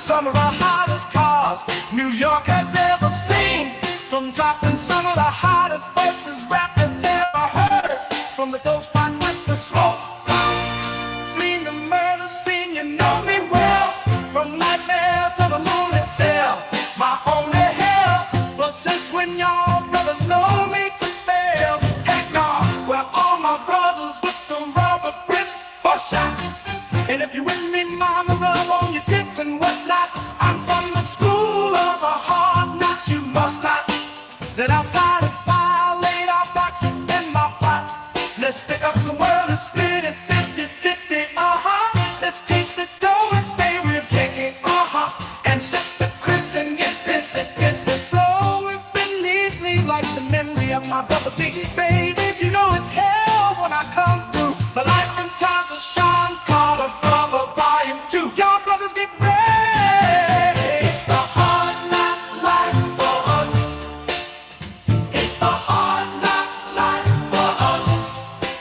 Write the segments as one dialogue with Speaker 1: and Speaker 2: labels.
Speaker 1: some of the hottest cars New York has ever seen. From dropping some of the hottest verses rappers ever heard. From the ghost spot with the smoke, fleeing the murder scene, you know me well. From nightmares of a lonely cell, my only hell. But since when y'all brothers know me to fail? Heck no, we're all my brothers with the rubber grips for shots. And if you with me, mama, rub on your tits and whatnot. I'm from the school of the hard knocks. You must not let outsiders violate our box in my plot. Let's stick up the world and split it 50-50, Let's take the dough and stay real taking, And set the Chris and get pissy, flowing beneathly like the memory of my brother Biggie, baby. You know it's hell when I come through. The life and times of Sean Carter, brother, volume 2. Y'all brothers get ready. It's the hard knock life for us. It's the hard knock life for us.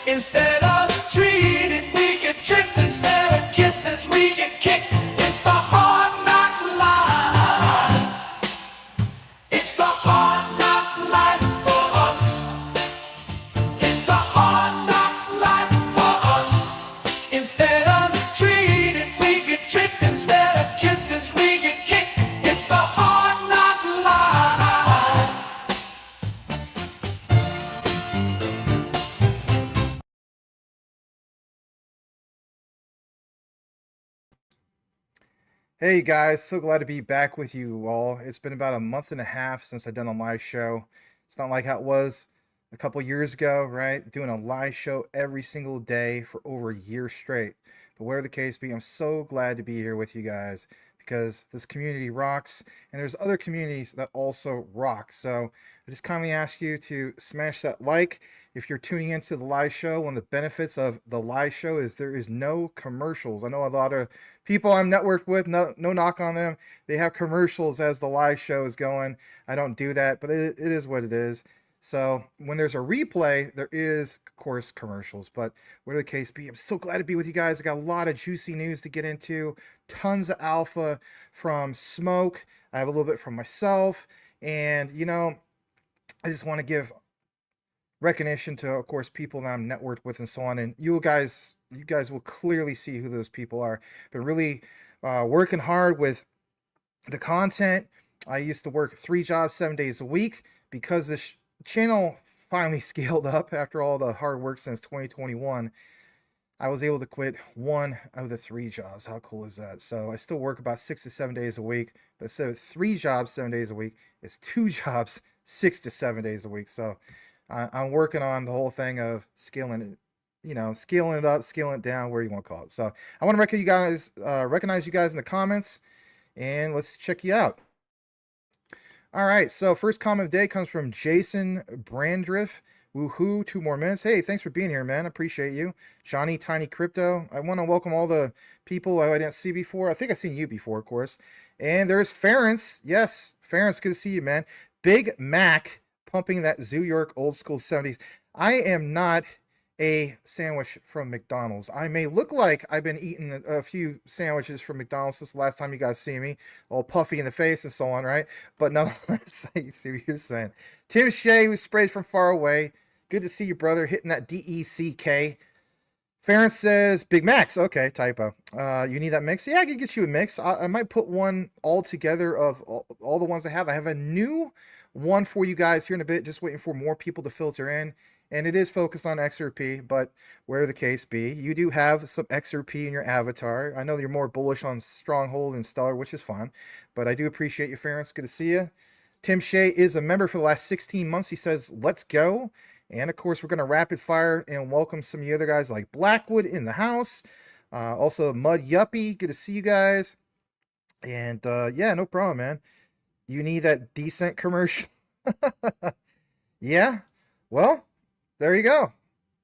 Speaker 1: Instead of treated, we get tricked. Instead of kisses, we get kicked. It's the hard knock life. It's the hard knock life for us. It's the hard knock life for us. Instead of treated, we get tricked. Instead of kisses, we get kicked. It's the hard knock life.
Speaker 2: Hey guys, so glad to be back with you all. It's been about a month and a half since I've done a live show. It's not like how it was a couple years ago, right? Doing a live show every single day for over a year straight. But whatever the case be, I'm so glad to be here with you guys because this community rocks and there's other communities that also rock. So I just kindly ask you to smash that like. If you're tuning into the live show, one of the benefits of the live show is there is no commercials. I know a lot of people I'm networked with, no knock on them, they have commercials as the live show is going. I don't do that, but it is what it is. So when there's a replay, there is, of course, commercials. But whatever the case be, I'm so glad to be with you guys. I got a lot of juicy news to get into, tons of alpha from Smoke. I have a little bit from myself. And, you know, I just want to give recognition to, of course, people that I'm networked with and so on. And you guys will clearly see who those people are. Been really working hard with the content. I used to work 3 jobs 7 days a week because this channel finally scaled up after all the hard work since 2021. I was able to quit 1 of the 3 jobs. How cool is that? So I still work about 6 to 7 days a week, but instead of 3 jobs 7 days a week, it's 2 jobs 6 to 7 days a week. So I'm working on the whole thing of scaling it, you know, scaling it up, scaling it down, where you want to call it. So I want to recognize you guys in the comments, and let's check you out. All right, so first comment of the day comes from Jason Brandriff. Woohoo, 2 more minutes. Hey, thanks for being here, man. I appreciate you. Johnny Tiny Crypto. I want to welcome all the people I didn't see before. I think I've seen you before, of course. And there's Ference. Yes, Ference, good to see you, man. Big Mac pumping that Zoo York old school 70s. I am not a sandwich from McDonald's. I may look like I've been eating a few sandwiches from McDonald's since the last time you guys see me, all puffy in the face and so on, right? But nonetheless, you see what you're saying. Tim Shea, who sprays from far away. Good to see you, brother, hitting that DECK. Ference says, Big Macs. Okay, typo. You need that mix? Yeah, I can get you a mix. I might put one all together of all the ones I have. I have a new one for you guys here in a bit, just waiting for more people to filter in. And it is focused on XRP, but where the case be, you do have some XRP in your avatar. I know you're more bullish on Stronghold and Stellar, which is fine, but I do appreciate you, Ference. Good to see you. Tim Shea is a member for the last 16 months. He says, let's go. And of course, we're going to rapid fire and welcome some of you other guys like Blackwood in the house. Also, Mud Yuppie. Good to see you guys. And yeah, no problem, man. You need that decent commercial. Yeah. Well, there you go.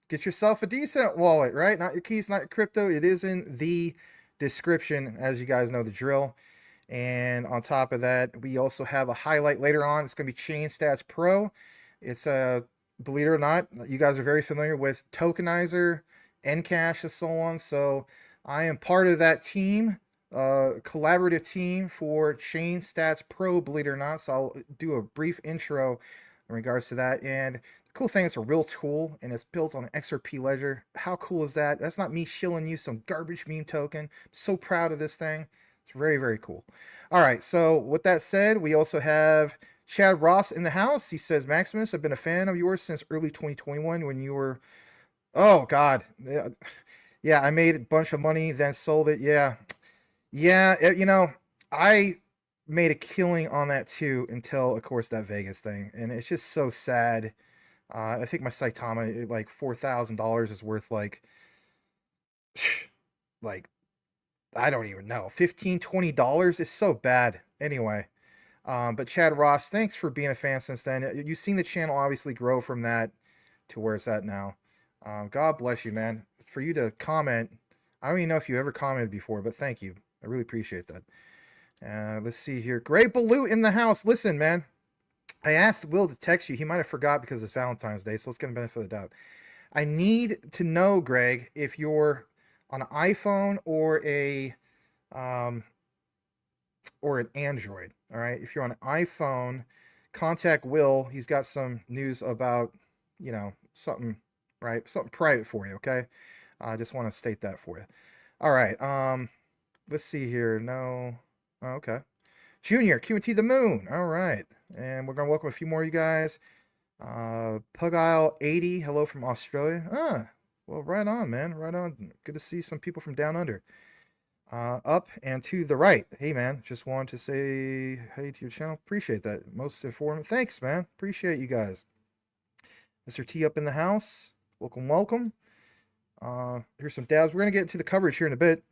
Speaker 2: Get yourself a decent wallet, right? Not your keys, not your crypto. It is in the description, as you guys know the drill. And on top of that, we also have a highlight later on. It's going to be ChainStats Pro. It's a, believe it or not, you guys are very familiar with Tokenizer, Encash, and so on. So I am part of that team. collaborative team for ChainStats Pro, believe it or not. So I'll do a brief intro in regards to that. And the cool thing, it's a real tool and it's built on XRP ledger. How cool is that? That's not me shilling you some garbage meme token. I'm so proud of this thing. It's very, very cool. All right. So with that said, we also have Chad Ross in the house. He says, Maximus, I've been a fan of yours since early 2021 when you were, oh God. Yeah, I made a bunch of money, then sold it. Yeah. Yeah, you know, I made a killing on that too until, of course, that Vegas thing, and it's just so sad. I think my Saitama, like $4,000 is worth like I don't even know, $15-20. It's so bad. Anyway, but Chad Ross, thanks for being a fan since then. You've seen the channel obviously grow from that to where it's at now. God bless you, man. For you to comment, I don't even know if you ever commented before, but thank you. I really appreciate that. Let's see here. Great Baloo in the house. Listen, man. I asked Will to text you. He might have forgot because it's Valentine's Day, so let's get him benefit of the doubt. I need to know, Greg, if you're on an iPhone or an Android. All right. If you're on an iPhone, contact Will. He's got some news about, you know, something, right? Something private for you. Okay. I just want to state that for you. All right. Let's see here. No. Oh, okay. Junior, QNT the Moon. All right. And we're going to welcome a few more of you guys. Pugile 80. Hello from Australia. Well, right on, man. Right on. Good to see some people from down under. Up and to the right. Hey, man. Just wanted to say hey to your channel. Appreciate that. Most informative. Thanks, man. Appreciate you guys. Mr. T up in the house. Welcome, welcome. Here's some dabs. We're going to get into the coverage here in a bit.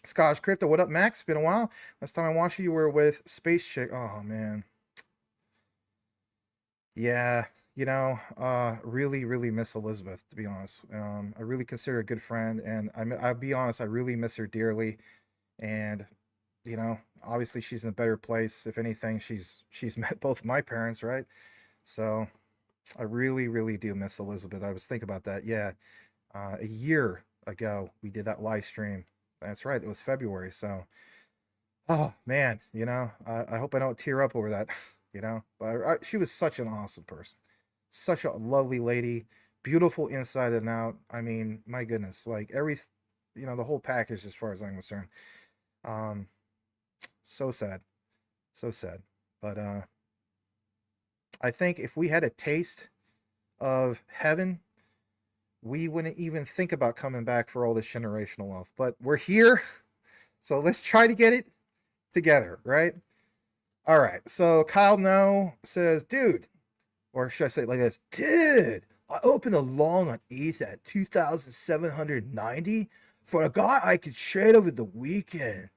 Speaker 2: Scottish Crypto, what up, Max? It's been a while. Last time I watched you were with Space Chick. Oh, man. Yeah, you know, really, really miss Elizabeth, to be honest. I really consider her a good friend, and I'll be honest, I really miss her dearly. And, you know, obviously she's in a better place. If anything, she's met both my parents, right? So I really, really do miss Elizabeth. I was thinking about that. Yeah, a year ago, we did that live stream. That's right. It was February. So, oh man, you know, I hope I don't tear up over that, you know, but she was such an awesome person, such a lovely lady, beautiful inside and out. I mean, my goodness, like you know, the whole package as far as I'm concerned. So sad, so sad. But, I think if we had a taste of heaven, we wouldn't even think about coming back for all this generational wealth. But we're here, so let's try to get it together, right? All right. So Kyle No says, dude, or should I say it like this? Dude, I opened a long on ETH at 2,790 for a guy I could trade over the weekend.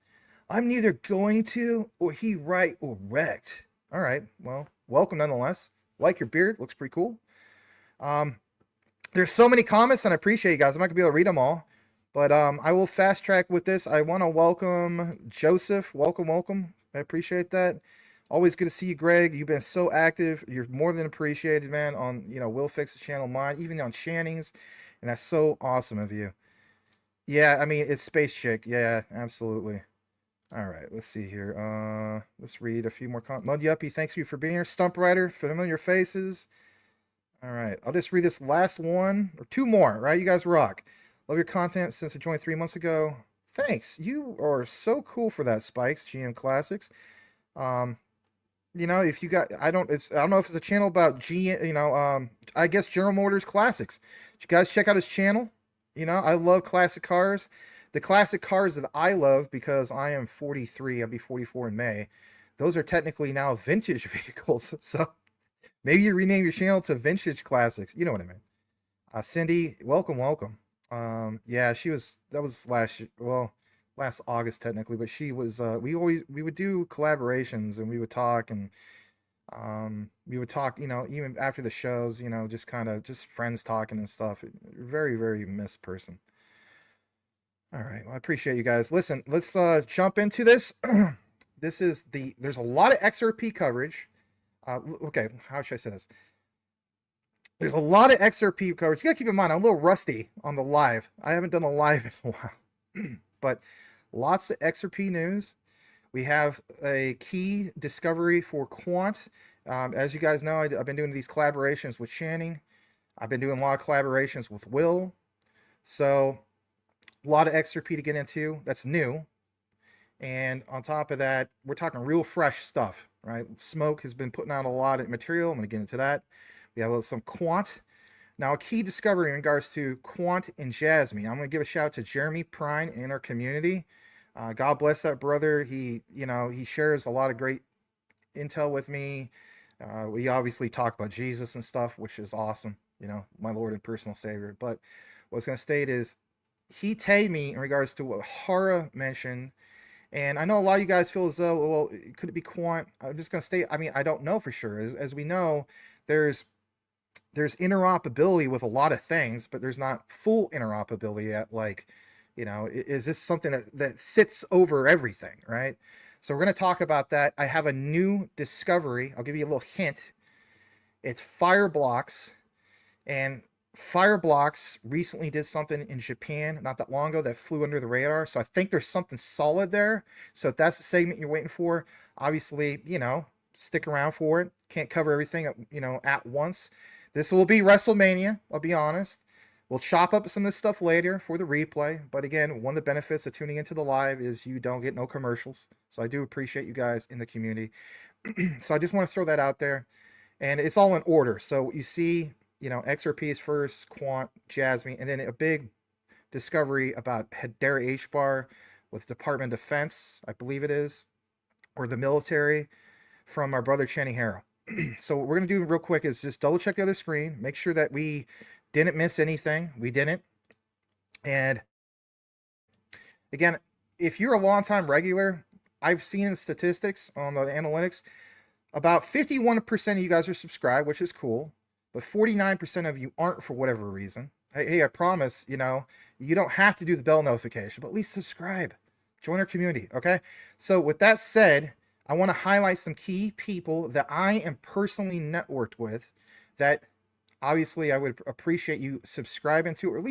Speaker 2: I'm neither going to or he right or wrecked. All right. Well, welcome nonetheless. Like your beard, looks pretty cool. There's so many comments, and I appreciate you guys. I'm not gonna be able to read them all, but I will fast track with this. I want to welcome Joseph. Welcome, welcome. I appreciate that. Always good to see you, Greg. You've been so active. You're more than appreciated, man. On Will Fix's channel, mine, even on Shanning's, and that's so awesome of you. Yeah, I mean it's Space Chick. Yeah, absolutely. All right, let's see here. Let's read a few more comments. Mud Yuppie, thanks you for being here. Stump Rider, familiar faces. All right, I'll just read this last one or two more, right? You guys rock. Love your content since I joined 3 months ago. Thanks. You are so cool for that, Spikes, GM Classics. You know, if you got, I don't know if it's a channel about I guess General Motors Classics. You guys check out his channel. You know, I love classic cars. The classic cars that I love, because I am 43, I'll be 44 in May. Those are technically now vintage vehicles. So maybe you rename your channel to Vintage Classics. You know what I mean. Cindy, welcome, welcome. Yeah, that was last August technically, but she was, we would do collaborations and we would talk and, even after the shows, just friends talking and stuff. Very, very missed person. All right. Well, I appreciate you guys. Listen, let's, jump into this. There's a lot of XRP coverage. Okay, how should I say this? There's a lot of XRP coverage. You gotta keep in mind, I'm a little rusty on the live. I haven't done a live in a while. But Lots of XRP news. We have a key discovery for Quant. As you guys know, I've been doing these collaborations with Channing. I've been doing a lot of collaborations with Will. So a lot of XRP to get into. That's new. And on top of that, we're talking real fresh stuff, right? Smoke has been putting out a lot of material. I'm going to get into that. We have some Quant. Now, a key discovery in regards to Quant and Jasmy. I'm going to give a shout out to Jeremy Prine in our community. God bless that brother. He shares a lot of great intel with me. We obviously talk about Jesus and stuff, which is awesome. My Lord and personal Savior. But what I was going to state is he tagged me in regards to what Hara mentioned. And I know a lot of you guys feel as though, well, could it be Quant? I'm just going to state, I don't know for sure. As we know, there's interoperability with a lot of things, but there's not full interoperability yet. Like, is this something that sits over everything, right? So we're going to talk about that. I have a new discovery. I'll give you a little hint. It's Fireblocks, and Fireblocks recently did something in Japan not that long ago that flew under the radar. So I think there's something solid there. So if that's the segment you're waiting for, obviously, stick around for it. Can't cover everything, at once. This will be WrestleMania, I'll be honest. We'll chop up some of this stuff later for the replay. But again, one of the benefits of tuning into the live is you don't get no commercials. So I do appreciate you guys in the community. So I just want to throw that out there. And it's all in order. So you see, XRP is first, Quant, Jasmy, and then a big discovery about Hedera HBAR with Department of Defense, I believe it is, or the military, from our brother Channing Hara. So what we're going to do real quick is just double check the other screen, make sure that we didn't miss anything. We didn't. And again, if you're a long-time regular, I've seen the statistics on the analytics. About 51% of you guys are subscribed, which is cool, but 49% of you aren't for whatever reason. Hey, I promise, you don't have to do the bell notification, but at least subscribe. Join our community, okay? So with that said, I want to highlight some key people that I am personally networked with that obviously I would appreciate you subscribing to, or at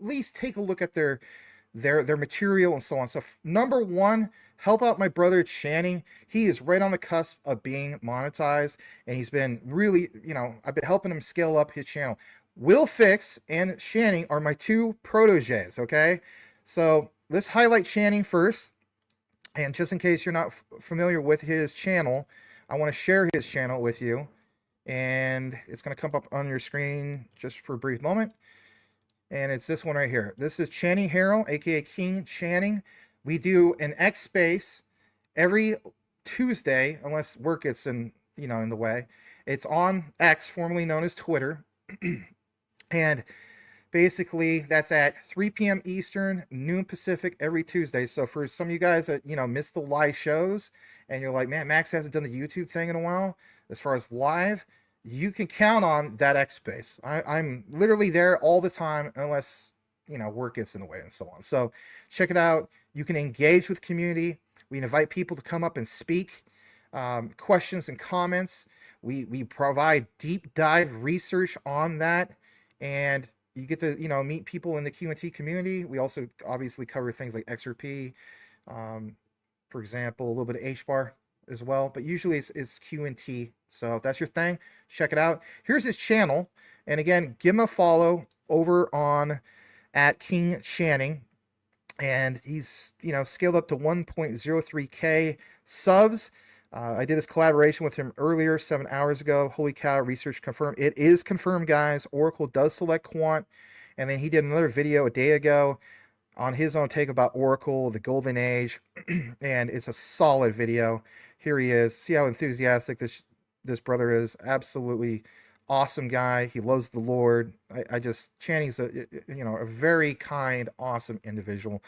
Speaker 2: least take a look at their material and so on. So number one, help out my brother Channing. He is right on the cusp of being monetized, and he's been really, I've been helping him scale up his channel. Will Fix and Channing are my two proteges, okay? So let's highlight Channing first. And just in case you're not familiar with his channel, I want to share his channel with you. And it's going to come up on your screen just for a brief moment. And it's this one right here. This is Channing Harrell, aka King Channing. We do an X Space every Tuesday, unless work gets in the way. It's on X, formerly known as Twitter. And basically, that's at 3 p.m. Eastern, noon Pacific every Tuesday. So for some of you guys that, miss the live shows and you're like, man, Max hasn't done the YouTube thing in a while, as far as live, you can count on that X Space. I'm literally there all the time unless, work gets in the way and so on. So check it out. You can engage with community. We invite people to come up and speak, questions and comments. We provide deep dive research on that. And you get to, meet people in the QNT community. We also obviously cover things like XRP, for example, a little bit of HBAR as well, but usually it's QNT. So if that's your thing, check it out. Here's his channel. And again, give him a follow over on at King Channing. And he's, scaled up to 1.03K subs. I did this collaboration with him earlier, 7 hours ago. Holy cow, research confirmed. It is confirmed, guys. Oracle does select Quant. And then he did another video a day ago on his own take about Oracle, the golden age. And it's a solid video. Here he is. See how enthusiastic this brother is. Absolutely awesome guy. He loves the Lord. Channing's a very kind, awesome individual.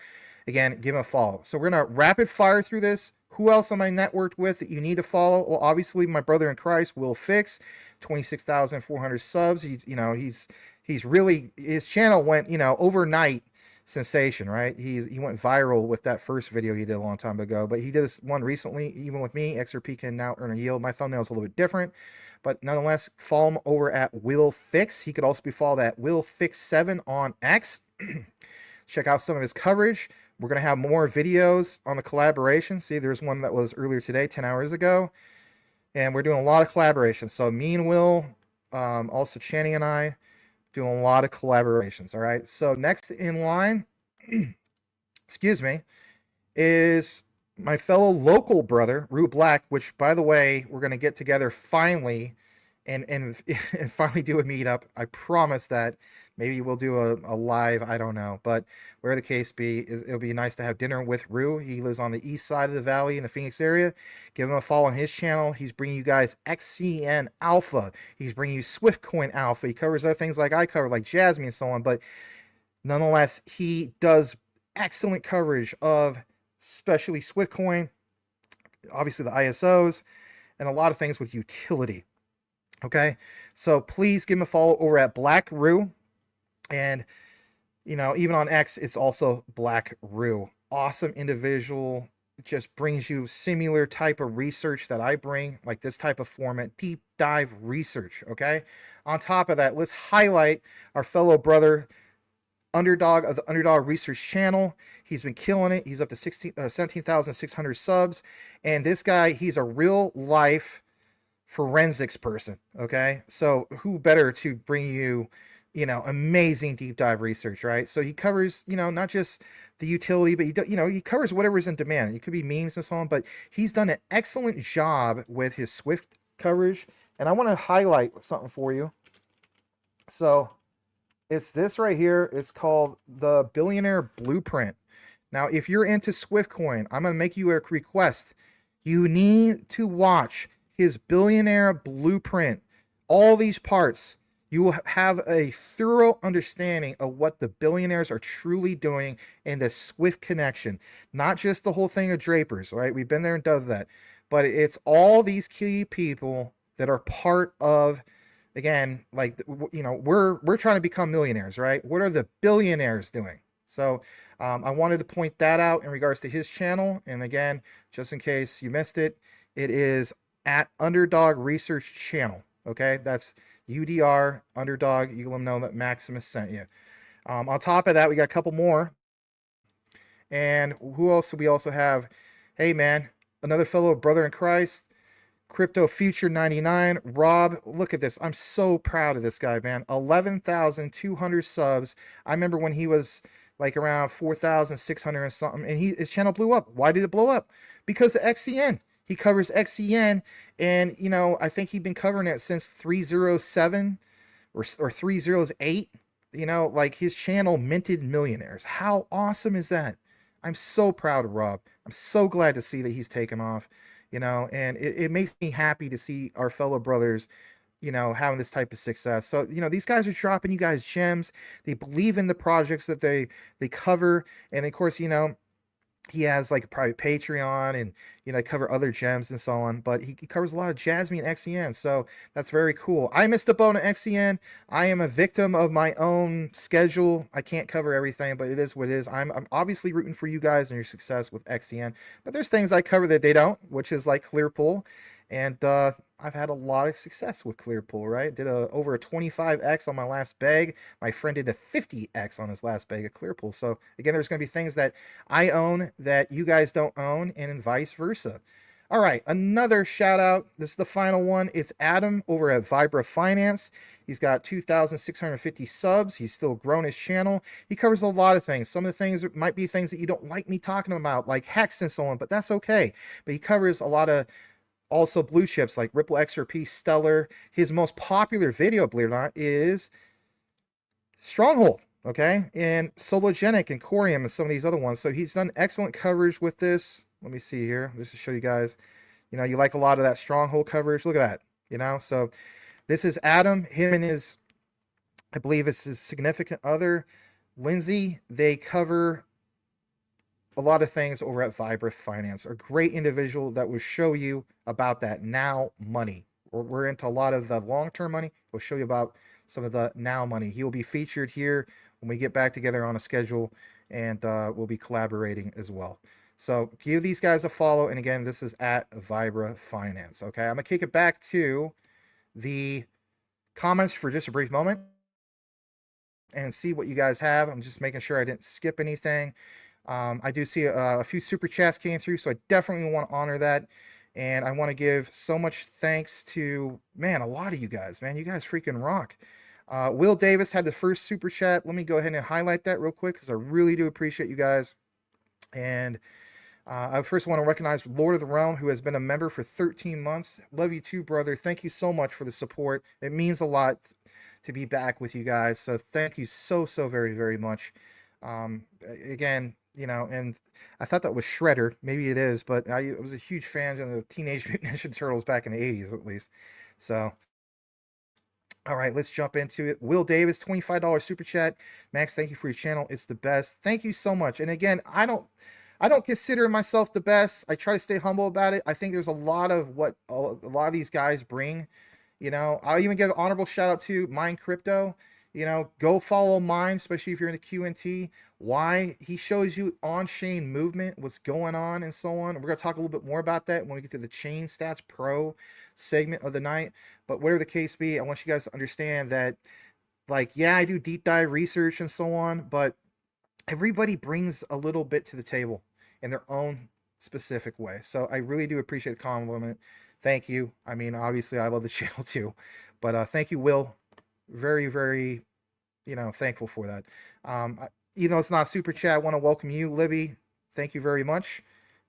Speaker 2: Again, give him a follow. So we're going to rapid fire through this. Who else am I networked with that you need to follow? Well, obviously my brother in Christ, Will Fix, 26,400 subs. He's really, his channel went, overnight sensation, right? He went viral with that first video he did a long time ago, but he did this one recently, even with me. XRP can now earn a yield. My thumbnail is a little bit different, but nonetheless, follow him over at Will Fix. He could also be followed at Will Fix 7 on X. Check out some of his coverage. We're going to have more videos on the collaboration. See, there's one that was earlier today, 10 hours ago. And we're doing a lot of collaborations. So me and Will, also Channing and I, doing a lot of collaborations. All right. So next in line, excuse me, is my fellow local brother, Rue Black, which, by the way, we're going to get together finally and finally do a meetup. I promise that maybe we'll do a live, I don't know, but where the case be, it'll be nice to have dinner with Rue. He lives on the east side of the valley in the Phoenix area. Give him a follow on his channel. He's bringing you guys XCN Alpha. He's bringing you Swift Coin Alpha. He covers other things like I cover, like Jasmy and so on, but nonetheless, he does excellent coverage of especially Swift Coin, obviously the ISOs, and a lot of things with utility. Okay, so please give him a follow over at Black Rue, and even on X, it's also Black Rue. Awesome individual, just brings you similar type of research that I bring, like this type of format, deep dive research. Okay, on top of that, let's highlight our fellow brother, Underdog of the Underdog Research Channel. He's been killing it. He's up to 17,600 subs, and this guy, he's a real life forensics person. Okay, so who better to bring you amazing deep dive research, right? So he covers not just the utility, but he covers whatever's in demand. It could be memes and so on, but he's done an excellent job with his Swift coverage, and I want to highlight something for you. So it's this right here. It's called the Billionaire Blueprint. Now, if you're into Swift Coin, I'm going to make you a request. You need to watch his Billionaire Blueprint. All these parts, you will have a thorough understanding of what the billionaires are truly doing in the Swift connection. Not just the whole thing of Drapers, right? We've been there and done that. But it's all these key people that are part of, again, like, we're trying to become millionaires, right? What are the billionaires doing? So I wanted to point that out in regards to his channel. And again, just in case you missed it, it is at Underdog Research Channel. Okay, that's UDR Underdog. You let them know that Maximus sent you. On top of that, we got a couple more. And who else do we also have? Hey man, another fellow brother in Christ, Crypto Future 99, Rob. Look at this. I'm so proud of this guy, man. 11,200 subs. I remember when he was like around 4,600 or something, and his channel blew up. Why did it blow up? Because of XCN. He covers XCN, and I think he'd been covering it since 307 or 308. Like his channel minted millionaires. How awesome is that? I'm so proud of Rob. I'm so glad to see that he's taken off. And it makes me happy to see our fellow brothers, having this type of success. So, these guys are dropping you guys gems. They believe in the projects that they cover. And of course, he has like a private Patreon, and cover other gems and so on, but he covers a lot of Jasmy and XCN, so that's very cool. I missed the boat on XCN. I am a victim of my own schedule. I can't cover everything, but it is what it is. I'm obviously rooting for you guys and your success with XCN, but there's things I cover that they don't, which is like Clearpool, and I've had a lot of success with Clearpool, right? Did over a 25x on my last bag. My friend did a 50x on his last bag of Clearpool. So again, there's going to be things that I own that you guys don't own, and vice versa. All right, another shout out. This is the final one. It's Adam over at Vibra Finance. He's got 2,650 subs. He's still grown his channel. He covers a lot of things. Some of the things might be things that you don't like me talking about, like hex and so on, but that's okay. But he covers a lot of also blue chips like Ripple XRP, Stellar. His most popular video, believe it or not, is Stronghold, okay? And Sologenic and Corium and some of these other ones. So he's done excellent coverage with this. Let me see here, just to show you guys. You like a lot of that Stronghold coverage. Look at that, So this is Adam. Him and his, I believe it's his significant other, Lindsay. They cover a lot of things over at Vibra Finance. A great individual that will show you about that now money. We're into a lot of the long-term money. We'll show you about some of the now money. He will be featured here when we get back together on a schedule, and we'll be collaborating as well. So give these guys a follow. And again, this is at Vibra Finance. Okay, I'm gonna kick it back to the comments for just a brief moment and see what you guys have. I'm just making sure I didn't skip anything. I do see a few super chats came through, so I definitely want to honor that. And I want to give so much thanks to, man, a lot of you guys, man. You guys freaking rock. Will Davis had the first super chat. Let me go ahead and highlight that real quick because I really do appreciate you guys. And I first want to recognize Lord of the Realm, who has been a member for 13 months. Love you too, brother. Thank you so much for the support. It means a lot to be back with you guys. So thank you so very, very much. Again, you know, and I thought that was Shredder. Maybe it is, but I was a huge fan of the Teenage Mutant Ninja Turtles back in the 80s, at least. So, all right, let's jump into it. Will Davis, $25 super chat. Max, thank you for your channel. It's the best. Thank you so much. And again, I don't consider myself the best. I try to stay humble about it. I think there's a lot of what a lot of these guys bring. You know, I'll even give an honorable shout out to Mine Crypto. You know, go follow Mine, especially if you're in the QNT. Why? He shows you on-chain movement, what's going on, and so on. We're going to talk a little bit more about that when we get to the ChainStats Pro segment of the night. But whatever the case be, I want you guys to understand that, like, yeah, I do deep dive research and so on, but everybody brings a little bit to the table in their own specific way. So I really do appreciate the compliment. Thank you. I mean, obviously I love the channel too, but thank you, Will. Very, very, you know, thankful for that. Even though it's not super chat, I want to welcome you, Libby. Thank you very much.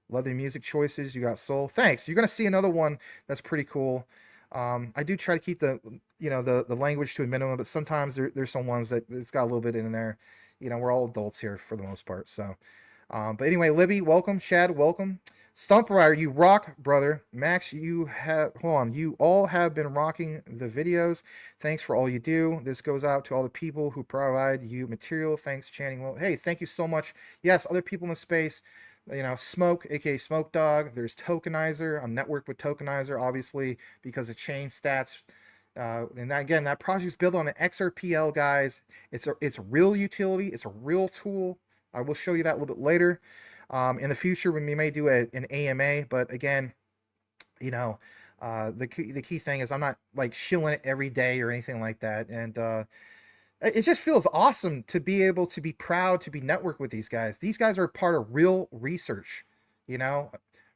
Speaker 2: Love the music choices. You got soul. Thanks. You're going to see another one that's pretty cool. I do try to keep the, you know, the language to a minimum, but sometimes there's some ones that it's got a little bit in there. You know, we're all adults here for the most part. So, but anyway, Libby, welcome. Chad, welcome. Stump Rider, you rock, brother. Max, you have, hold on, you all have been rocking the videos. Thanks for all you do. This goes out to all the people who provide you material. Thanks, Channing. Well, hey, thank you so much. Yes, other people in the space, you know, Smoke, aka Smoke Dog. There's Tokenizer. I'm networked with Tokenizer, obviously, because of ChainStats. And that, again, that project's built on an XRPL, guys. It's a real utility. It's a real tool. I will show you that a little bit later. In the future, we may do an AMA, but again, you know, the key thing is I'm not like shilling it every day or anything like that. And it just feels awesome to be able to be proud to be networked with these guys. These guys are part of real research, you know,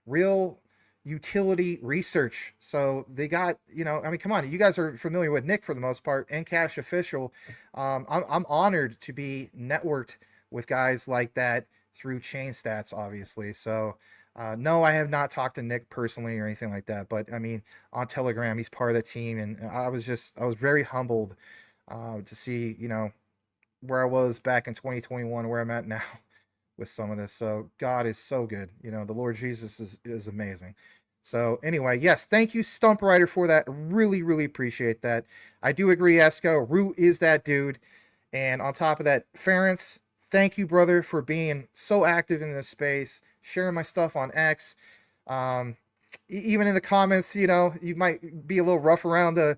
Speaker 2: real utility research. So they got, you know, I mean, come on, you guys are familiar with Nick for the most part and Cash Official. I'm honored to be networked with guys like that through ChainStats, obviously. So no, I have not talked to Nick personally or anything like that, but I mean, on Telegram, he's part of the team, and I was very humbled to see, you know, where I was back in 2021, where I'm at now with some of this. So God is so good. You know, the Lord Jesus is amazing. So anyway, yes, thank you, Stump Rider, for that. Really, really appreciate that. I do agree, Esco. Root is that dude. And on top of that, Ference, thank you, brother, for being so active in this space, sharing my stuff on X. Even in the comments, you know, you might be a little rough around the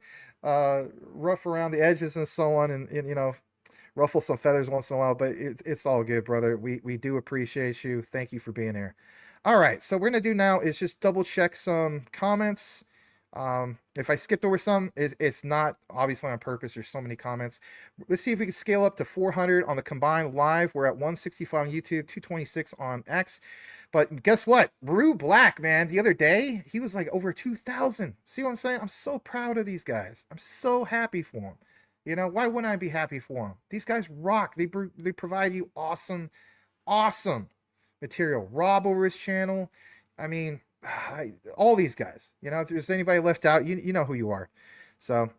Speaker 2: edges and so on, and you know, ruffle some feathers once in a while, but it's all good, brother. We do appreciate you. Thank you for being here. All right, so what we're gonna do now is just double check some comments. If I skipped over some, it's not obviously on purpose. There's so many comments. Let's see if we can scale up to 400 on the combined live. We're at 165 on YouTube, 226 on X. But guess what? Rue Black, man, the other day, he was like over 2,000. See what I'm saying? I'm so proud of these guys. I'm so happy for them. You know, why wouldn't I be happy for them? These guys rock. They provide you awesome material. Rob over his channel. I mean, all these guys. You know, if there's anybody left out, you know who you are. So,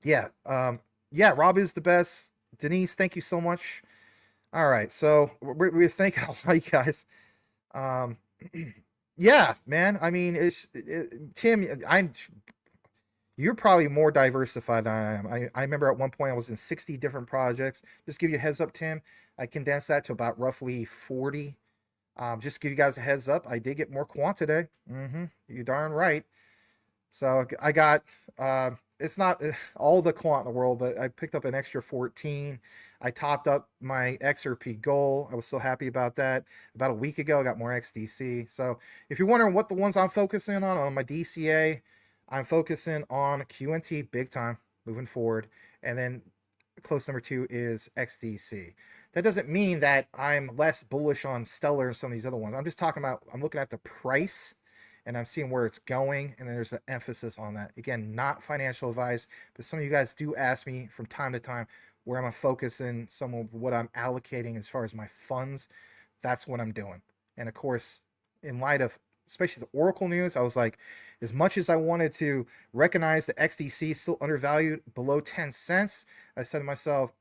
Speaker 2: yeah. Yeah, Rob is the best. Denise, thank you so much. All right, so we're thanking all you guys. Yeah, man. I mean, Tim. You're probably more diversified than I am. I remember at one point I was in 60 different projects. Just give you a heads up, Tim. I condensed that to about roughly 40. Just give you guys a heads up. I did get more quant today. You're darn right. So I got, it's not all the quant in the world, but I picked up an extra 14. I topped up my XRP goal. I was so happy about that. About a week ago, I got more XDC. So if you're wondering what the ones I'm focusing on my DCA, I'm focusing on QNT big time moving forward. And then close number 2 is XDC. that doesn't mean that I'm less bullish on Stellar and some of these other ones. I'm just talking about, I'm looking at the price and I'm seeing where it's going, and there's an emphasis on that. Again, not financial advice, but some of you guys do ask me from time to time where I'm focusing some of what I'm allocating as far as my funds. That's what I'm doing. And of course, in light of especially the Oracle news, I was like, as much as I wanted to recognize the XDC is still undervalued below 10 cents, I said to myself,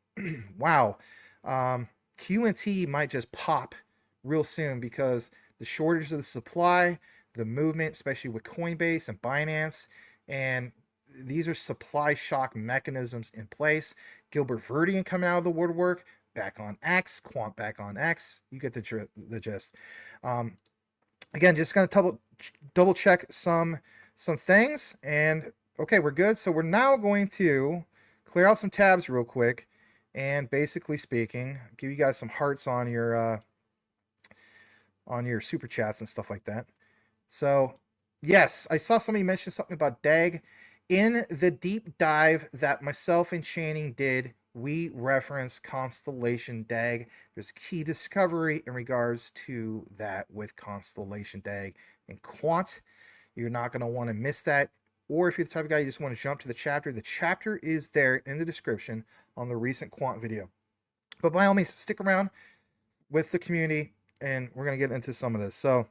Speaker 2: wow, QNT might just pop real soon because the shortage of the supply, the movement, especially with Coinbase and Binance, and these are supply shock mechanisms in place. Gilbert Verdian coming out of the woodwork, back on X, Quant back on X. You get the gist. Again, just going to double check some things, and okay, we're good. So we're now going to clear out some tabs real quick, and basically speaking, give you guys some hearts on your super chats and stuff like that. So yes, I saw somebody mention something about DAG. In the deep dive that myself and Channing did, we referenced Constellation DAG. There's key discovery in regards to that with Constellation DAG and Quant. You're not going to want to miss that. Or if you're the type of guy you just want to jump to the chapter is there in the description on the recent Quant video. But by all means, stick around with the community, and we're going to get into some of this. So,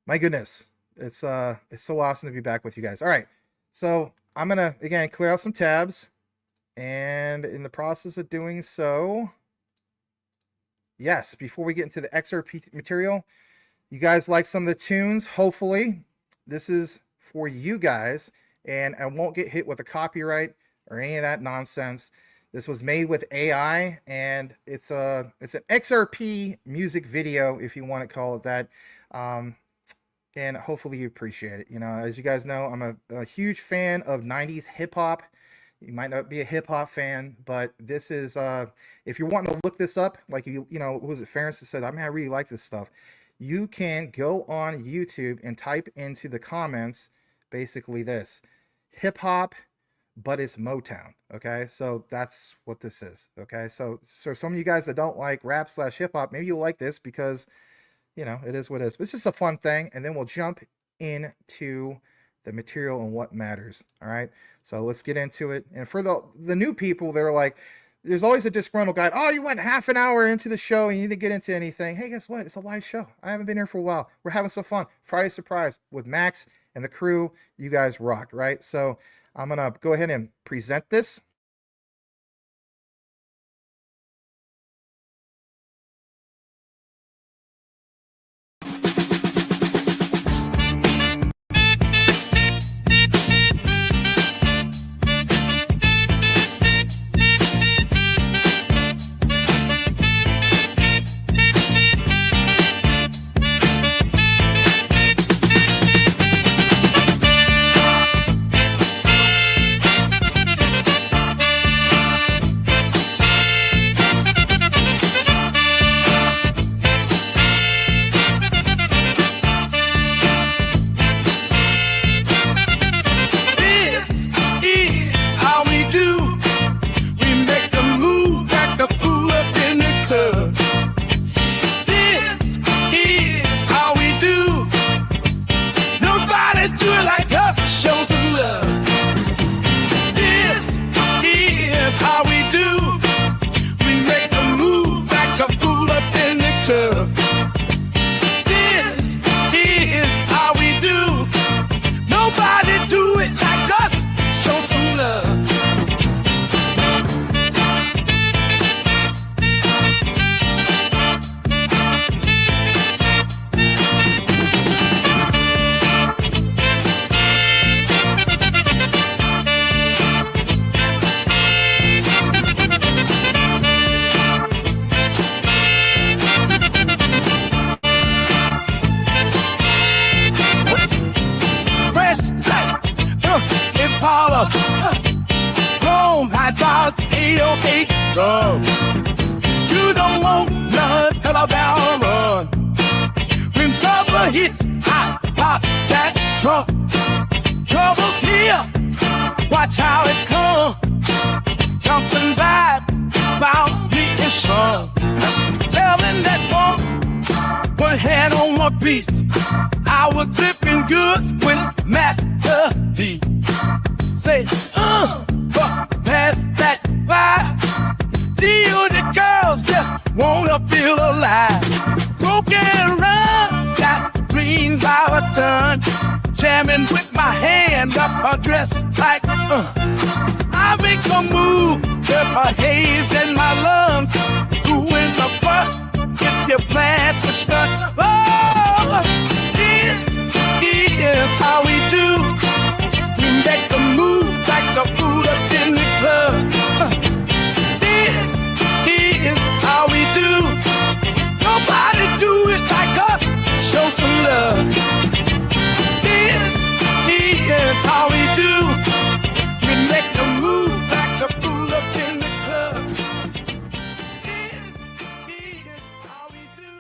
Speaker 2: my goodness, it's so awesome to be back with you guys. All right, so I'm gonna again clear out some tabs, and in the process of doing so, yes, before we get into the XRP material, you guys like some of the tunes. Hopefully this is for you guys, and I won't get hit with a copyright or any of that nonsense. This was made with AI, and it's an XRP music video, if you want to call it that. And hopefully you appreciate it. You know, as you guys know, I'm a huge fan of 90s hip hop. You might not be a hip hop fan, but this is, if you're wanting to look this up, like you know, what was it, Ferris that said, I mean, I really like this stuff. You can go on YouTube and type into the comments, basically this, hip hop, but it's Motown. Okay. So that's what this is. Okay. So some of you guys that don't like rap / hip hop, maybe you'll like this because, you know, it is what it is. But it's just a fun thing, and then we'll jump into the material and what matters. All right, so let's get into it. And for the new people that are like, there's always a disgruntled guy. Oh, you went half an hour into the show and you didn't get into anything. Hey, guess what? It's a live show. I haven't been here for a while. We're having some fun. Friday Surprise with Max and the crew. You guys rock, right? So I'm gonna go ahead and present this.
Speaker 1: You don't want none, hello down run. When trouble hits, I pop that trunk. Trouble's here, watch how it comes. Jumping back, found me in slum, selling that one, put hand on my beats. I was flipping goods with Master D. Say, pass that by. Deal the girls just wanna feel alive. Broken run, got green by a ton. Jamming with my hand up her dress like, I make a move, get my haze in my lungs. Who in the front if you plan to stunt? Oh, this is how we do. We make a move like the food up in the club. This is how we do. Nobody do it like us. Show some love. This is how we do. We make a move like the fool up in the club. This is how we do.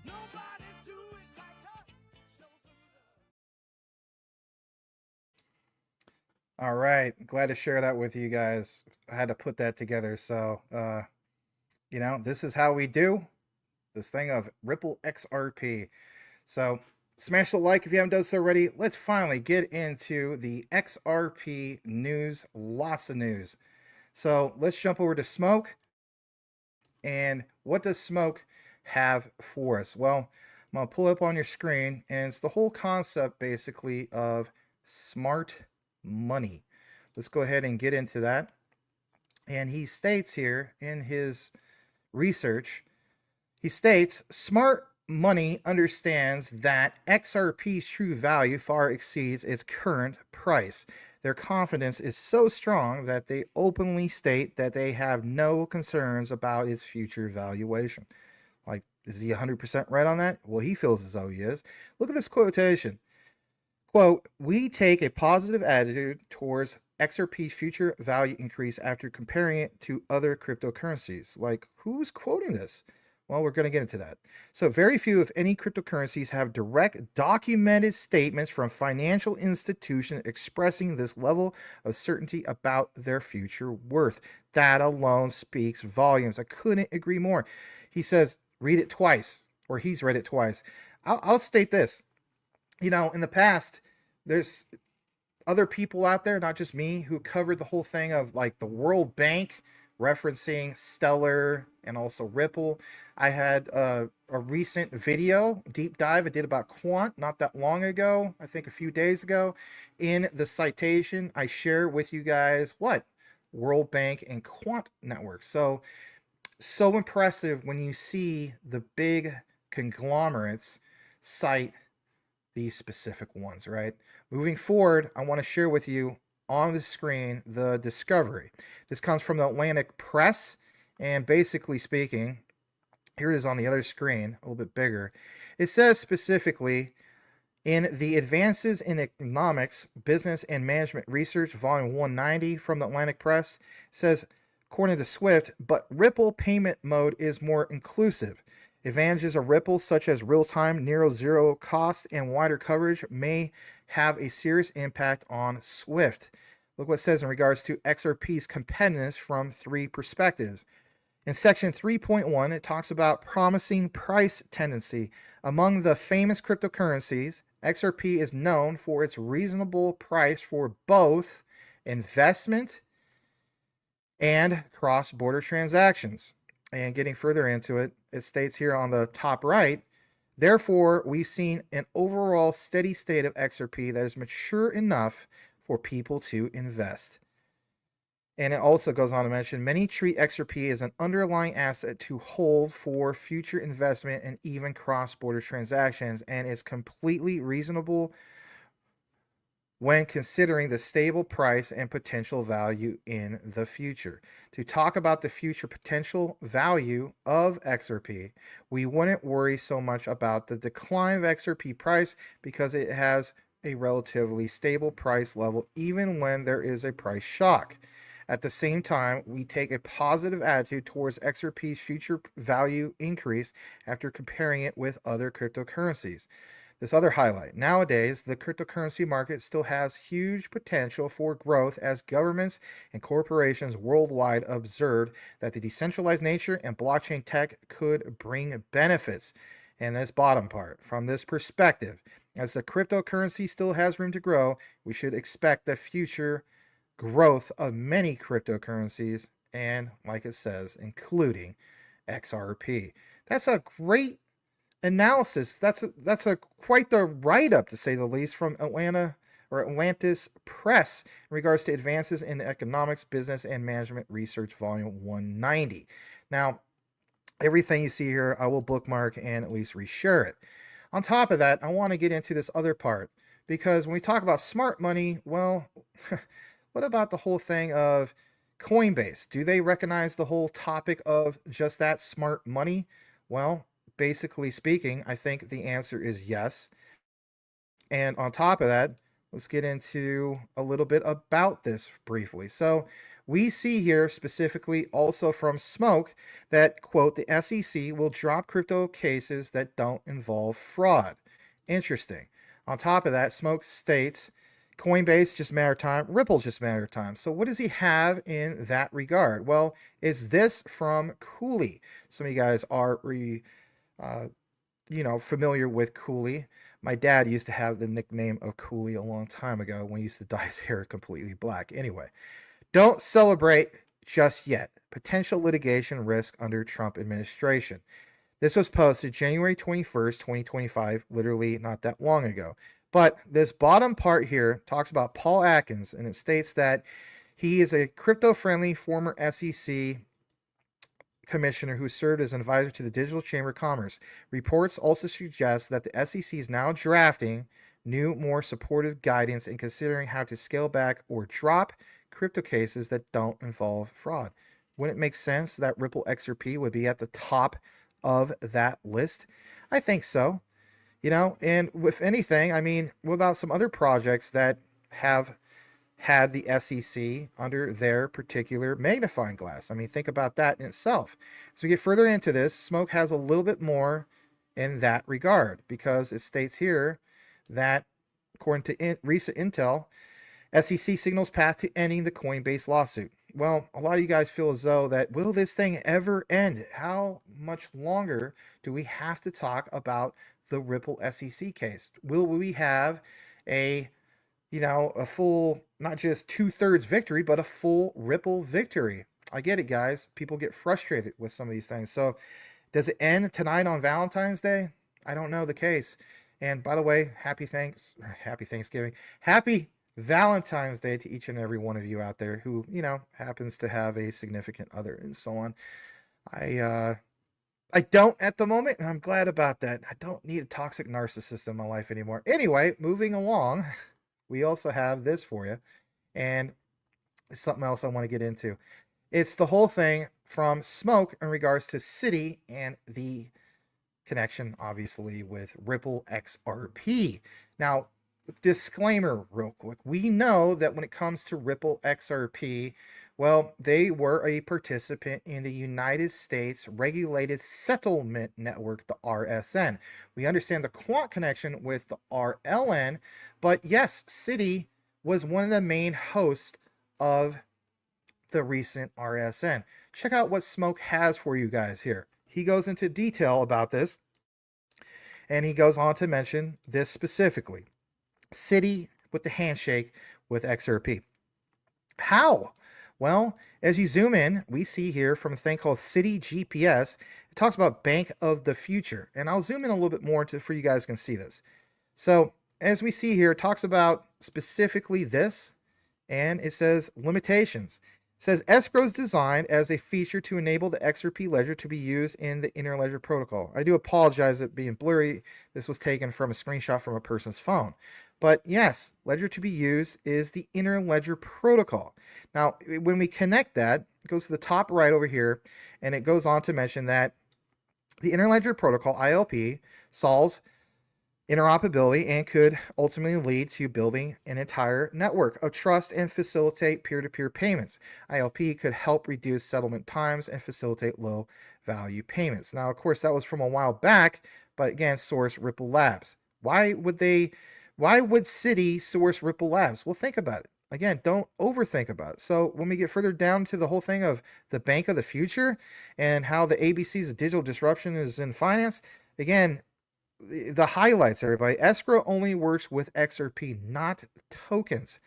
Speaker 1: Nobody do it like us. Show some love.
Speaker 2: All right, glad to share that with you guys. I had to put that together, so you know, this is how we do this thing of Ripple XRP. So smash the like if you haven't done so already. Let's finally get into the XRP news. Lots of news. So let's jump over to Smoke. And what does Smoke have for us? Well, I'm going to pull up on your screen, and it's the whole concept basically of smart money. Let's go ahead and get into that. And he states here in his research, he states, smart money understands that XRP's true value far exceeds its current price. Their confidence is so strong that they openly state that they have no concerns about its future valuation. Like, is he 100% right on that? Well, he feels as though he is. Look at this quotation. Quote, we take a positive attitude towards XRP's future value increase after comparing it to other cryptocurrencies. Like, who's quoting this? Well, we're going to get into that. So very few, if any, cryptocurrencies have direct documented statements from financial institutions expressing this level of certainty about their future worth. That alone speaks volumes. I couldn't agree more. He says, read it twice, or he's read it twice. I'll state this. You know, in the past, there's other people out there, not just me, who covered the whole thing of like the World Bank referencing Stellar and also Ripple. I had a recent video deep dive I did about Quant not that long ago, I think a few days ago. In the citation, I share with you guys what World Bank and Quant networks. So impressive when you see the big conglomerates cite these specific ones, right? Moving forward, I want to share with you on the screen the discovery. This comes from the Atlantic Press, and basically speaking, here it is on the other screen, a little bit bigger. It says specifically, in the Advances in Economics, Business and Management Research, Volume 190 from the Atlantic Press, says, according to Swift, but Ripple payment mode is more inclusive. Advantages of Ripple, such as real-time, near zero cost, and wider coverage, may have a serious impact on Swift. Look what it says in regards to XRP's competitiveness from 3 perspectives. In section 3.1, it talks about promising price tendency. Among the famous cryptocurrencies, XRP is known for its reasonable price for both investment and cross-border transactions. And getting further into it, it states here on the top right, therefore, we've seen an overall steady state of XRP that is mature enough for people to invest. And it also goes on to mention, many treat XRP as an underlying asset to hold for future investment and even cross-border transactions, and is completely reasonable when considering the stable price and potential value in the future. To talk about the future potential value of XRP, we wouldn't worry so much about the decline of XRP price because it has a relatively stable price level even when there is a price shock. At the same time, we take a positive attitude towards XRP's future value increase after comparing it with other cryptocurrencies. This other highlight. Nowadays, the cryptocurrency market still has huge potential for growth as governments and corporations worldwide observed that the decentralized nature and blockchain tech could bring benefits. And this bottom part, from this perspective, as the cryptocurrency still has room to grow, we should expect the future growth of many cryptocurrencies and, like it says, including XRP. That's a great analysis. That's a quite the write-up, to say the least, from Atlantis Press in regards to advances in economics, business, and management research, volume 190. Now, everything you see here, I will bookmark and at least reshare it. On top of that, I want to get into this other part, because when we talk about smart money, well, what about the whole thing of Coinbase? Do they recognize the whole topic of just that, smart money? Well, basically speaking, I think the answer is yes. And on top of that, let's get into a little bit about this briefly. So we see here specifically also from Smoke that, quote, the SEC will drop crypto cases that don't involve fraud. Interesting. On top of that, Smoke states Coinbase, just a matter of time. Ripple, just a matter of time. So what does he have in that regard? Well, it's this from Cooley. Some of you guys are familiar with Cooley. My dad used to have the nickname of Cooley a long time ago when he used to dye his hair completely black. Anyway, don't celebrate just yet. Potential litigation risk under Trump administration. This was posted January 21st, 2025, literally not that long ago. But this bottom part here talks about Paul Atkins, and it states that he is a crypto-friendly former SEC commissioner who served as an advisor to the Digital Chamber of Commerce. Reports also suggest that the SEC is now drafting new, more supportive guidance and considering how to scale back or drop crypto cases that don't involve fraud. Wouldn't it make sense that Ripple XRP would be at the top of that list? I think so. And with anything, I mean, what about some other projects that have had the SEC under their particular magnifying glass? I mean, think about that in itself. As we get further into this, Smoke has a little bit more in that regard, because it states here that, according to recent intel, SEC signals path to ending the Coinbase lawsuit. Well, a lot of you guys feel as though that, will this thing ever end? How much longer do we have to talk about the Ripple SEC case? Will we have a full, not just 2/3 victory, but a full Ripple victory? I get it, guys. People get frustrated with some of these things. So does it end tonight on Valentine's Day? I don't know the case. And by the way, happy Thanksgiving. Happy Valentine's Day to each and every one of you out there who, happens to have a significant other and so on. I don't at the moment, and I'm glad about that. I don't need a toxic narcissist in my life anymore. Anyway, moving along, we also have this for you, and it's something else I want to get into. It's the whole thing from Smoke in regards to Citi and the connection, obviously, with Ripple XRP. Now, disclaimer real quick. We know that when it comes to Ripple XRP, well, they were a participant in the United States Regulated Settlement Network, the RSN. We understand the Quant connection with the RLN, but yes, Citi was one of the main hosts of the recent RSN. Check out what Smoke has for you guys here. He goes into detail about this, and he goes on to mention this specifically. Citi with the handshake with XRP. How? Well, as you zoom in, we see here from a thing called Citi GPS, it talks about Bank of the Future. And I'll zoom in a little bit more for you guys can see this. So as we see here, it talks about specifically this, and it says limitations. It says escrow is designed as a feature to enable the XRP ledger to be used in the interledger protocol. I do apologize for it being blurry. This was taken from a screenshot from a person's phone. But yes, ledger to be used is the interledger protocol. Now, when we connect that, it goes to the top right over here, and it goes on to mention that the interledger protocol, ILP, solves interoperability and could ultimately lead to building an entire network of trust and facilitate peer-to-peer payments. ILP could help reduce settlement times and facilitate low value payments. Now, of course, that was from a while back, but again, source Ripple Labs. Why would Citi source Ripple Labs? Well, think about it. Again, don't overthink about it. So when we get further down to the whole thing of the bank of the future and how the ABCs of digital disruption is in finance, again, the highlights, everybody. Escrow only works with XRP, not tokens.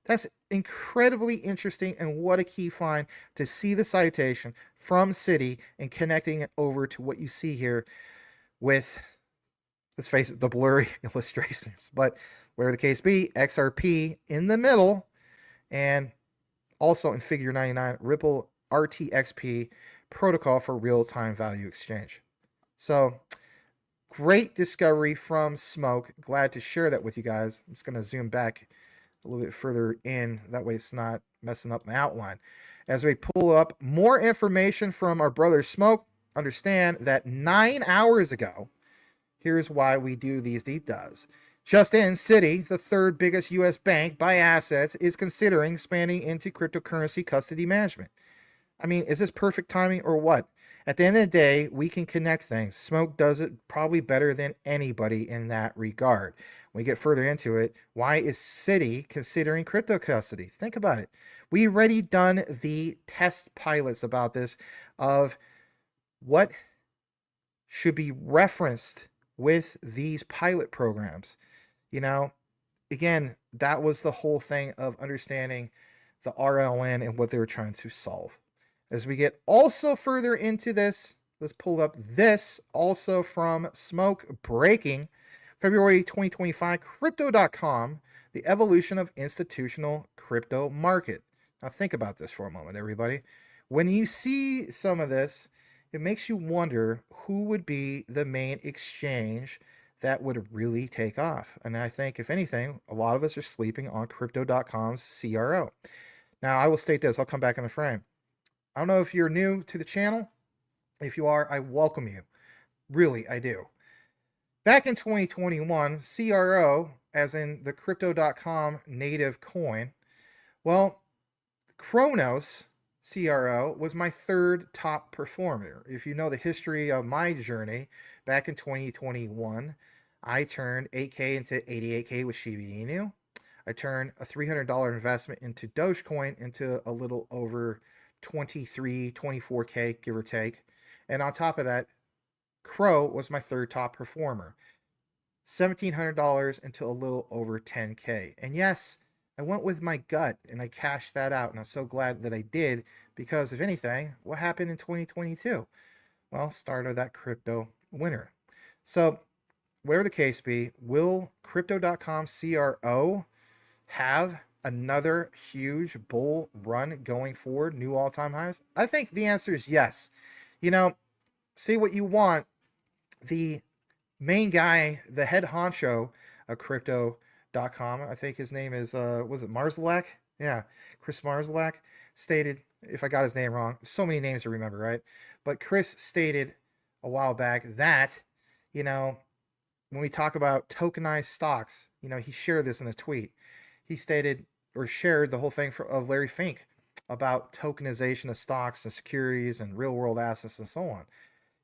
Speaker 2: That's incredibly interesting, and what a key find to see the citation from Citi and connecting it over to what you see here with, let's face it, the blurry illustrations. But whatever the case be, XRP in the middle, and also in figure 99, Ripple RTXP protocol for real-time value exchange. So great discovery from Smoke. Glad to share that with you guys. I'm just going to zoom back a little bit further in. That way it's not messing up my outline. As we pull up more information from our brother Smoke, understand that 9 hours ago, here's why we do these deep dives. Just in, Citi, the third biggest U.S. bank by assets, is considering expanding into cryptocurrency custody management. I mean, is this perfect timing or what? At the end of the day, we can connect things. Smoke does it probably better than anybody in that regard. When we get further into it, why is Citi considering crypto custody? Think about it. We already done the test pilots about this of what should be referenced with these pilot programs. You know, again, that was the whole thing of understanding the RLN and what they were trying to solve. As we get also further into this, let's pull up this also from Smoke breaking February 2025, Crypto.com, the evolution of institutional crypto market. Now think about this for a moment, everybody. When you see some of this, it makes you wonder who would be the main exchange that would really take off. And I think, if anything, a lot of us are sleeping on Crypto.com's CRO. Now, I will state this. I'll come back in the frame. I don't know if you're new to the channel. If you are, I welcome you. Really, I do. Back in 2021, CRO, as in the Crypto.com native coin, well, Kronos CRO was my third top performer. If you know the history of my journey, back in 2021, I turned 8K into 88K with Shiba Inu. I turned a $300 investment into Dogecoin into a little over 24K, give or take. And on top of that, Crow was my third top performer. $1,700 into a little over 10K. And yes, I went with my gut and I cashed that out. And I'm so glad that I did, because if anything, what happened in 2022? Well, start of that crypto winter. So whatever the case be, will Crypto.com CRO have another huge bull run going forward, new all-time highs? I think the answer is yes. You know, say what you want, the main guy, the head honcho of Crypto.com, I think his name is, was it Marszalek? Yeah, Chris Marszalek stated, if I got his name wrong, so many names to remember, right? But Chris stated a while back that, you know, when we talk about tokenized stocks, you know, he shared this in a tweet. He stated, or shared the whole thing of Larry Fink about tokenization of stocks and securities and real world assets and so on.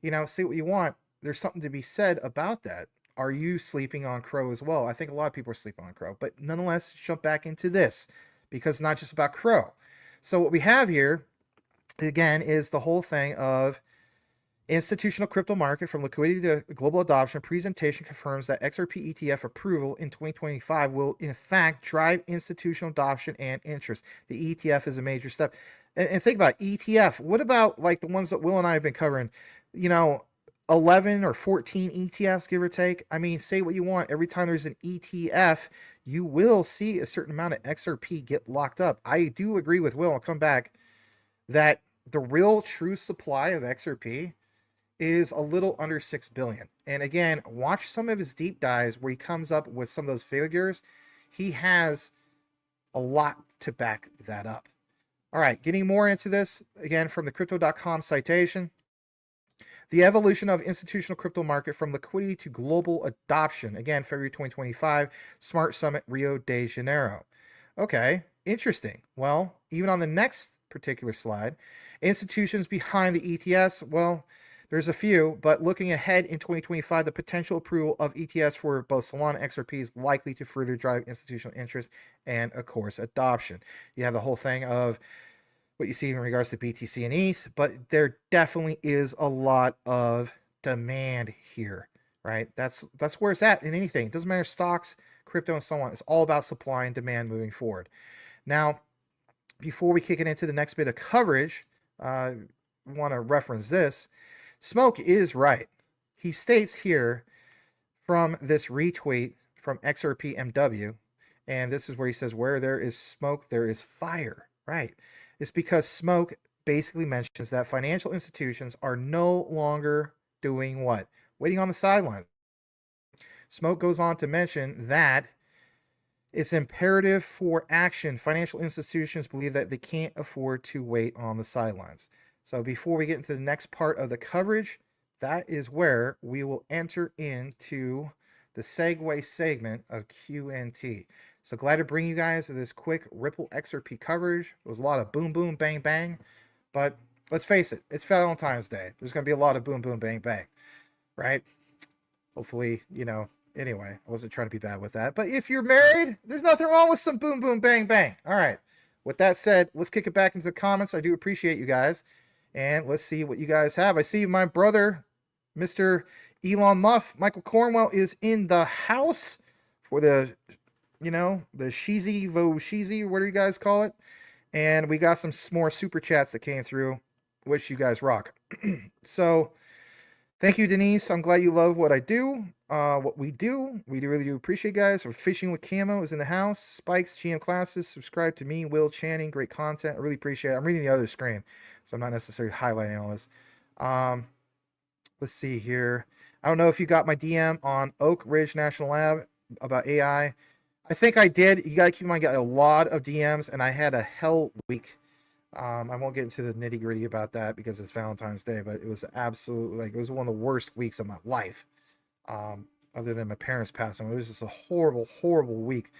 Speaker 2: You know, say what you want. There's something to be said about that. Are you sleeping on Crow as well? I think a lot of people are sleeping on Crow, but nonetheless, jump back into this, because it's not just about Crow. So what we have here, again, is the whole thing of institutional crypto market from liquidity to global adoption. Presentation confirms that XRP ETF approval in 2025 will in fact drive institutional adoption and interest. The ETF is a major step. And think about ETF. What about like the ones that Will and I have been covering? You know, 11 or 14 ETFs, give or take. I mean, say what you want. Every time there's an ETF, you will see a certain amount of XRP get locked up. I do agree with Will, I'll come back, that the real true supply of XRP is a little under 6 billion. And again, watch some of his deep dives where he comes up with some of those figures. He has a lot to back that up. All right, getting more into this, again, from the Crypto.com citation. The evolution of institutional crypto market from liquidity to global adoption. Again, February 2025, Smart Summit, Rio de Janeiro. Okay, interesting. Well, even on the next particular slide, institutions behind the ETS, well, there's a few, but looking ahead in 2025, the potential approval of ETS for both Solana and XRP is likely to further drive institutional interest and, of course, adoption. You have the whole thing of what you see in regards to BTC and ETH, but there definitely is a lot of demand here, right? That's where it's at in anything. It doesn't matter stocks, crypto, and so on. It's all about supply and demand moving forward. Now, before we kick it into the next bit of coverage, I want to reference this. Smoke is right. He states here from this retweet from XRPMW, and this is where he says, where there is smoke, there is fire, right? It's because Smoke basically mentions that financial institutions are no longer doing what? Waiting on the sidelines. Smoke goes on to mention that it's imperative for action. Financial institutions believe that they can't afford to wait on the sidelines. So before we get into the next part of the coverage, that is where we will enter into the segue segment of QNT. So glad to bring you guys to this quick Ripple XRP coverage. It was a lot of boom, boom, bang, bang. But let's face it, it's Valentine's Day. There's going to be a lot of boom, boom, bang, bang, right? Hopefully, you know, anyway, I wasn't trying to be bad with that. But if you're married, there's nothing wrong with some boom, boom, bang, bang. All right. With that said, let's kick it back into the comments. I do appreciate you guys. And let's see what you guys have. I see my brother, Mr. Elon Muff, Michael Cornwell, is in the house for the, you know, the Sheezy, what do you guys call it? And we got some more super chats that came through, which you guys rock. So thank you, Denise. I'm glad you love what I do. What we do. We really do appreciate guys. For Fishing with Camo is in the house. Spikes, GM Classes. Subscribe to me, Will Channing. Great content. I really appreciate it. I'm reading the other screen, so I'm not necessarily highlighting all this. Let's see here. I don't know if you got my DM on Oak Ridge National Lab about AI. I think I did. You gotta keep in mind, I got a lot of DMs, and I had a hell week. I won't get into the nitty gritty about that because it's Valentine's Day, but it was absolutely, like, it was one of the worst weeks of my life. Other than my parents passing. It was just a horrible, horrible week.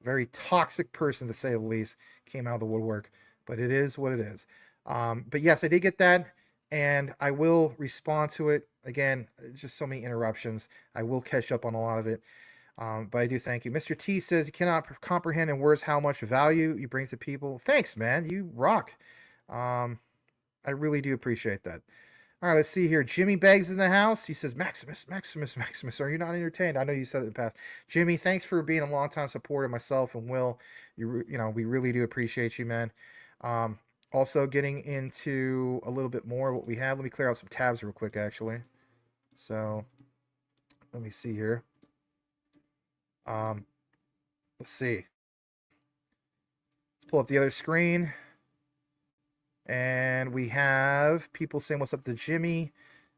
Speaker 2: Very toxic person, to say the least, came out of the woodwork, but it is what it is. But yes, I did get that, and I will respond to it. Again, just so many interruptions. I will catch up on a lot of it. But I do thank you. Mr. T says, you cannot comprehend in words how much value you bring to people. Thanks, man. You rock. I really do appreciate that. All right, let's see here. Jimmy Beggs in the house. He says, Maximus, are you not entertained? I know you said it in the past. Jimmy, thanks for being a longtime supporter of myself and Will. You know, we really do appreciate you, man. Also getting into a little bit more of what we have. Let me clear out some tabs real quick, actually. So let me see here. Let's see. Let's pull up the other screen. And we have people saying what's up to Jimmy.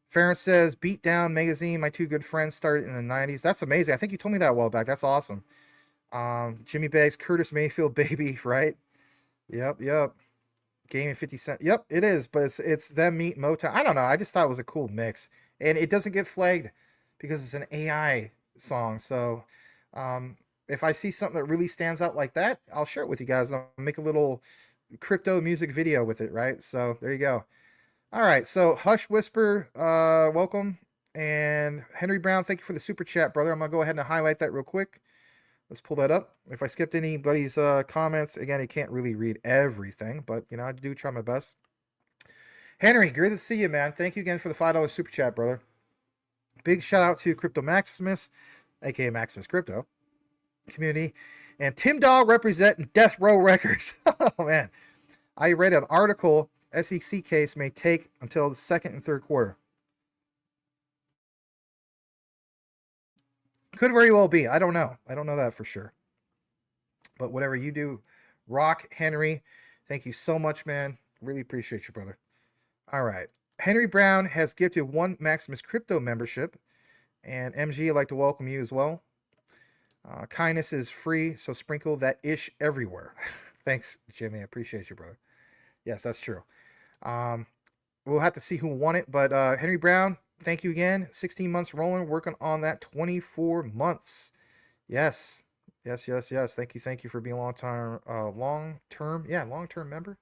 Speaker 2: Farron says, Beat Down Magazine, my two good friends started in the 90s. That's amazing. I think you told me that a while back. That's awesome. Jimmy Bags, Curtis Mayfield, baby, right? Yep. Gaming 50 Cent. Yep, it is, but it's them meet Motown. I don't know. I just thought it was a cool mix. And it doesn't get flagged because it's an AI song. So if I see something that really stands out like that, I'll share it with you guys. I'll make a little crypto music video with it, right? So there you go. All right, so Hush Whisper, welcome. And Henry Brown, thank you for the super chat, brother. I'm gonna go ahead and highlight that real quick. Let's pull that up. If I skipped anybody's comments, again, I can't really read everything, but you know, I do try my best. Henry, good to see you, man. Thank you again for the $5 super chat, brother. Big shout out to Crypto Maximus, aka Maximus Crypto community, and Tim Dog representing Death Row Records. Oh man, I read an article. SEC case may take until the second and third quarter. Could very well be. I don't know. I don't know that for sure. But whatever you do, rock, Henry. Thank you so much, man. Really appreciate you, brother. All right. Henry Brown has gifted 1 Maximus Crypto membership. And MG, I'd like to welcome you as well. Kindness is free, so sprinkle that ish everywhere. Thanks, Jimmy. I appreciate you, brother. Yes, that's true. we'll have to see who won it. But Henry Brown, thank you again. 16 months rolling, working on that 24 months. Yes. Yes, yes, yes. Thank you for being a long-term member.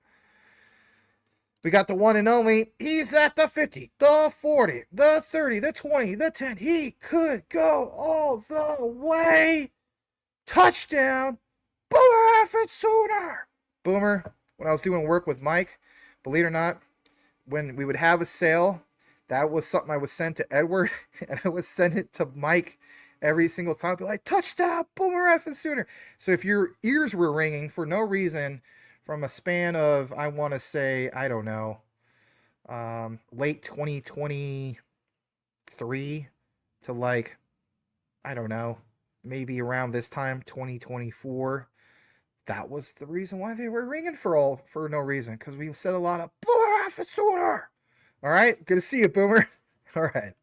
Speaker 2: We got the one and only. He's at the 50, the 40, the 30, the 20, the 10. He could go all the way. Touchdown. Boomer effort sooner. Boomer, when I was doing work with Mike, believe it or not, when we would have a sale, that was something I would send to Edward, and I would send it to Mike every single time. I'd be like, touchdown, Boomer effort sooner. So if your ears were ringing for no reason, from a span of, I want to say, I don't know, late 2023 to like, I don't know, maybe around this time, 2024, that was the reason why they were ringing for no reason, because we said a lot of Boomer sooner. All right, good to see you, Boomer. All right,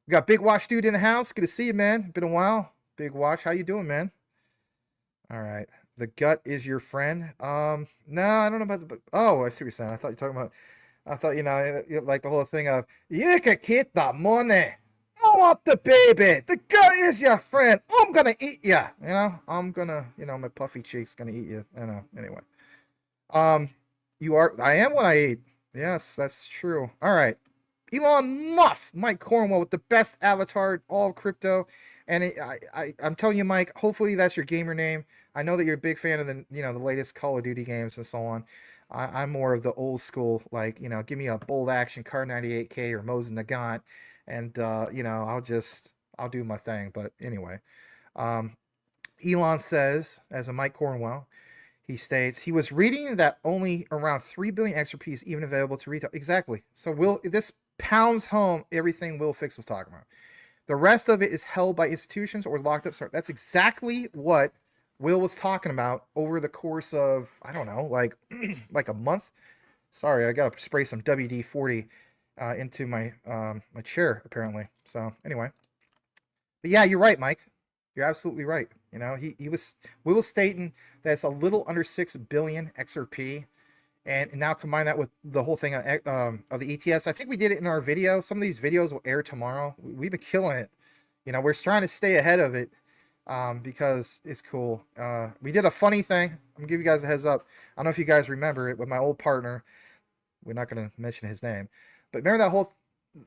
Speaker 2: we got Big Watch Dude in the house. Good to see you, man. Been a while. Big Watch, how you doing, man? All right. The gut is your friend. No, I don't know about the. Oh, I see what you're saying. I thought you were talking about. I thought, like the whole thing of you can keep the money. I want the baby. The gut is your friend. I'm gonna eat you. I'm gonna. My puffy cheeks gonna eat you. Anyway. You are. I am what I eat. Yes, that's true. All right. Elon Musk, Mike Cornwell with the best avatar all of crypto, and I'm telling you, Mike. Hopefully that's your gamer name. I know that you're a big fan of the the latest Call of Duty games and so on. I'm more of the old school, like give me a bold action Car 98K or Mosin Nagant, and I'll do my thing. But anyway, Elon says, as a Mike Cornwell, he states he was reading that only around 3 billion XRP is even available to retail. Exactly. So this pounds home everything Will Fix was talking about. The rest of it is held by institutions or locked up. Sorry, that's exactly what Will was talking about over the course of, I don't know, like like a month. Sorry, I gotta spray some WD-40 into my my chair apparently. So anyway, but yeah, you're right, Mike. You're absolutely right. Will was stating that it's a little under 6 billion XRP. And now combine that with the whole thing of the ETS. I think we did it in our video. Some of these videos will air tomorrow. We've been killing it. We're trying to stay ahead of it because it's cool. We did a funny thing. I'm going to give you guys a heads up. I don't know if you guys remember it with my old partner. We're not going to mention his name. But remember that whole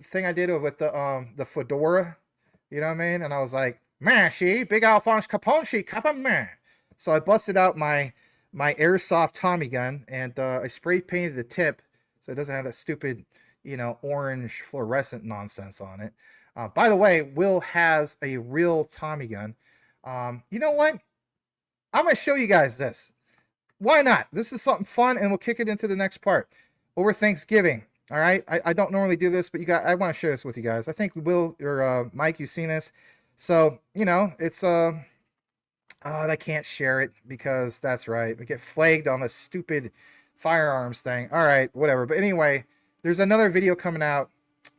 Speaker 2: thing I did with the fedora? You know what I mean? And I was like, man, big Alphonse Capone, kappa man. So I busted out my airsoft Tommy gun, and I spray painted the tip so it doesn't have that stupid, orange fluorescent nonsense on it. By the way, Will has a real Tommy gun. You know what? I'm going to show you guys this. Why not? This is something fun, and we'll kick it into the next part. Over Thanksgiving, all right? I don't normally do this, but I want to share this with you guys. I think Will or Mike, you've seen this. So, it's... I can't share it because that's right. We get flagged on the stupid firearms thing. All right, whatever. But anyway, there's another video coming out,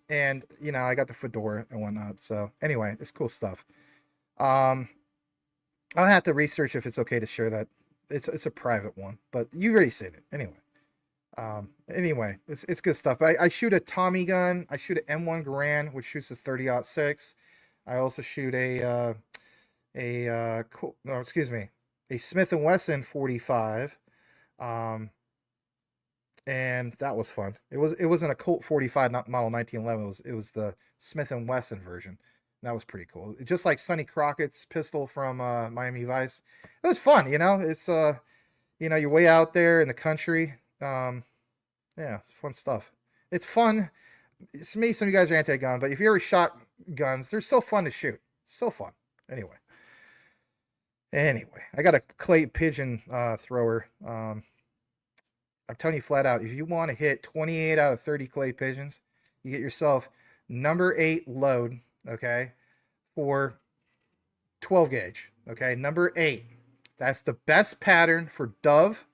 Speaker 2: and I got the fedora and whatnot. So anyway, it's cool stuff. I'll have to research if it's okay to share that. It's a private one, but you already seen it anyway. Anyway, it's good stuff. I shoot a Tommy gun. I shoot an M1 Garand, which shoots a 30-06. I also shoot a Smith & Wesson 45, and that was fun. It wasn't a Colt 45, not model 1911. It was the Smith & Wesson version. That was pretty cool. Just like Sonny Crockett's pistol from Miami Vice. It was fun, It's you're way out there in the country. Yeah, it's fun stuff. It's fun. It's me. Some of you guys are anti-gun, but if you ever shot guns, they're so fun to shoot. So fun. Anyway, I got a clay pigeon thrower. I'm telling you flat out, if you want to hit 28 out of 30 clay pigeons, you get yourself number 8 load, okay, for 12 gauge, okay, number 8. That's the best pattern for dove,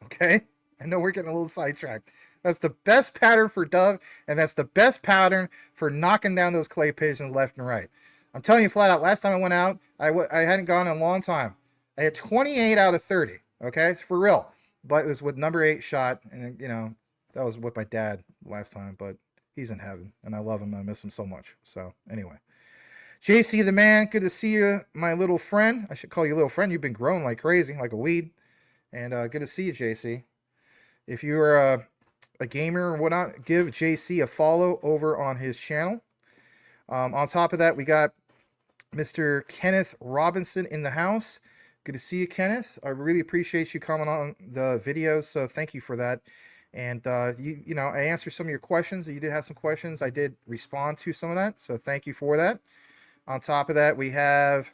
Speaker 2: okay? I know we're getting a little sidetracked. That's the best pattern for dove, and that's the best pattern for knocking down those clay pigeons left and right. I'm telling you flat out, last time I went out, I hadn't gone in a long time. I had 28 out of 30, okay? For real. But it was with number 8 shot, and That was with my dad last time, but he's in heaven, and I love him. I miss him so much. So anyway, JC the man, good to see you, my little friend. I should call you little friend. You've been growing like crazy, like a weed, and good to see you, JC. If you're a gamer or whatnot, give JC a follow over on his channel. On top of that, we got Mr. Kenneth Robinson in the house. Good to see you, Kenneth. I really appreciate you coming on the videos, so thank you for that. And you know, I answered some of your questions. You did have some questions. I did respond to some of that, so thank you for that. On top of that, we have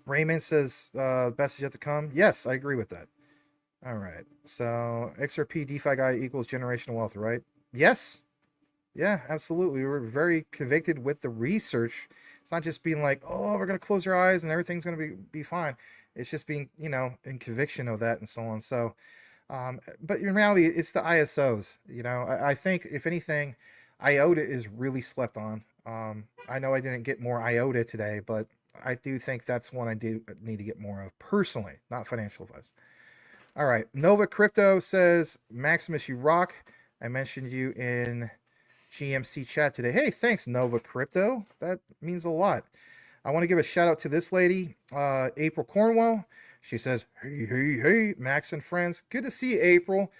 Speaker 2: Raymond says best is yet to come. Yes, I agree with that. All right, so XRP DeFi guy equals generational wealth, right? Yes. Yeah, absolutely. We were very convicted with the research. It's not just being like, oh, we're going to close our eyes and everything's going to be fine. It's just being, you know, in conviction of that and so on. So, but in reality, it's the ISOs. You know, I think if anything, IOTA is really slept on. I know I didn't get more IOTA today, but I do think that's one I do need to get more of personally, not financial advice. All right. Nova Crypto says, Maximus, you rock. I mentioned you in GMC chat today. Hey, thanks, Nova Crypto. That means a lot. I want to give a shout out to this lady, April Cornwell. She says, hey, Max and friends. Good to see you, April.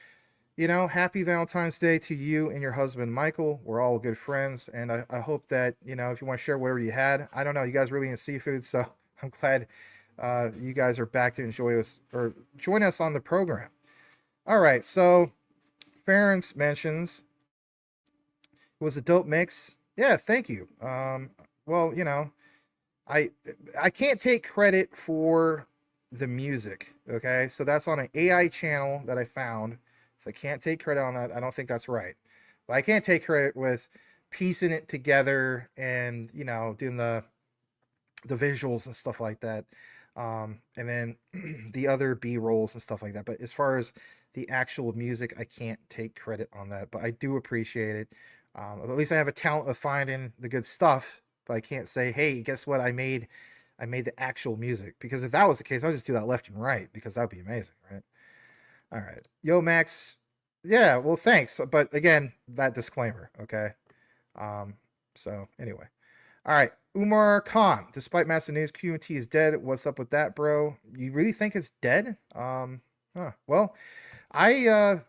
Speaker 2: You know, happy Valentine's Day to you and your husband, Michael. We're all good friends, and I hope that, you know, if you want to share whatever you had. I don't know, you guys really into seafood, so I'm glad you guys are back to enjoy us or join us on the program. All right, so Ference mentions it was a dope mix. Yeah, thank you. Well, you know, I can't take credit for the music. Okay, so that's on an AI channel that I found, so I can't take credit on that. I don't think that's right, but I can't take credit with piecing it together and, you know, doing the visuals and stuff like that. And then the other B-rolls and stuff like that. But as far as the actual music, I can't take credit on that, but I do appreciate it. At least I have a talent of finding the good stuff, but I can't say, hey, guess what? I made the actual music, because if that was the case, I'll just do that left and right, because that would be amazing, right? All right. Yo, Max. Yeah, well, thanks. But again, that disclaimer, okay? So anyway. All right. Umar Khan, despite massive news, QNT is dead. What's up with that, bro? You really think it's dead? Well, I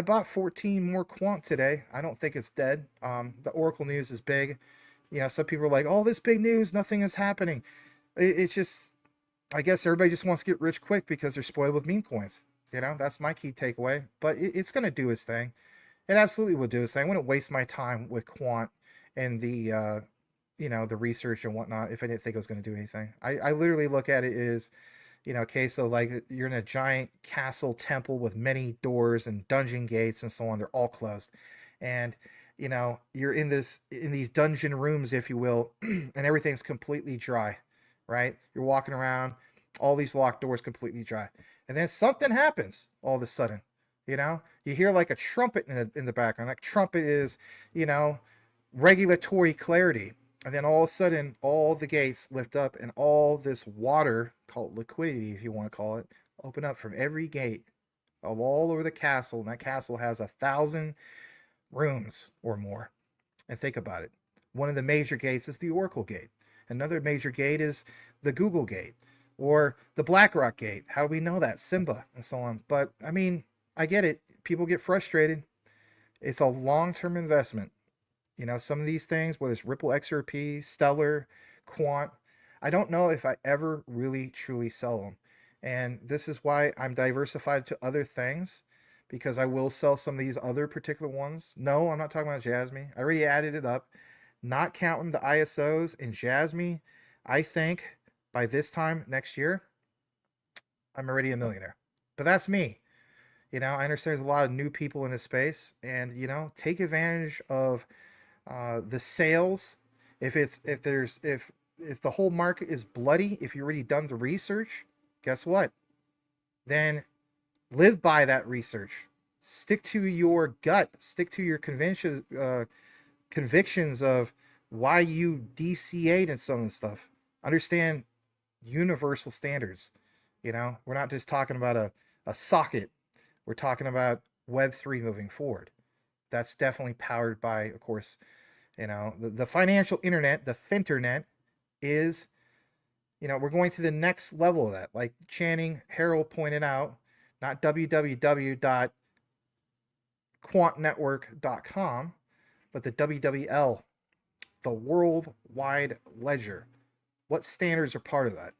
Speaker 2: bought 14 more Quant today. I don't think it's dead. The Oracle news is big. You know, some people are like, oh, this big news, nothing is happening. It's just, I guess everybody just wants to get rich quick because they're spoiled with meme coins. You know, that's my key takeaway. But it's going to do its thing. It absolutely will do its thing. I wouldn't waste my time with Quant and the, you know, the research and whatnot if I didn't think it was going to do anything. I literally look at it as, you know, okay, so like you're in a giant castle temple with many doors and dungeon gates and so on. They're all closed. And, you know, you're in these dungeon rooms, if you will, and everything's completely dry, right? You're walking around, all these locked doors completely dry. And then something happens all of a sudden, you know? You hear like a trumpet in the background. That trumpet is, you know, regulatory clarity. And then all of a sudden, all the gates lift up and all this water, called liquidity if you want to call it, open up from every gate of all over the castle. And that castle has 1,000 rooms or more. And think about it. One of the major gates is the Oracle gate. Another major gate is the Google gate or the BlackRock gate. How do we know that? Simba and so on. But I mean, I get it. People get frustrated. It's a long-term investment. You know, some of these things, whether it's Ripple XRP, Stellar, Quant, I don't know if I ever really truly sell them. And this is why I'm diversified to other things, because I will sell some of these other particular ones. No, I'm not talking about Jasmy. I already added it up. Not counting the ISOs in Jasmy, I think by this time next year, I'm already a millionaire. But that's me. You know, I understand there's a lot of new people in this space, and, you know, take advantage of the sales. If the whole market is bloody, if you've already done the research, guess what? Then live by that research. Stick to your gut. Stick to your convictions of why you DCA'd and some of the stuff. Understand universal standards. You know, we're not just talking about a socket. We're talking about Web3 moving forward. That's definitely powered by, of course, the financial internet, the finternet is, we're going to the next level of that. Like Channing Harold pointed out, not www.quantnetwork.com, but the WWL, the Worldwide Ledger. What standards are part of that?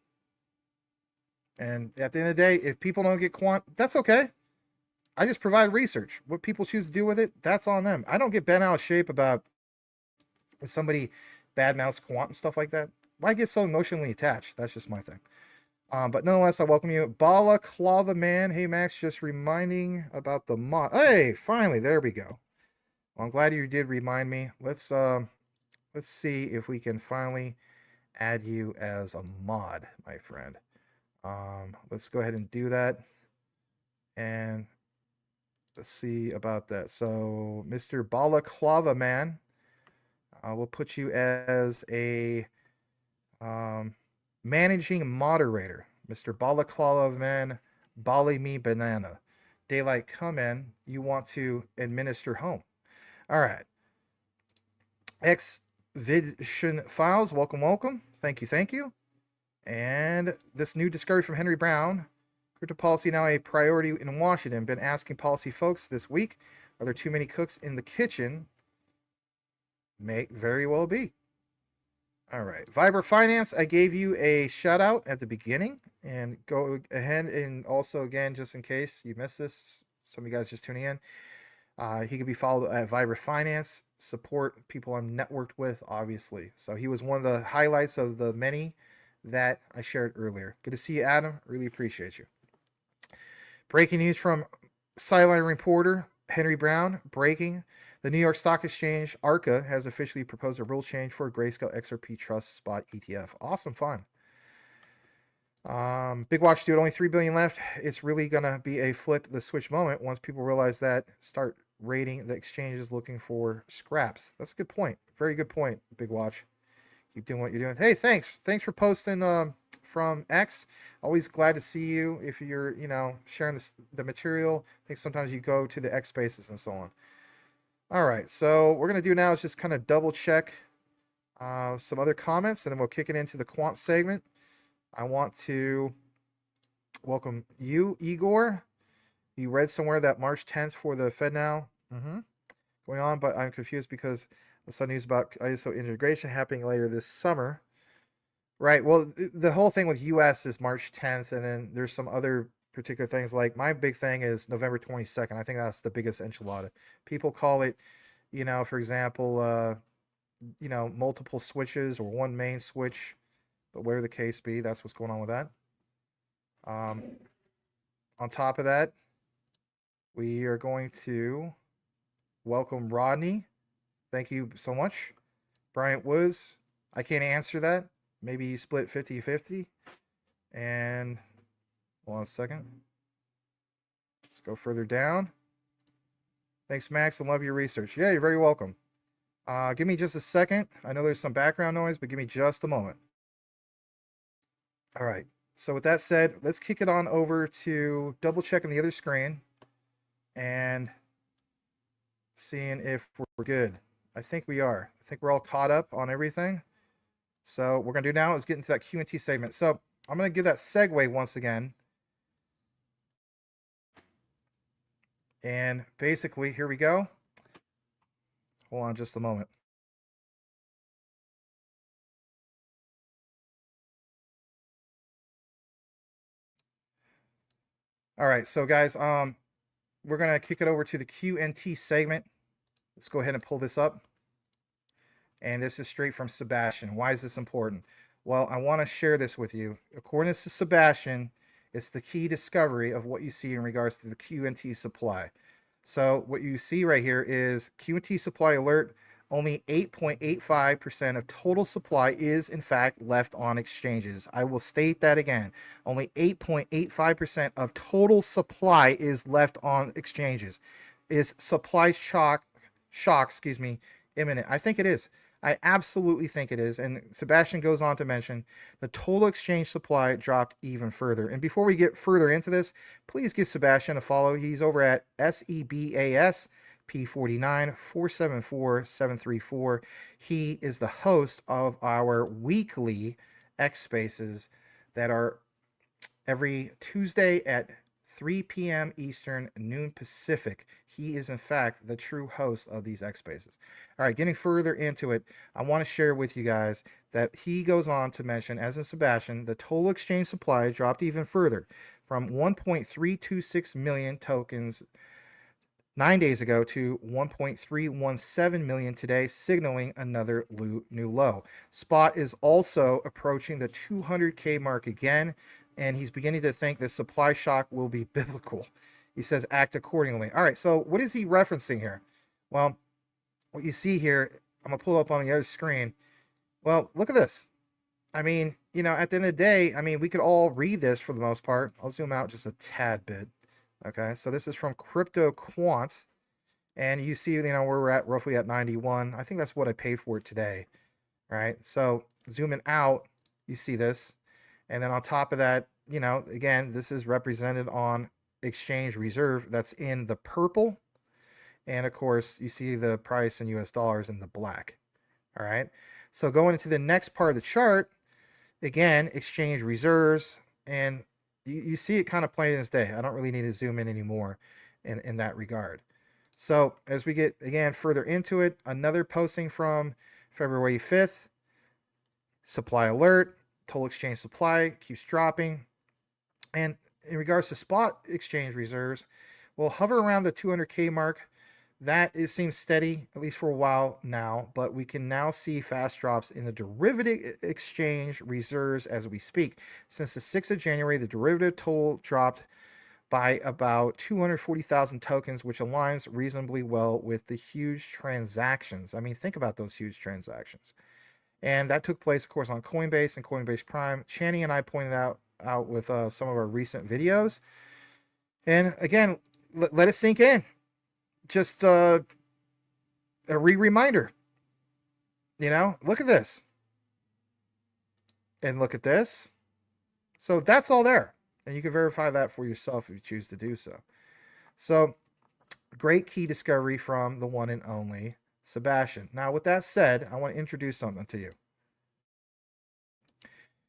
Speaker 2: And at the end of the day, if people don't get quant, that's okay. I just provide research. What people choose to do with it, that's on them. I don't get bent out of shape about somebody badmouths quant and stuff like that. Why get so emotionally attached? That's just my thing. But nonetheless, I welcome you. Balaclava Man. Hey, Max, just reminding about the mod. Hey, finally, there we go. Well, I'm glad you did remind me. Let's see if we can finally add you as a mod, my friend. Let's go ahead and do that. And let's see about that. So, Mr. Balaclava Man, we'll put you as a managing moderator. Mr. Balaclava Man, Bali me banana. Daylight come in, you want to administer home. All right. Xvision Files, welcome. Thank you. And this new discovery from Henry Brown. Crypto policy now a priority in Washington. Been asking policy folks this week, are there too many cooks in the kitchen? May very well be. All right. Viber Finance, I gave you a shout out at the beginning. And go ahead and also, again, just in case you missed this, some of you guys just tuning in, he can be followed at Viber Finance. Support people I'm networked with, obviously. So he was one of the highlights of the many that I shared earlier. Good to see you, Adam. Really appreciate you. Breaking news from Sideline Reporter Henry Brown. Breaking. The New York Stock Exchange, ARCA, has officially proposed a rule change for Grayscale XRP Trust Spot ETF. Awesome fun. Big watch, dude. Only 3 billion left. It's really going to be a flip the switch moment once people realize that. Start rating the exchanges looking for scraps. That's a good point. Very good point, Big Watch. Keep doing what you're doing. Hey, thanks for posting from X. Always glad to see you. If you're sharing the material, I think sometimes you go to the X spaces and so on. All right, so what we're gonna do now is just kind of double check some other comments, and then we'll kick it into the quant segment. I want to welcome you, Igor. You read somewhere that March 10th for the Fed now going on, but I'm confused because the sudden news about ISO integration happening later this summer. Right. Well, the whole thing with US is March 10th, and then there's some other particular things. Like my big thing is November 22nd. I think that's the biggest enchilada. People call it, for example, multiple switches or one main switch, but whatever the case be, that's what's going on with that. On top of that, we are going to welcome Rodney. Thank you so much. Bryant Woods, I can't answer that. Maybe you split 50-50. And hold on a second. Let's go further down. Thanks, Max. I love your research. Yeah, you're very welcome. Give me just a second. I know there's some background noise, but give me just a moment. All right. So with that said, let's kick it on over to double checking the other screen and seeing if we're good. I think we are. I think we're all caught up on everything. So what we're going to do now is get into that QNT segment. So I'm going to give that segue once again. And basically, here we go. Hold on just a moment. All right, so guys, we're going to kick it over to the QNT segment. Let's go ahead and pull this up. And this is straight from Sebastian. Why is this important? Well, I want to share this with you. According to Sebastian, it's the key discovery of what you see in regards to the QNT supply. So what you see right here is QNT supply alert. Only 8.85% of total supply is, in fact, left on exchanges. I will state that again. Only 8.85% of total supply is left on exchanges. Is supply shock, imminent? I think it is. I absolutely think it is. And Sebastian goes on to mention the total exchange supply dropped even further. And before we get further into this, please give Sebastian a follow. He's over at SEBAS P49 474 734. He is the host of our weekly X Spaces that are every Tuesday at 3 p.m. Eastern, noon Pacific. He is, in fact, the true host of these X Spaces. All right, getting further into it, I want to share with you guys that he goes on to mention, as in Sebastian, the total exchange supply dropped even further from 1.326 million tokens 9 days ago to 1.317 million today, signaling another new low. Spot is also approaching the 200K mark again, and he's beginning to think the supply shock will be biblical. He says act accordingly. All right, so what is he referencing here? Well, what you see here, I'm going to pull up on the other screen. Well, look at this. I mean, you know, at the end of the day, I mean, we could all read this for the most part. I'll zoom out just a tad bit. Okay, so this is from Crypto Quant, and you see, you know, we're at roughly at 91. I think that's what I paid for it today, right? So zooming out, you see this, and then on top of that, you know, again, this is represented on exchange reserve. That's in the purple, and of course, you see the price in US dollars in the black. All right, so going into the next part of the chart, again, exchange reserves, and you see it kind of plain as day. I don't really need to zoom in anymore in that regard. So as we get, again, further into it, another posting from February 5th, supply alert, total exchange supply keeps dropping. And in regards to spot exchange reserves, we'll hover around the 200K mark. That seems steady, at least for a while now, but we can now see fast drops in the derivative exchange reserves as we speak. Since the 6th of January, the derivative total dropped by about 240,000 tokens, which aligns reasonably well with the huge transactions. I mean, think about those huge transactions. And that took place, of course, on Coinbase and Coinbase Prime. Channing and I pointed out with some of our recent videos. And again, let it sink in. Just a reminder, you know, look at this and look at this. So that's all there, and you can verify that for yourself if you choose to do so. So great key discovery from the one and only Sebastian. Now, with that said, I want to introduce something to you.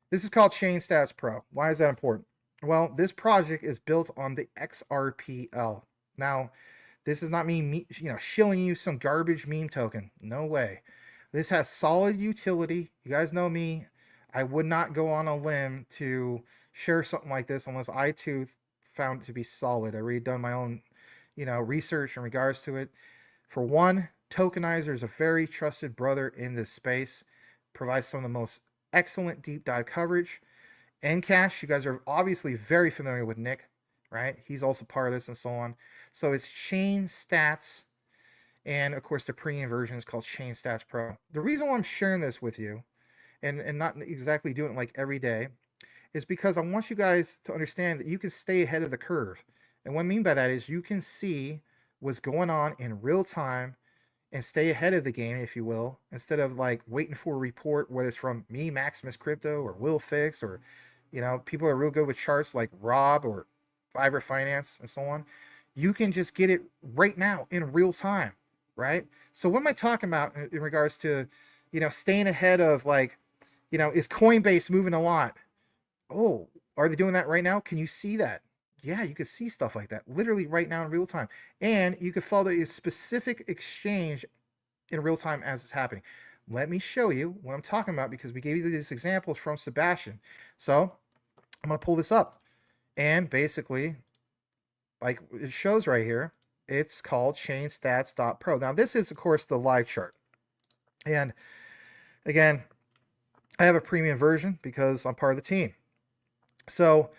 Speaker 2: This is called ChainStats Pro. Why is that important? Well, this project is built on the XRPL. Now, this is not me, you know, shilling you some garbage meme token. No way. This has solid utility. You guys know me. I would not go on a limb to share something like this unless I too found it to be solid. I already done my own, you know, research in regards to it. For one, Tokenizer is a very trusted brother in this space. Provides some of the most excellent deep dive coverage. Encash, you guys are obviously very familiar with Nick, right? He's also part of this and so on. So it's ChainStats, and of course the premium version is called ChainStats Pro. The reason why I'm sharing this with you, and not exactly doing it like every day, is because I want you guys to understand that you can stay ahead of the curve. And what I mean by that is you can see what's going on in real time and stay ahead of the game, if you will, instead of like waiting for a report, whether it's from me, Maximus Crypto, or Will Fix, or, you know, people are real good with charts like Rob or Fiber Finance and so on. You can just get it right now in real time, right? So what am I talking about in regards to, you know, staying ahead of, like, you know, is Coinbase moving a lot? Oh, are they doing that right now? Can you see that? Yeah, you can see stuff like that literally right now in real time. And you can follow a specific exchange in real time as it's happening. Let me show you what I'm talking about, because we gave you these examples from Sebastian. So I'm going to pull this up. And basically, like it shows right here, it's called ChainStats.pro. Now, this is, of course, the live chart. And again, I have a premium version because I'm part of the team. So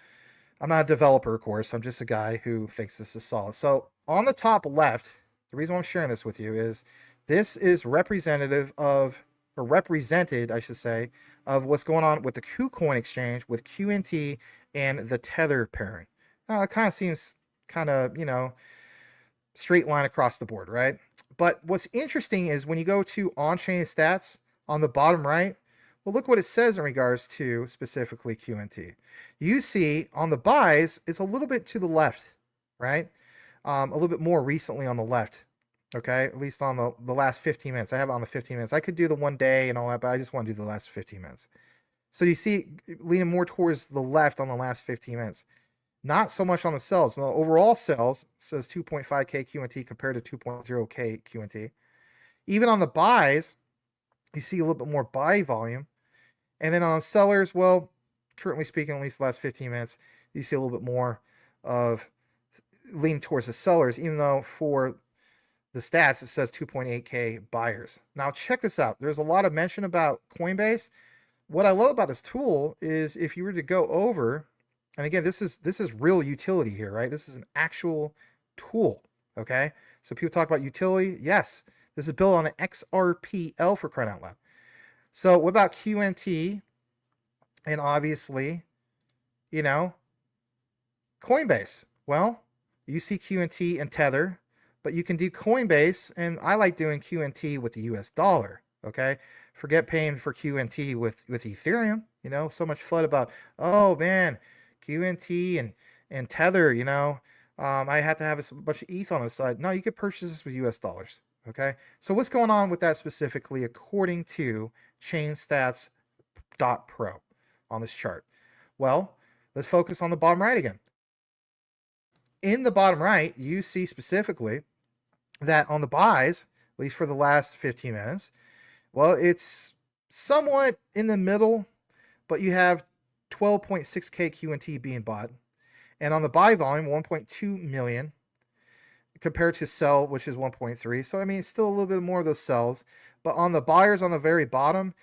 Speaker 2: I'm not a developer, of course. I'm just a guy who thinks this is solid. So on the top left, the reason why I'm sharing this with you is this is representative of, or represented, I should say, of what's going on with the KuCoin exchange with QNT and the Tether pairing. Now, it kind of seems kind of, you know, straight line across the board, right? But what's interesting is when you go to on-chain stats, on the bottom right, well, look what it says in regards to specifically QNT. You see on the buys, it's a little bit to the left, right? A little bit more recently on the left, okay? At least on the last 15 minutes. I have it on the 15 minutes. I could do the 1 day and all that, but I just want to do the last 15 minutes. So you see leaning more towards the left on the last 15 minutes. Not so much on the sells. Now, the overall sells says 2.5K QNT compared to 2.0K QNT. Even on the buys, you see a little bit more buy volume. And then on sellers, well, currently speaking, at least the last 15 minutes, you see a little bit more of lean towards the sellers, even though for the stats, it says 2.8K buyers. Now, check this out. There's a lot of mention about Coinbase. What I love about this tool is if you were to go over, and again, this is real utility here, right? This is an actual tool, okay? So people talk about utility. Yes, this is built on the XRPL for crying out loud. So what about QNT? And obviously, you know, Coinbase. Well, you see QNT and Tether, but you can do Coinbase, and I like doing QNT with the US dollar, okay? Forget paying for QNT with Ethereum, you know, so much FUD about, oh man, QNT and Tether, you know, I had to have a bunch of ETH on the side. No, you could purchase this with US dollars, okay? So what's going on with that specifically according to ChainStats.pro on this chart? Well, let's focus on the bottom right again. In the bottom right, you see specifically that on the buys, at least for the last 15 minutes, well, it's somewhat in the middle, but you have 12.6K QNT being bought. And on the buy volume, 1.2 million compared to sell, which is 1.3. So, I mean, it's still a little bit more of those sells. But on the buyers on the very bottom,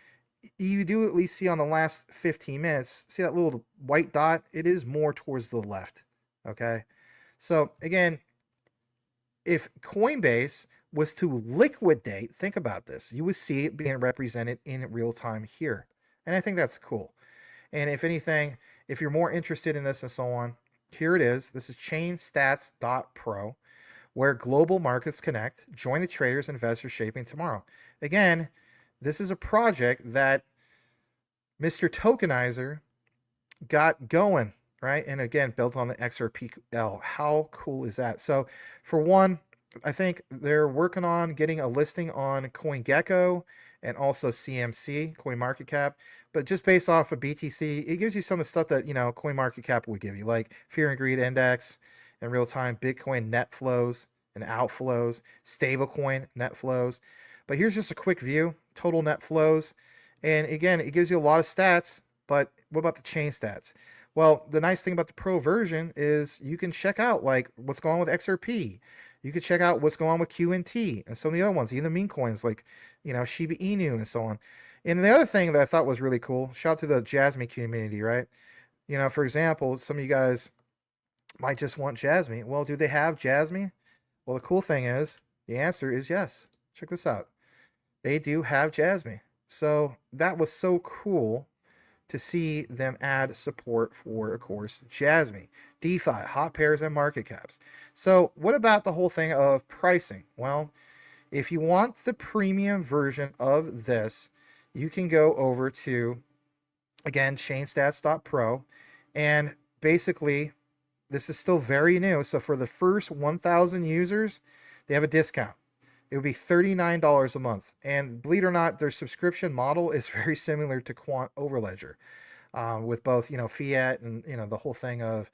Speaker 2: you do at least see on the last 15 minutes, see that little white dot? It is more towards the left, okay? So, again, if Coinbase was to liquidate, think about this, you would see it being represented in real time here. And I think that's cool. And if anything, if you're more interested in this and so on, here it is. This is ChainStats.pro, where global markets connect. Join the traders and investors shaping tomorrow. Again, this is a project that Mr. Tokenizer got going, right? And again, built on the XRPL. How cool is that? So for one, I think they're working on getting a listing on CoinGecko and also CMC, CoinMarketCap. But just based off of BTC, it gives you some of the stuff that, you know, CoinMarketCap would give you, like Fear and Greed Index in real time, Bitcoin net flows and outflows, stablecoin net flows. But here's just a quick view, total net flows. And again, it gives you a lot of stats, but what about the chain stats? Well, the nice thing about the pro version is you can check out like what's going on with XRP. You can check out what's going on with QNT and some of the other ones, even the meme coins like, you know, Shiba Inu and so on. And the other thing that I thought was really cool, shout out to the Jasmy community, right? You know, for example, some of you guys might just want Jasmy. Well, do they have Jasmy? Well, the cool thing is the answer is yes. Check this out. They do have Jasmy. So that was so cool to see them add support for, of course, Jasmy, DeFi, hot pairs, and market caps. So what about the whole thing of pricing? Well, if you want the premium version of this, you can go over to, again, chainstats.pro, and basically, this is still very new. So for the first 1,000 users, they have a discount. It would be $39 a month. And believe it or not, their subscription model is very similar to Quant Overledger, with both, you know, fiat and, you know, the whole thing of,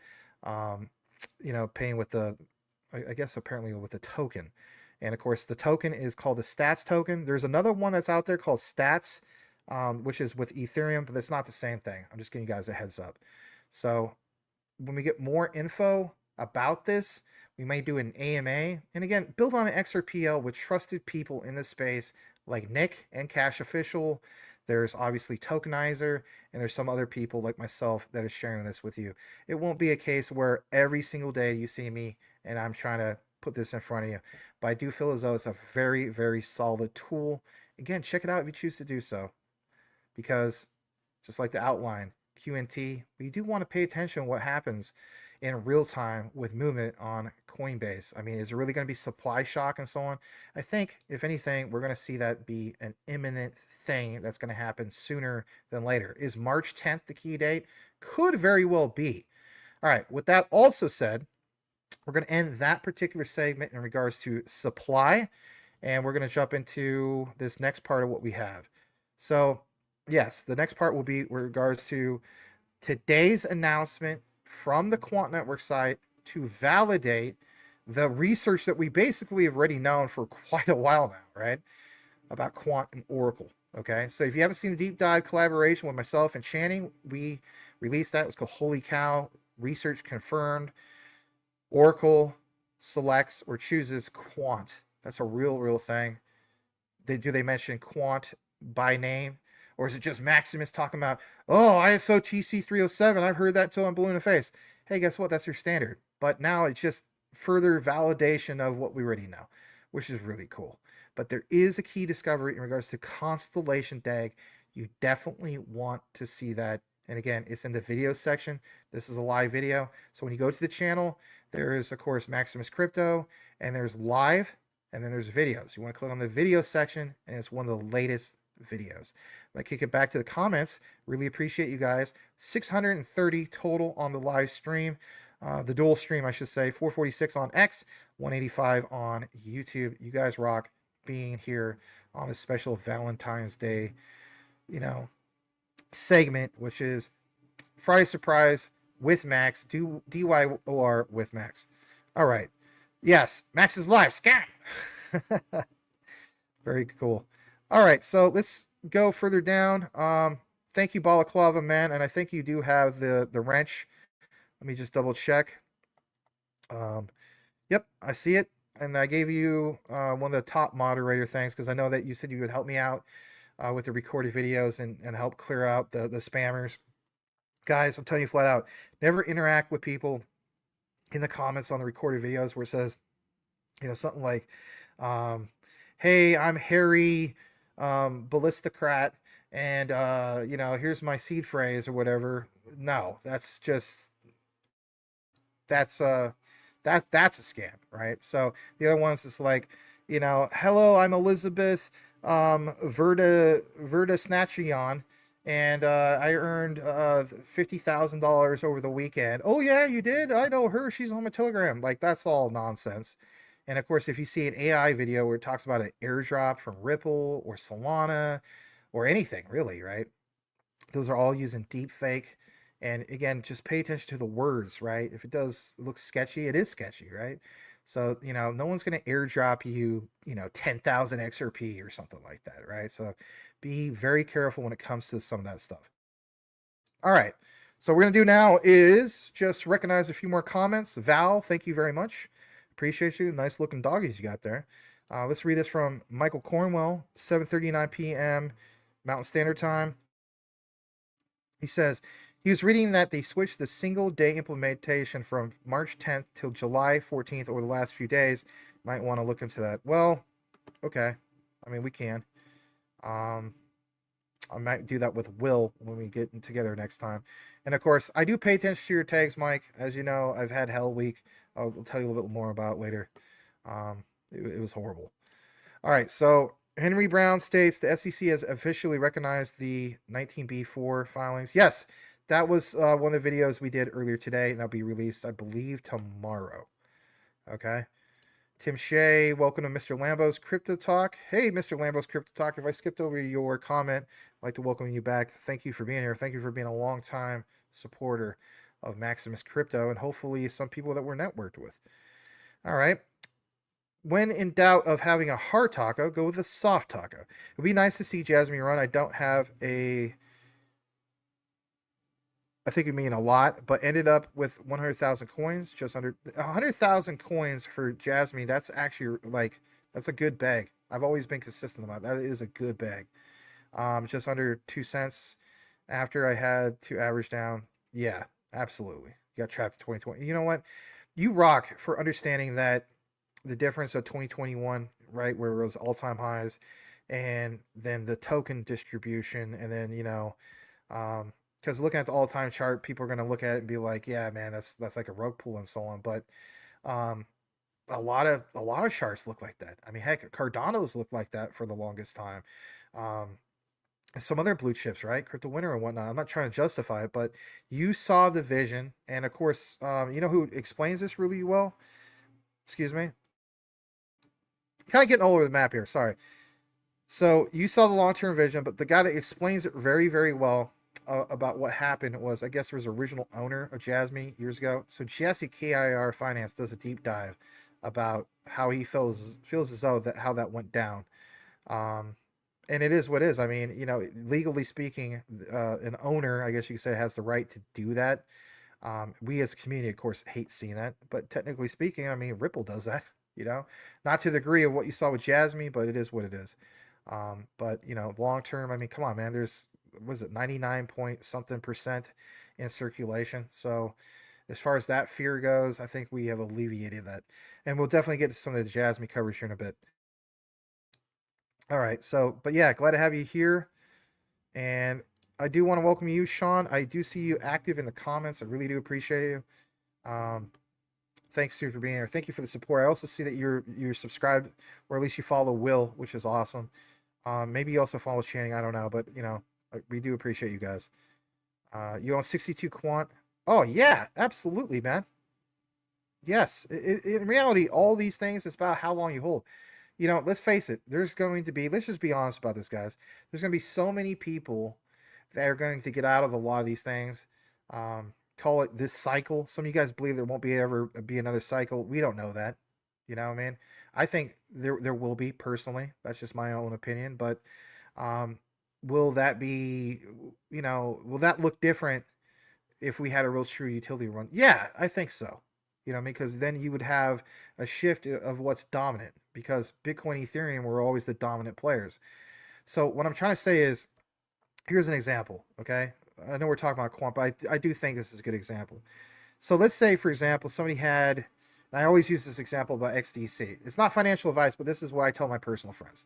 Speaker 2: you know, paying with the, I guess apparently with the token. And of course, the token is called the Stats token. There's another one that's out there called Stats, which is with Ethereum, but it's not the same thing. I'm just giving you guys a heads up. So when we get more info about this, we might do an AMA, and again, build on an XRPL with trusted people in the space like Nick and Cash Official. There's obviously Tokenizer, and there's some other people like myself that is sharing this with you. It won't be a case where every single day you see me and I'm trying to put this in front of you, but I do feel as though it's a very, very solid tool. Again, check it out if you choose to do so, because just like the outline, QNT, we do want to pay attention to what happens in real time with movement on Coinbase. I mean, is it really going to be supply shock and so on? I think, if anything, we're going to see that be an imminent thing that's going to happen sooner than later. Is March 10th the key date? Could very well be. All right, with that also said, we're going to end that particular segment in regards to supply, and we're going to jump into this next part of what we have. So, yes, the next part will be with regards to today's announcement from the Quant Network site to validate the research that we basically have already known for quite a while now, right? About Quant and Oracle. Okay, so if you haven't seen the deep dive collaboration with myself and Channing, we released that. It was called Holy Cow, Research Confirmed. Oracle selects or chooses Quant. That's a real thing. Do they mention Quant by name? Or is it just Maximus talking about, oh, ISO TC307? I've heard that till I'm blue in the face. Hey, guess what? That's your standard. But now it's just further validation of what we already know, which is really cool. But there is a key discovery in regards to Constellation DAG. You definitely want to see that. And again, it's in the video section. This is a live video. So when you go to the channel, there is, of course, Maximus Crypto, and there's live, and then there's videos. You want to click on the video section, and it's one of the latest videos. I'm going to kick it back to the comments. Really appreciate you guys. 630 total on the live stream. The dual stream, I should say. 446 on X, 185 on YouTube. You guys rock being here on this special Valentine's Day, segment, which is Friday Surprise with Max, DYOR with Max. All right. Yes, Max is live. Scam! Very cool. All right, so let's go further down. Thank you, Balaclava Man, and I think you do have the wrench. Let me just double check. Yep, I see it, and I gave you one of the top moderator things because I know that you said you would help me out with the recorded videos and help clear out the spammers. Guys, I'm telling you flat out, never interact with people in the comments on the recorded videos where it says, something like, hey, I'm Harry Ballistocrat, and here's my seed phrase or whatever. No, that's a scam, right? So the other ones is like, hello, I'm Elizabeth Verda Snatchion, and I earned $50,000 over the weekend. Oh yeah, you did? I know her. She's on my Telegram. Like, that's all nonsense. And of course, if you see an AI video where it talks about an airdrop from Ripple or Solana or anything really, right? Those are all using deep fake. And again, just pay attention to the words, right? If it look sketchy, it is sketchy, right? So, no one's going to airdrop you, 10,000 XRP or something like that, right? So be very careful when it comes to some of that stuff. All right. So what we're going to do now is just recognize a few more comments. Val, thank you very much. Appreciate you. Nice looking doggies you got there. Let's read this from Michael Cornwell, 7:39 p.m. Mountain Standard Time. He says, he was reading that they switched the single day implementation from March 10th till July 14th over the last few days. Might want to look into that. Well, okay. I mean, we can. I might do that with Will when we get together next time. And of course, I do pay attention to your tags, Mike. As you know, I've had Hell Week. I'll tell you a little bit more about it later. It was horrible. All right, so Henry Brown states the SEC has officially recognized the 19B4 filings. Yes, that was one of the videos we did earlier today, and that'll be released, I believe, tomorrow. Okay. Tim Shea, welcome to Mr. Lambo's Crypto Talk. Hey, Mr. Lambo's Crypto Talk. If I skipped over your comment, I'd like to welcome you back. Thank you for being here. Thank you for being a long-time supporter of Maximus Crypto, and hopefully some people that we're networked with. All right. When in doubt of having a hard taco, go with a soft taco. It would be nice to see Jasmy run. I don't have I think it mean a lot, but ended up with 100,000 coins, just under 100,000 coins for Jasmy. That's actually that's a good bag. I've always been consistent about that. That is a good bag. Just under 2 cents after I had to average down. Yeah, absolutely. You got trapped in 2020. You know what? You rock for understanding that the difference of 2021, right, where it was all-time highs, and then the token distribution, and then because looking at the all-time chart, people are going to look at it and be like, yeah, man, that's like a rug pull and so on. But um, a lot of charts look like that. I mean, heck, Cardano's looked like that for the longest time. Um, some other blue chips, right? Crypto Winter and whatnot. I'm not trying to justify it, but you saw the vision, and of course, you know who explains this really well? Excuse me. Kind of getting all over the map here. Sorry. So you saw the long-term vision, but the guy that explains it very, very well about what happened was, I guess, there was the original owner of Jasmy years ago. So Jesse KIR Finance does a deep dive about how he feels as though that how that went down. Um, and it is what it is. I mean, you know, legally speaking, an owner, I guess you could say, has the right to do that. We as a community, of course, hate seeing that, but technically speaking, I mean, Ripple does that. You know, not to the degree of what you saw with Jasmy, but it is what it is. But you know, long term, I mean, come on, man. There's was it 99 point something percent in circulation. So as far as that fear goes, I think we have alleviated that, and we'll definitely get to some of the Jasmy coverage here in a bit. All right, so but yeah, glad to have you here, and I do want to welcome you, Sean. I do see you active in the comments. I really do appreciate you. Thanks to you for being here. Thank you for the support. I also see that you're subscribed, or at least you follow Will, which is awesome. Maybe you also follow Channing. I don't know, but you know, we do appreciate you guys. You own 62 Quant. Oh yeah, absolutely, man. Yes, in reality, all these things is about how long you hold. You know, let's face it. There's going to be. Let's just be honest about this, guys. There's going to be so many people that are going to get out of a lot of these things. Call it this cycle. Some of you guys believe there won't be ever be another cycle. We don't know that. You know what I mean? I think there will be, personally. That's just my own opinion. But will that be, you know, will that look different if we had a real true utility run? Yeah, I think so. You know, because then you would have a shift of what's dominant, because Bitcoin, Ethereum were always the dominant players. So what I'm trying to say is, here's an example, okay? I know we're talking about quant, but I do think this is a good example. So let's say, for example, somebody had, and I always use this example about XDC. It's not financial advice, but this is what I tell my personal friends.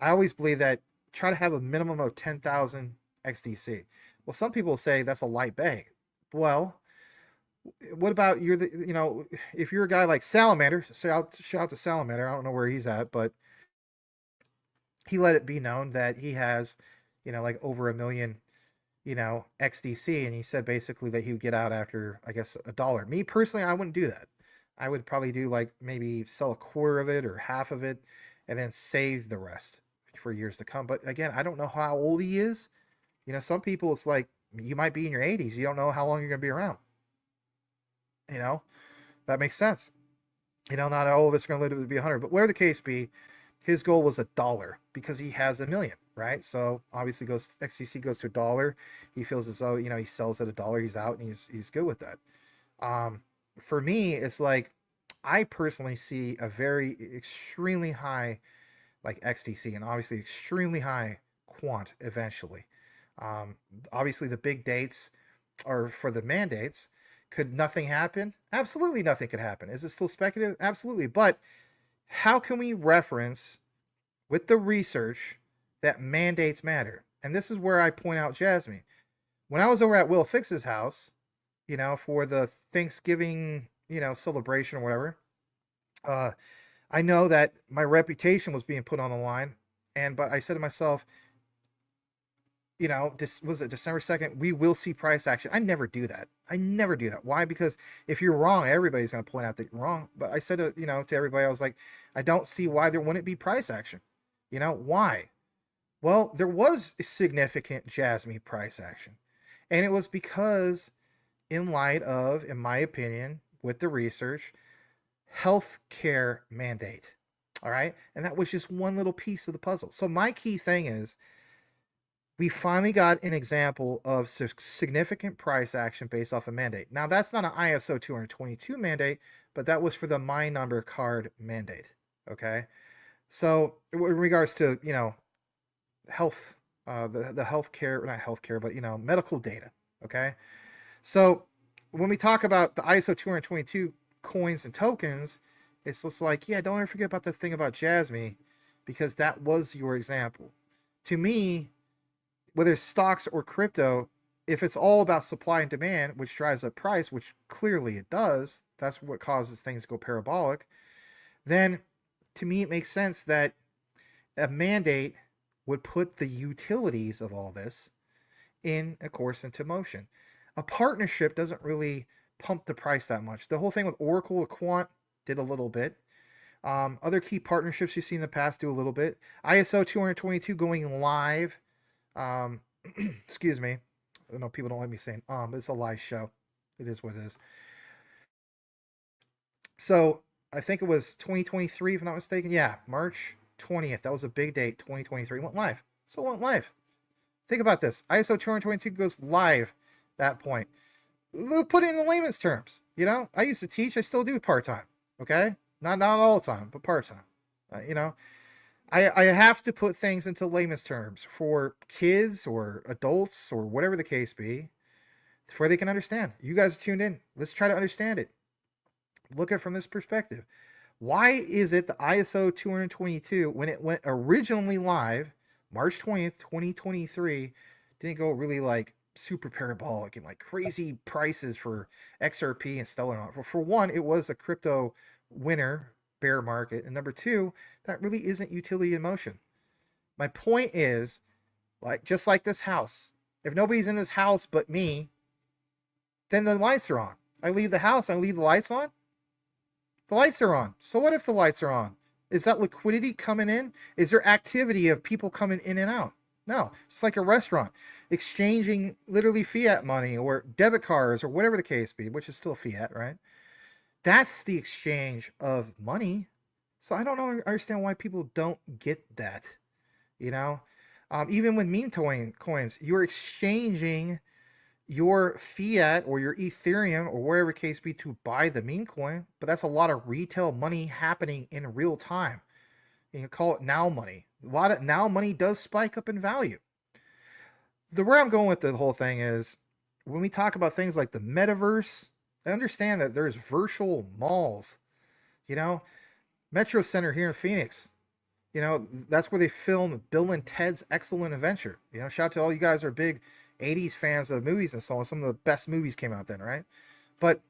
Speaker 2: I always believe that try to have a minimum of 10,000 XDC. Well, some people say that's a light bag. Well, what about you know, if you're a guy like Salamander, shout out to Salamander. I don't know where he's at, but he let it be known that he has, you know, like over 1 million, you know, XDC, and he said basically that he would get out after, I guess, $1. Me personally, I wouldn't do that. I would probably do like maybe sell a quarter of it or half of it, and then save the rest for years to come. But again, I don't know how old he is. You know, some people, it's like you might be in your 80s. You don't know how long you're going to be around. You know, that makes sense. You know, not all of us are going to live to be 100, but whatever the case be, his goal was $1 because he has 1 million, right? So obviously XDC goes to $1. He feels as though, you know, he sells at $1, he's out, and he's good with that. For me, it's like, I personally see a very extremely high like XDC, and obviously extremely high quant eventually. Obviously the big dates are for the mandates. Could nothing happen? Absolutely nothing could happen. Is it still speculative? Absolutely. But how can we reference with the research that mandates matter? And this is where I point out Jasmy. When I was over at Will Fix's house, you know, for the Thanksgiving, you know, celebration or whatever, I know that my reputation was being put on the line, but I said to myself, you know, this was it December 2nd, we will see price action. I never do that. I never do that. Why? Because if you're wrong, everybody's going to point out that you're wrong. But I said, you know, to everybody, I was like, I don't see why there wouldn't be price action. You know, why? Well, there was significant Jasmy price action. And it was because, in light of, in my opinion, with the research, healthcare mandate. All right. And that was just one little piece of the puzzle. So my key thing is, we finally got an example of significant price action based off a mandate. Now, that's not an ISO 222 mandate, but that was for the My Number card mandate. Okay. So in regards to, you know, health, the healthcare, not healthcare, but, you know, medical data. Okay. So when we talk about the ISO 222 coins and tokens, it's just like, yeah, don't ever forget about the thing about Jasmy, because that was your example. To me, whether it's stocks or crypto, if it's all about supply and demand, which drives up price, which clearly it does, that's what causes things to go parabolic, then to me it makes sense that a mandate would put the utilities of all this in, of course, into motion. A partnership doesn't really pump the price that much. The whole thing with Oracle or Quant did a little bit. Other key partnerships you see in the past do a little bit. ISO 222 going live. Excuse me. I know people don't like me saying but it's a live show. It is what it is. So I think it was 2023, if I'm not mistaken. Yeah, March 20th. That was a big date. 2023 went live. So it went live. Think about this. ISO 222 goes live that point. Put it in the layman's terms. You know, I used to teach. I still do part-time. Okay? Not all the time, but part-time. You know, I have to put things into layman's terms for kids or adults or whatever the case be, before they can understand. You guys are tuned in. Let's try to understand it. Look at it from this perspective. Why is it the ISO 222, when it went originally live, March 20th, 2023, didn't go really like super parabolic and like crazy prices for XRP and Stellar? Well, for one, it was a crypto winner bear market, and number two, that really isn't utility in motion. My point is, like, just like this house, if nobody's in this house but me, then the lights are on. I leave the house, I leave the lights on. The lights are on. So what if the lights are on? Is that liquidity coming in? Is there activity of people coming in and out? No. It's like a restaurant exchanging literally fiat money or debit cards or whatever the case be, which is still fiat, right? That's the exchange of money. So I don't understand why people don't get that. You know, even with meme coins, you're exchanging your fiat or your Ethereum or whatever case be to buy the meme coin, but that's a lot of retail money happening in real time. You can call it now money. A lot of now money does spike up in value. Where I'm going with the whole thing is, when we talk about things like the metaverse, I understand that there's virtual malls. You know, Metro Center here in Phoenix, you know, that's where they filmed Bill and Ted's Excellent Adventure. You know, shout out to all you guys who are big 80s fans of movies and so on. Some of the best movies came out then, right? But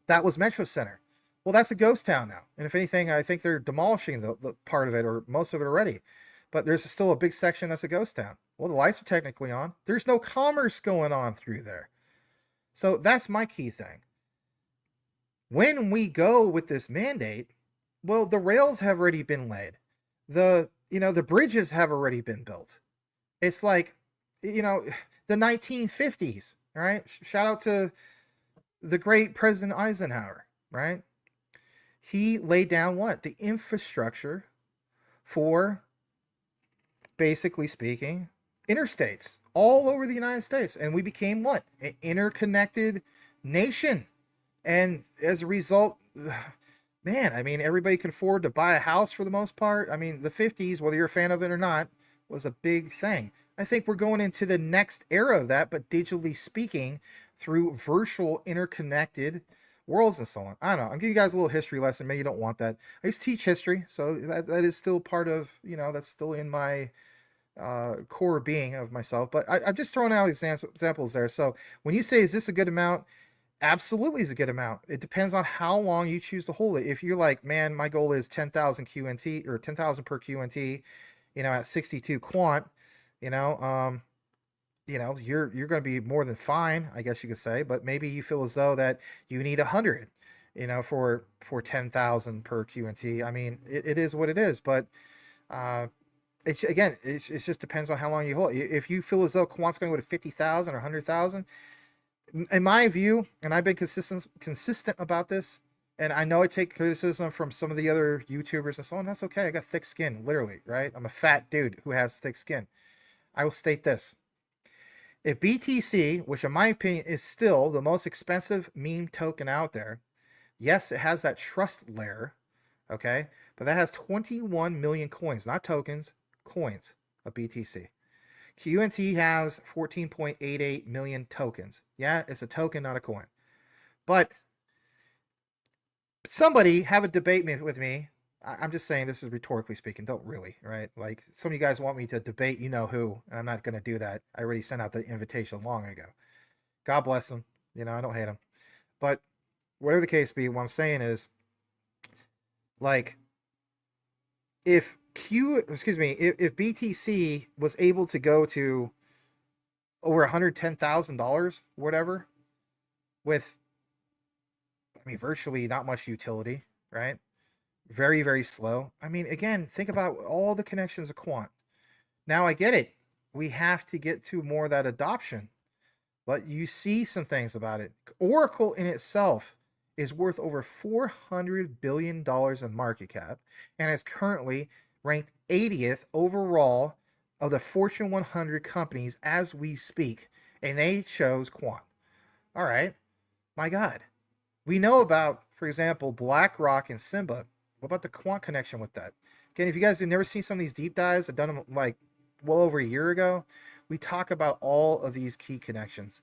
Speaker 2: that was Metro Center. Well, that's a ghost town now. And if anything, I think they're demolishing the part of it or most of it already. But there's still a big section that's a ghost town. Well, the lights are technically on. There's no commerce going on through there. So that's my key thing. When we go with this mandate, well, the rails have already been laid. The bridges have already been built. It's like, you know, the 1950s, right? Shout out to the great President Eisenhower, right? He laid down what? The infrastructure for, basically speaking, interstates all over the United States. And we became what? An interconnected nation. And as a result, man, I mean, everybody could afford to buy a house for the most part. I mean, the 50s, whether you're a fan of it or not, was a big thing. I think we're going into the next era of that, but digitally speaking, through virtual interconnected worlds and so on. I don't know. I'm giving you guys a little history lesson. Maybe you don't want that. I used to teach history, so that is still part of, you know, that's still in my core being of myself. But I'm just throwing out examples there. So when you say, is this a good amount? Absolutely is a good amount. It depends on how long you choose to hold it. If you're like, man, my goal is 10,000 QNT or 10,000 per QNT, you know, at 62 quant, you know, you're going to be more than fine, I guess you could say. But maybe you feel as though that you need 100, you know, for 10,000 per QNT. I mean, it is what it is. But it just depends on how long you hold it. If you feel as though quant's going to go to 50,000 or 100,000. In my view, and I've been consistent about this, and I know I take criticism from some of the other YouTubers and so on. That's okay. I got thick skin, literally, right? I'm a fat dude who has thick skin. I will state this. If BTC, which in my opinion is still the most expensive meme token out there, yes, it has that trust layer, okay? But that has 21 million coins, not tokens, coins of BTC. QNT has 14.88 million tokens. Yeah, it's a token, not a coin. But somebody have a debate with me I'm just saying this is rhetorically speaking. Don't really, right? Like some of you guys want me to debate you know who, and I'm not going to do that. I already sent out the invitation long ago. God bless him. You know, I don't hate him. But whatever the case be, what I'm saying is, like, if BTC was able to go to over $110,000, whatever, with, I mean, virtually not much utility, right? Very, very slow. I mean, again, think about all the connections of Quant. Now I get it. We have to get to more of that adoption. But you see some things about it. Oracle in itself is worth over $400 billion in market cap and is currently ranked 80th overall of the Fortune 100 companies as we speak. And they chose Quant. All right. My God. We know about, for example, BlackRock and Simba. What about the Quant connection with that? Again, if you guys have never seen some of these deep dives, I've done them like well over a year ago. We talk about all of these key connections.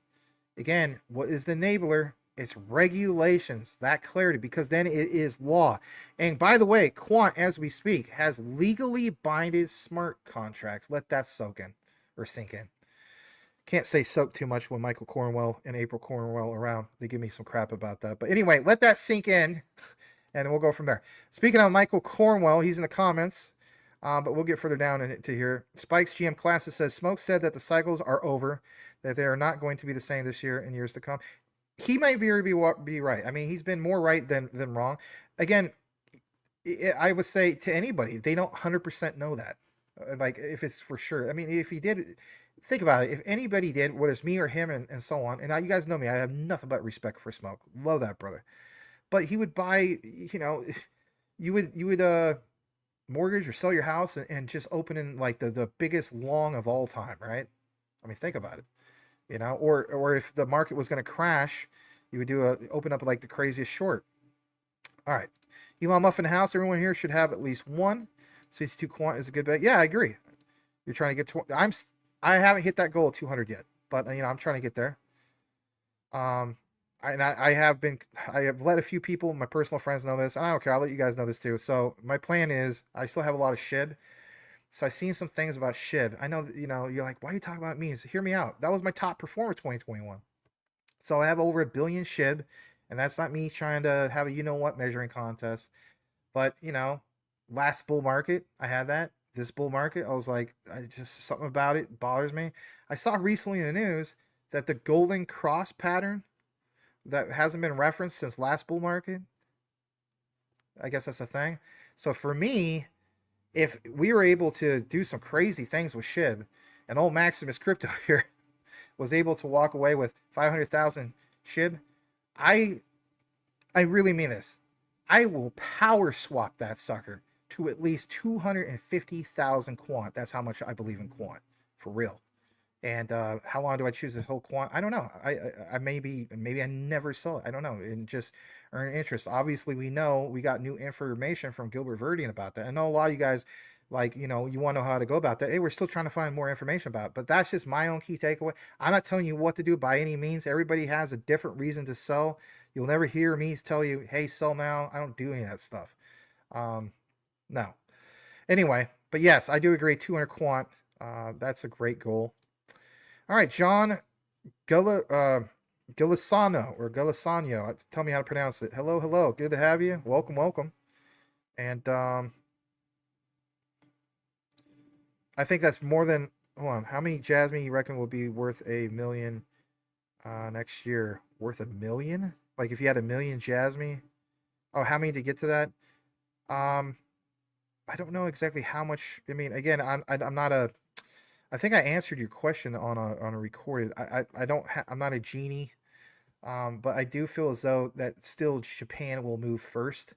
Speaker 2: Again, what is the enabler? It's regulations, that clarity, because then it is law. And by the way, Quant, as we speak, has legally binded smart contracts. Let that soak in or sink in. Can't say soak too much when Michael Cornwell and April Cornwell are around. They give me some crap about that. But anyway, let that sink in, and we'll go from there. Speaking of Michael Cornwell, he's in the comments. But we'll get further down into here. Spike's GM Classes says, Smoke said that the cycles are over, that they are not going to be the same this year and years to come. He might be right. I mean, he's been more right than wrong. Again, I would say to anybody, they don't 100% know that. Like, if it's for sure. I mean, if he did, think about it. If anybody did, whether it's me or him and so on, and now you guys know me, I have nothing but respect for Smoke. Love that brother. But he would buy, you know, you would mortgage or sell your house and just open in like the biggest long of all time, right? I mean, think about it, you know, or if the market was going to crash, you would open up like the craziest short. All right. Elon Muffin House, everyone here should have at least one. 62 Quant is a good bet. Yeah, I agree. You're trying to get to, I haven't hit that goal of 200 yet, but you know, I'm trying to get there. I have let a few people, my personal friends know this, and I don't care, I'll let you guys know this too. So my plan is, I still have a lot of SHIB. So I've seen some things about SHIB. I know that, you know, you're like, why are you talking about me? So hear me out. That was my top performer 2021. So I have over 1 billion SHIB, and that's not me trying to have a you-know-what measuring contest. But, you know, last bull market, I had that. This bull market, I was like, something about it bothers me. I saw recently in the news that the golden cross pattern that hasn't been referenced since last bull market, I guess that's a thing. So for me, if we were able to do some crazy things with SHIB, and old Maximus Crypto here was able to walk away with 500,000 SHIB, I really mean this. I will power swap that sucker to at least 250,000 Quant. That's how much I believe in Quant, for real. And how long do I choose this whole Quant? I don't know. I maybe I never sell it. I don't know. And just earn interest. Obviously, we know we got new information from Gilbert Verdian about that. I know a lot of you guys, like, you know, you want to know how to go about that. Hey, we're still trying to find more information about it. But that's just my own key takeaway. I'm not telling you what to do by any means. Everybody has a different reason to sell. You'll never hear me tell you, hey, sell now. I don't do any of that stuff. No. Anyway, but yes, I do agree. 200 Quant. That's a great goal. All right, John Gilisano or Gilisano. Tell me how to pronounce it. Hello, hello. Good to have you. Welcome, welcome. And I think that's more than, hold on, how many Jasmy you reckon will be worth $1 million next year? Worth $1 million? Like if you had $1 million Jasmy? Oh, how many to get to that? I don't know exactly how much. I mean, again, I'm not a. I think I answered your question on a recorded. I'm not a genie, but I do feel as though that still Japan will move first.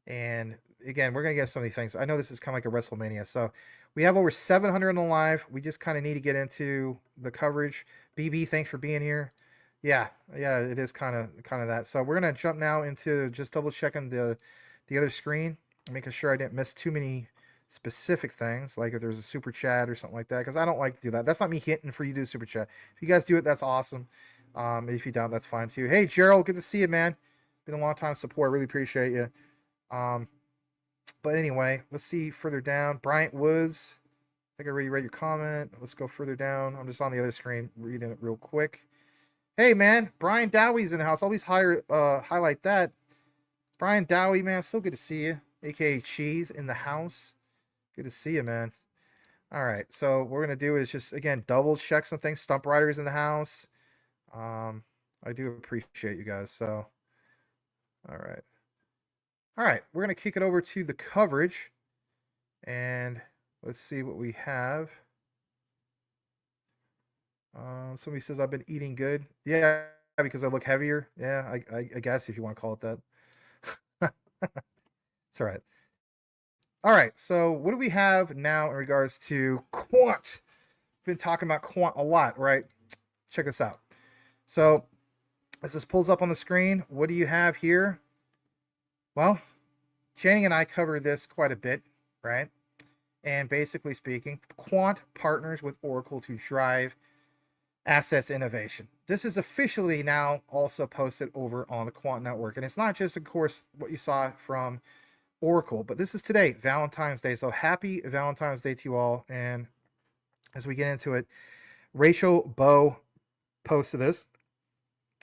Speaker 2: And again, we're gonna get some of these things. I know this is kind of like a WrestleMania, so we have over 700 on the live. We just kind of need to get into the coverage. BB, thanks for being here. Yeah, it is kind of that. So we're gonna jump now into just double checking the other screen, making sure I didn't miss too many specific things, like if there's a super chat or something like that, because I don't like to do that. That's not me hitting for you to do super chat. If you guys do it, that's awesome. If you don't, that's fine too. Hey Gerald, good to see you, man. Been a long time support. Really appreciate you. But anyway, let's see further down. Bryant Woods. I think I already read your comment. Let's go further down. I'm just on the other screen reading it real quick. Hey, man. Brian Dowie's in the house. I'll at least highlight that. Brian Dowie, man. So good to see you. AKA Cheese in the house. Good to see you, man. All right. So what we're going to do is just, again, double check some things. Stump Riders in the house. I do appreciate you guys. So, all right. All right. We're going to kick it over to the coverage. And let's see what we have. Somebody says I've been eating good. Yeah, because I look heavier. Yeah, I guess if you want to call it that. It's all right. All right, so what do we have now in regards to Quant? We've been talking about Quant a lot, right? Check this out. So as this pulls up on the screen, what do you have here? Well, Channing and I covered this quite a bit, right? And basically speaking, Quant partners with Oracle to drive assets innovation. This is officially now also posted over on the Quant network. And it's not just, of course, what you saw from Oracle, but this is today, Valentine's Day. So happy Valentine's Day to you all. And as we get into it, Rachel Bowe posted this.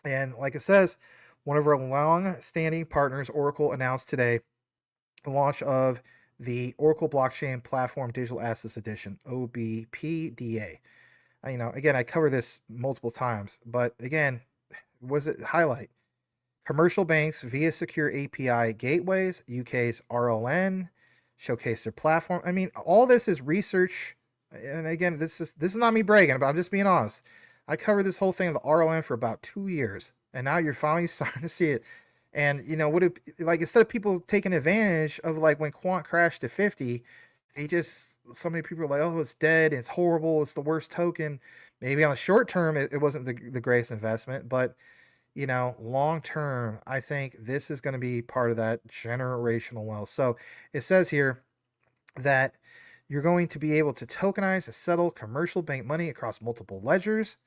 Speaker 2: And like it says, one of our long-standing partners, Oracle, announced today the launch of the Oracle Blockchain Platform Digital Assets Edition, OBPDA. Again, I cover this multiple times, but again, was it highlight? Commercial banks via secure API gateways, UK's RLN, showcase their platform. I mean, all this is research. And again, this is not me bragging, but I'm just being honest. I covered this whole thing of the RLN for about 2 years, and now you're finally starting to see it. And instead of people taking advantage of like when Quant crashed to 50, so many people are like, oh, it's dead, it's horrible, it's the worst token. Maybe on the short term, it wasn't the greatest investment, but long term, I think this is going to be part of that generational wealth. So it says here that you're going to be able to tokenize and settle commercial bank money across multiple ledgers.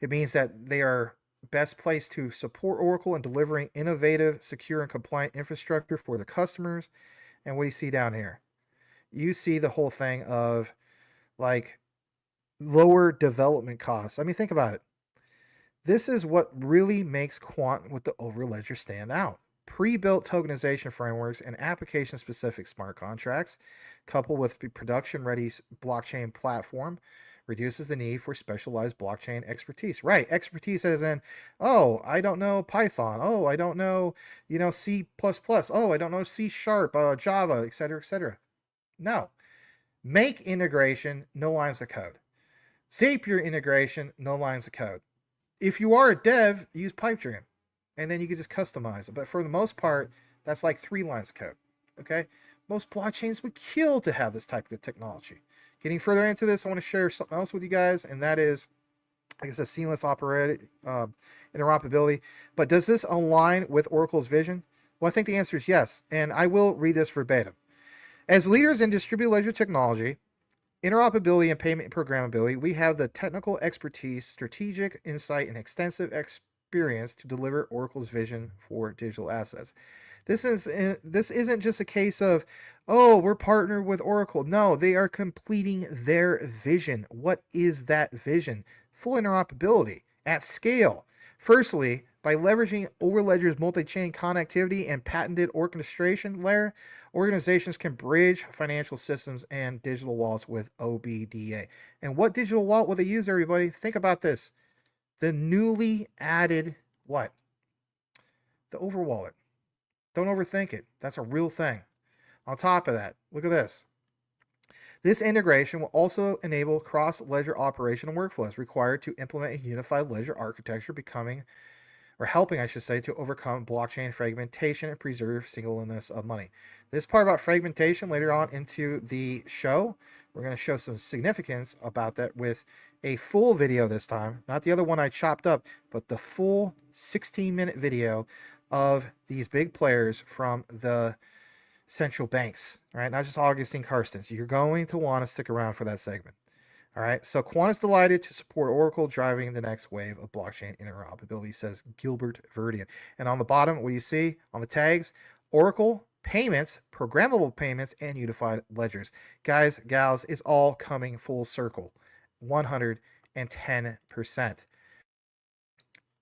Speaker 2: It means that they are best placed to support Oracle in delivering innovative, secure, and compliant infrastructure for the customers. And what do you see down here? You see the whole thing of like lower development costs. I mean, think about it. This is what really makes Quant with the Overledger stand out. Pre-built tokenization frameworks and application-specific smart contracts, coupled with the production-ready blockchain platform, reduces the need for specialized blockchain expertise. Right, expertise as in, oh, I don't know Python. Oh, I don't know, C++. Oh, I don't know C#, Java, etc., etc. No. Make integration, no lines of code. Zapier integration, no lines of code. If you are a dev, use Pipedream, and then you can just customize it. But for the most part, that's like 3 lines of code. Okay, most blockchains would kill to have this type of technology. Getting further into this, I want to share something else with you guys, and that is, like I said, seamless interoperability. But does this align with Oracle's vision? Well, I think the answer is yes, and I will read this verbatim. As leaders in distributed ledger technology, interoperability and payment programmability, we have the technical expertise, strategic insight, and extensive experience to deliver Oracle's vision for digital assets. This isn't just a case of, oh, we're partnered with Oracle. No, they are completing their vision. What is that vision? Full interoperability at scale. Firstly, by leveraging Overledger's multi-chain connectivity and patented orchestration layer, organizations can bridge financial systems and digital wallets with OBDA. And what digital wallet will they use, everybody? Think about this. The newly added what? The Overwallet. Don't overthink it. That's a real thing. On top of that, look at this. This integration will also enable cross-ledger operational workflows required to implement a unified ledger architecture, helping, I should say, to overcome blockchain fragmentation and preserve singleness of money. This part about fragmentation later on into the show, we're going to show some significance about that with a full video this time, not the other one I chopped up, but the full 16-minute video of these big players from the central banks, right? Not just Augustine Carstens. So you're going to want to stick around for that segment. All right, so Quant is delighted to support Oracle driving the next wave of blockchain interoperability, says Gilbert Verdian. And on the bottom, what do you see on the tags? Oracle payments, programmable payments, and unified ledgers. Guys, gals, it's all coming full circle. 110%.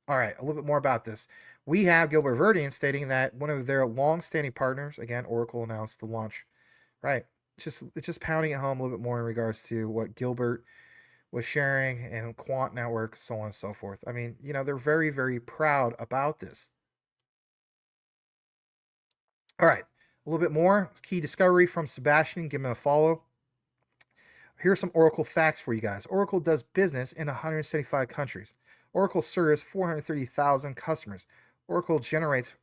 Speaker 2: All right, a little bit more about this. We have Gilbert Verdian stating that one of their long-standing partners, again, Oracle announced the launch. Right. It's just pounding it home a little bit more in regards to what Gilbert was sharing and Quant Network, so on and so forth. I mean, they're very, very proud about this. All right, a little bit more key discovery from Sebastian. Give him a follow. Here's some Oracle facts for you guys. Oracle does business in 175 countries. Oracle serves 430,000 customers. Oracle generates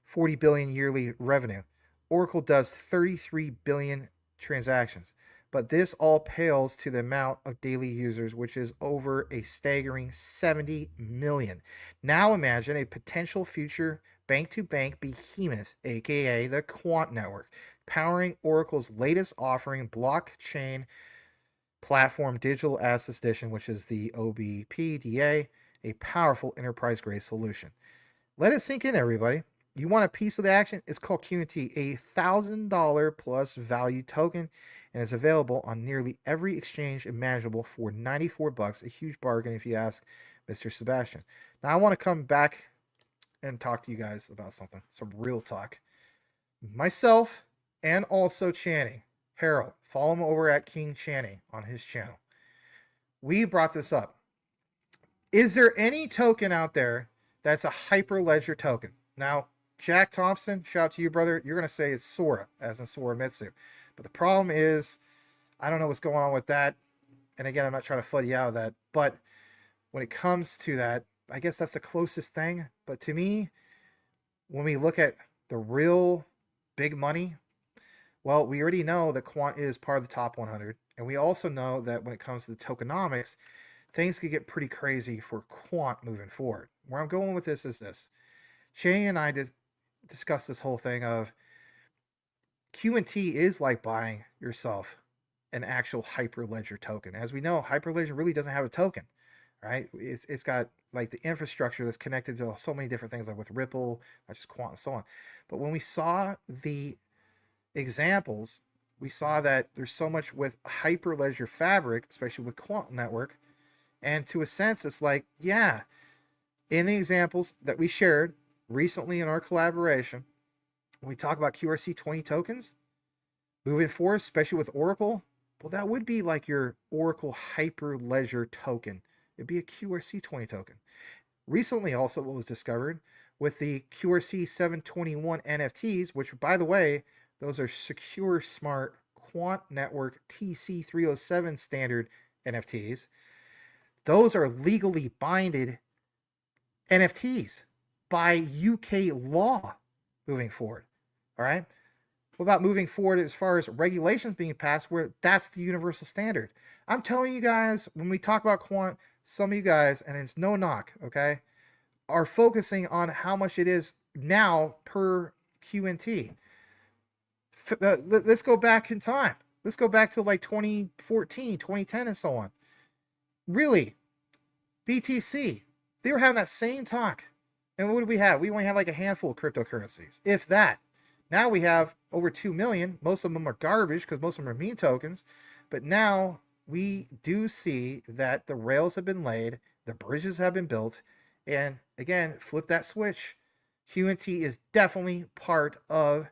Speaker 2: 40 billion yearly revenue. Oracle does 33 billion transactions. But this all pales to the amount of daily users, which is over a staggering 70 million. Now imagine a potential future bank-to-bank behemoth, aka the Quant Network, powering Oracle's latest offering, blockchain platform digital assets edition, which is the OBPDA, a powerful enterprise-grade solution. Let it sink in, everybody. You want a piece of the action? It's called QNT, a $1,000 plus value token, and is available on nearly every exchange imaginable for $94, a huge bargain if you ask Mr. Sebastian. Now I want to come back and talk to you guys about something, some real talk. Myself and also Channing, Harold, follow him over at King Channing on his channel. We brought this up. Is there any token out there that's a Hyperledger token? Now, Jack Thompson, shout out to you, brother. You're going to say it's Sora, as in Sora Mitsu. But the problem is, I don't know what's going on with that. And again, I'm not trying to flood you out of that. But when it comes to that, I guess that's the closest thing. But to me, when we look at the real big money, well, we already know that Quant is part of the top 100. And we also know that when it comes to the tokenomics, things could get pretty crazy for Quant moving forward. Where I'm going with this is this. Shay and I discussed this whole thing of QNT is like buying yourself an actual Hyperledger token. As we know, Hyperledger really doesn't have a token, right? It's got like the infrastructure that's connected to so many different things, like with Ripple, not just Quant and so on. But when we saw the examples, we saw that there's so much with Hyperledger fabric, especially with Quant Network. And to a sense, it's like, yeah, in the examples that we shared recently in our collaboration, when we talk about QRC20 tokens, moving forward, especially with Oracle, well, that would be like your Oracle Hyperledger token. It'd be a QRC20 token. Recently, also, what was discovered with the QRC 721 NFTs, which, by the way, those are secure, smart Quant Network TC307 standard NFTs. Those are legally binded NFTs by UK law moving forward. All right. What about moving forward as far as regulations being passed where that's the universal standard? I'm telling you guys, when we talk about Quant, some of you guys, and it's no knock, okay, are focusing on how much it is now per QNT. Let's go back in time. Let's go back to like 2014, 2010, and so on. Really, BTC, they were having that same talk. And what did we have? We only had like a handful of cryptocurrencies, if that. Now we have over 2 million. Most of them are garbage because most of them are meme tokens. But now we do see that the rails have been laid, the bridges have been built, and again, flip that switch. QNT is definitely part of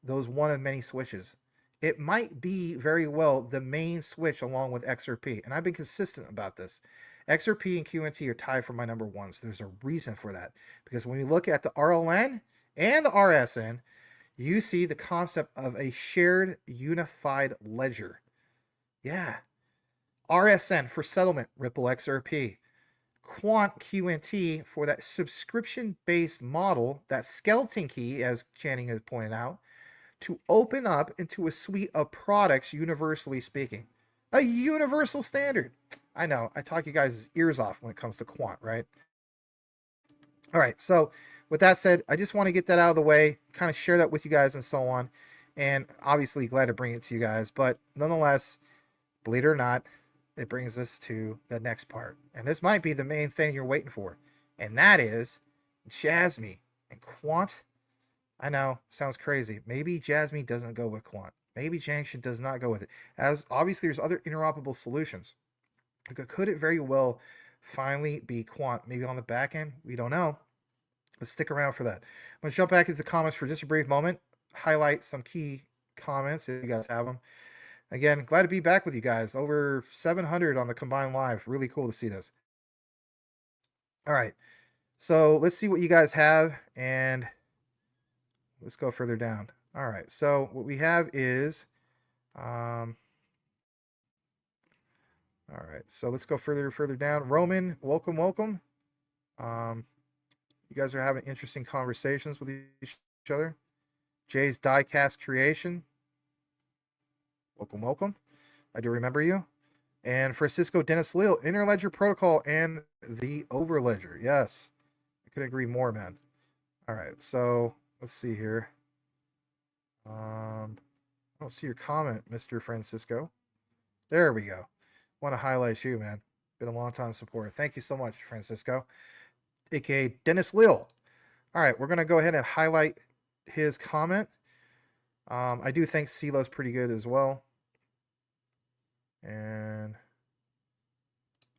Speaker 2: those one of many switches. It might be very well the main switch along with XRP. And I've been consistent about this. XRP and QNT are tied for my number ones. There's a reason for that. Because when you look at the RLN and the RSN, you see the concept of a shared unified ledger. Yeah. RSN for settlement, Ripple XRP. Quant QNT for that subscription-based model, that skeleton key, as Channing has pointed out, to open up into a suite of products, universally speaking. A universal standard. I know, I talk you guys' ears off when it comes to Quant, right? All right, so with that said, I just want to get that out of the way, kind of share that with you guys and so on. And obviously glad to bring it to you guys. But nonetheless, believe it or not, it brings us to the next part. And this might be the main thing you're waiting for. And that is Jasmy and Quant I know, sounds crazy. Maybe Jasmy doesn't go with Quant. Maybe Janction does not go with it. As obviously there's other interoperable solutions. Could it very well finally be Quant? Maybe on the back end? We don't know. Let's stick around for that. I'm going to jump back into the comments for just a brief moment, highlight some key comments if you guys have them. Again, glad to be back with you guys. Over 700 on the combined live. Really cool to see this. All right. So let's see what you guys have, and let's go further down. All right. So what we have is, all right. So let's go further down. Roman, welcome, welcome. You guys are having interesting conversations with each other. Jay's Diecast Creation, welcome, welcome. I do remember you. And Francisco Dennis Leal, Interledger Protocol and the Overledger. Yes, I couldn't agree more, man. All right, so let's see here. I don't see your comment, Mr. Francisco. There we go. Want to highlight you, man. Been a long time supporter. Thank you so much, Francisco, aka Dennis Leal. All right, we're gonna go ahead and highlight his comment. I do think CeeLo's pretty good as well. And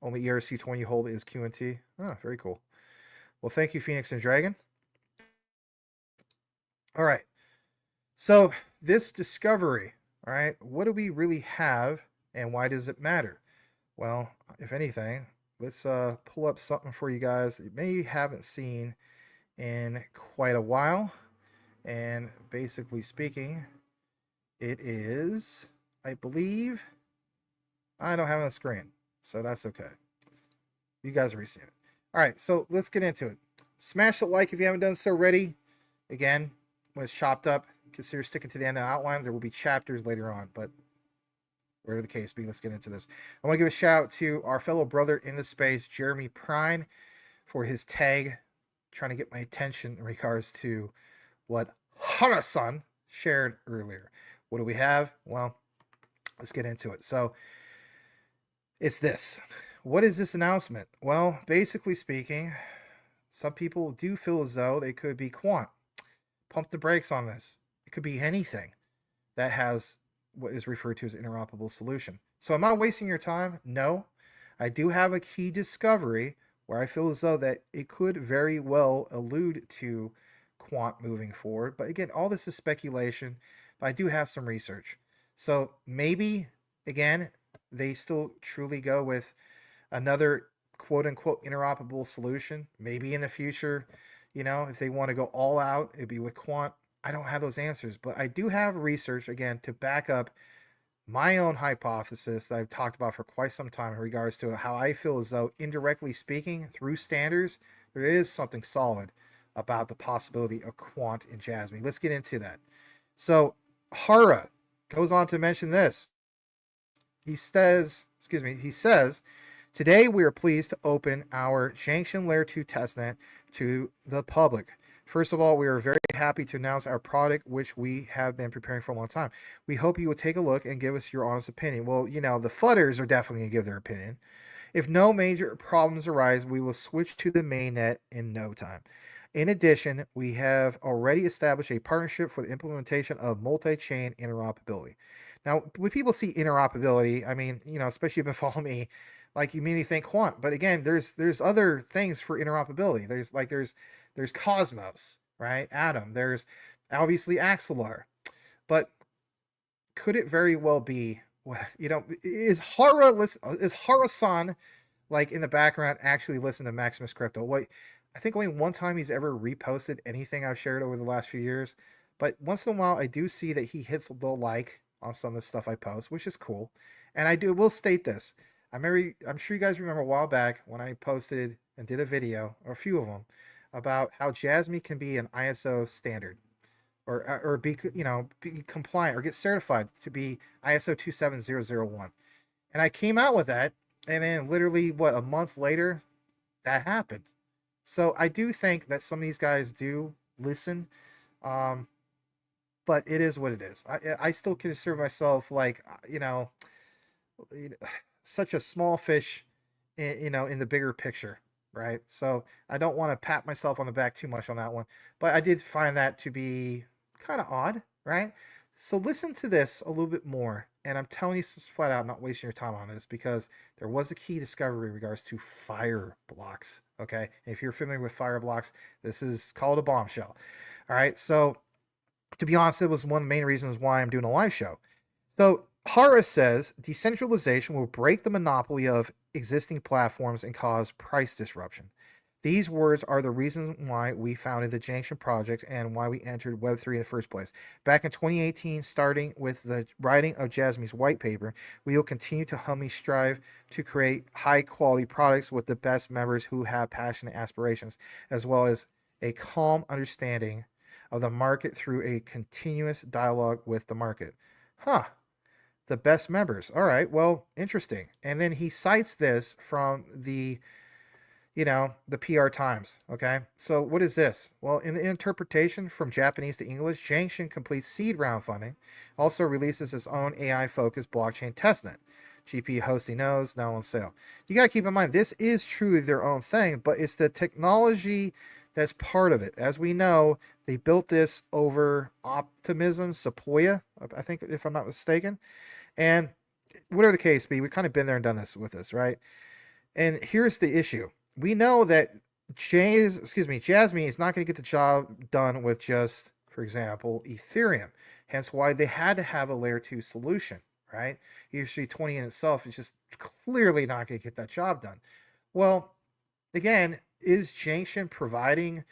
Speaker 2: only ERC20 you hold is QNT. Oh, very cool. Well, thank you, Phoenix and Dragon. All right. So this discovery, all right, what do we really have and why does it matter? Well, if anything, let's pull up something for you guys that you maybe haven't seen in quite a while. And basically speaking, it is, I believe, I don't have it on the screen, so that's okay. You guys already seen it. All right, so let's get into it. Smash the like if you haven't done so already. Again, when it's chopped up, consider sticking to the end of the outline. There will be chapters later on, but whatever the case be, let's get into this. I want to give a shout out to our fellow brother in the space, Jeremy Prine, for his tag, trying to get my attention in regards to what Hara-san shared earlier. What do we have? Well, let's get into it. So it's this. What is this announcement? Well, basically speaking, some people do feel as though they could be Quant. Pump the brakes on this. It could be anything that has what is referred to as interoperable solution. So am I wasting your time? No. I do have a key discovery where I feel as though that it could very well allude to Quant moving forward. But again, all this is speculation, but I do have some research. So maybe, again, they still truly go with another quote-unquote interoperable solution. Maybe in the future, you know, if they want to go all out, it'd be with Quant. I don't have those answers, but I do have research, again, to back up my own hypothesis that I've talked about for quite some time in regards to how I feel as though, indirectly speaking, through standards, there is something solid about the possibility of Quant and Jasmy. Let's get into that. So Hara goes on to mention this. He says, today we are pleased to open our Janction Layer 2 testnet to the public. First of all, we are very happy to announce our product, which we have been preparing for a long time. We hope you will take a look and give us your honest opinion. Well, you know, the Flutters are definitely going to give their opinion. If no major problems arise, we will switch to the mainnet in no time. In addition, we have already established a partnership for the implementation of multi-chain interoperability. Now, when people see interoperability, I mean, you know, especially if you've been following me, like you immediately think Quant. But again, there's other things for interoperability. There's Cosmos, right? Atom. There's obviously Axelar. But could it very well be, you know, is Hara-san, like in the background, actually listen to Maximus Crypto? What, I think only one time he's ever reposted anything I've shared over the last few years. But once in a while, I do see that he hits the like on some of the stuff I post, which is cool. And I will state this. I'm sure you guys remember a while back when I posted and did a video, or a few of them, about how Jasmy can be an ISO standard, or be, you know, be compliant or get certified to be ISO 27001. And I came out with that, and then literally what, a month later, that happened. So I do think that some of these guys do listen, but it is what it is. I still consider myself like, you know, such a small fish, you know, in the bigger picture, right? So I don't want to pat myself on the back too much on that one, but I did find that to be kind of odd, right? So listen to this a little bit more, and I'm telling you flat out, not wasting your time on this, because there was a key discovery in regards to fire blocks. Okay, if you're familiar with fire blocks, this is called a bombshell. All right, so to be honest, it was one of the main reasons why I'm doing a live show. So Hara says decentralization will break the monopoly of existing platforms and cause price disruption. These words are the reason why we founded the Janction project and why we entered Web3 in the first place. Back in 2018, starting with the writing of Jasmy's white paper, we will continue to humbly strive to create high quality products with the best members who have passionate aspirations, as well as a calm understanding of the market through a continuous dialogue with the market. Huh. The best members. All right. Well, interesting. And then he cites this from the the PR Times. Okay. So what is this? Well, in the interpretation from Japanese to English, Janction completes seed round funding, also releases its own AI-focused blockchain testnet. GPU hosting nodes now on sale. You got to keep in mind, this is truly their own thing, but it's the technology that's part of it. As we know, they built this over Optimism, Sequoia, I think, if I'm not mistaken. And whatever the case be, we've kind of been there and done this with this, right? And here's the issue. We know that Jasmy is not going to get the job done with just, for example, Ethereum. Hence why they had to have a layer 2 solution, right? ERC20 in itself is just clearly not going to get that job done. Well, again, is Janction providing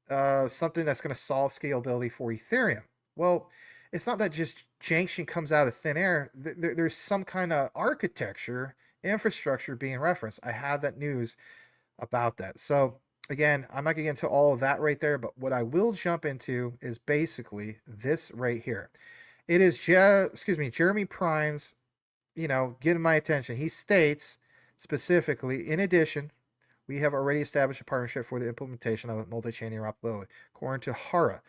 Speaker 2: something that's going to solve scalability for Ethereum? Well, it's not that just Janction comes out of thin air. There's some kind of architecture, infrastructure being referenced. I have that news about that. So again, I'm not going to get into all of that right there, but what I will jump into is basically this right here. It is Jeremy Prine's, getting my attention. He states specifically, in addition, we have already established a partnership for the implementation of multi-chain interoperability, according to Hara.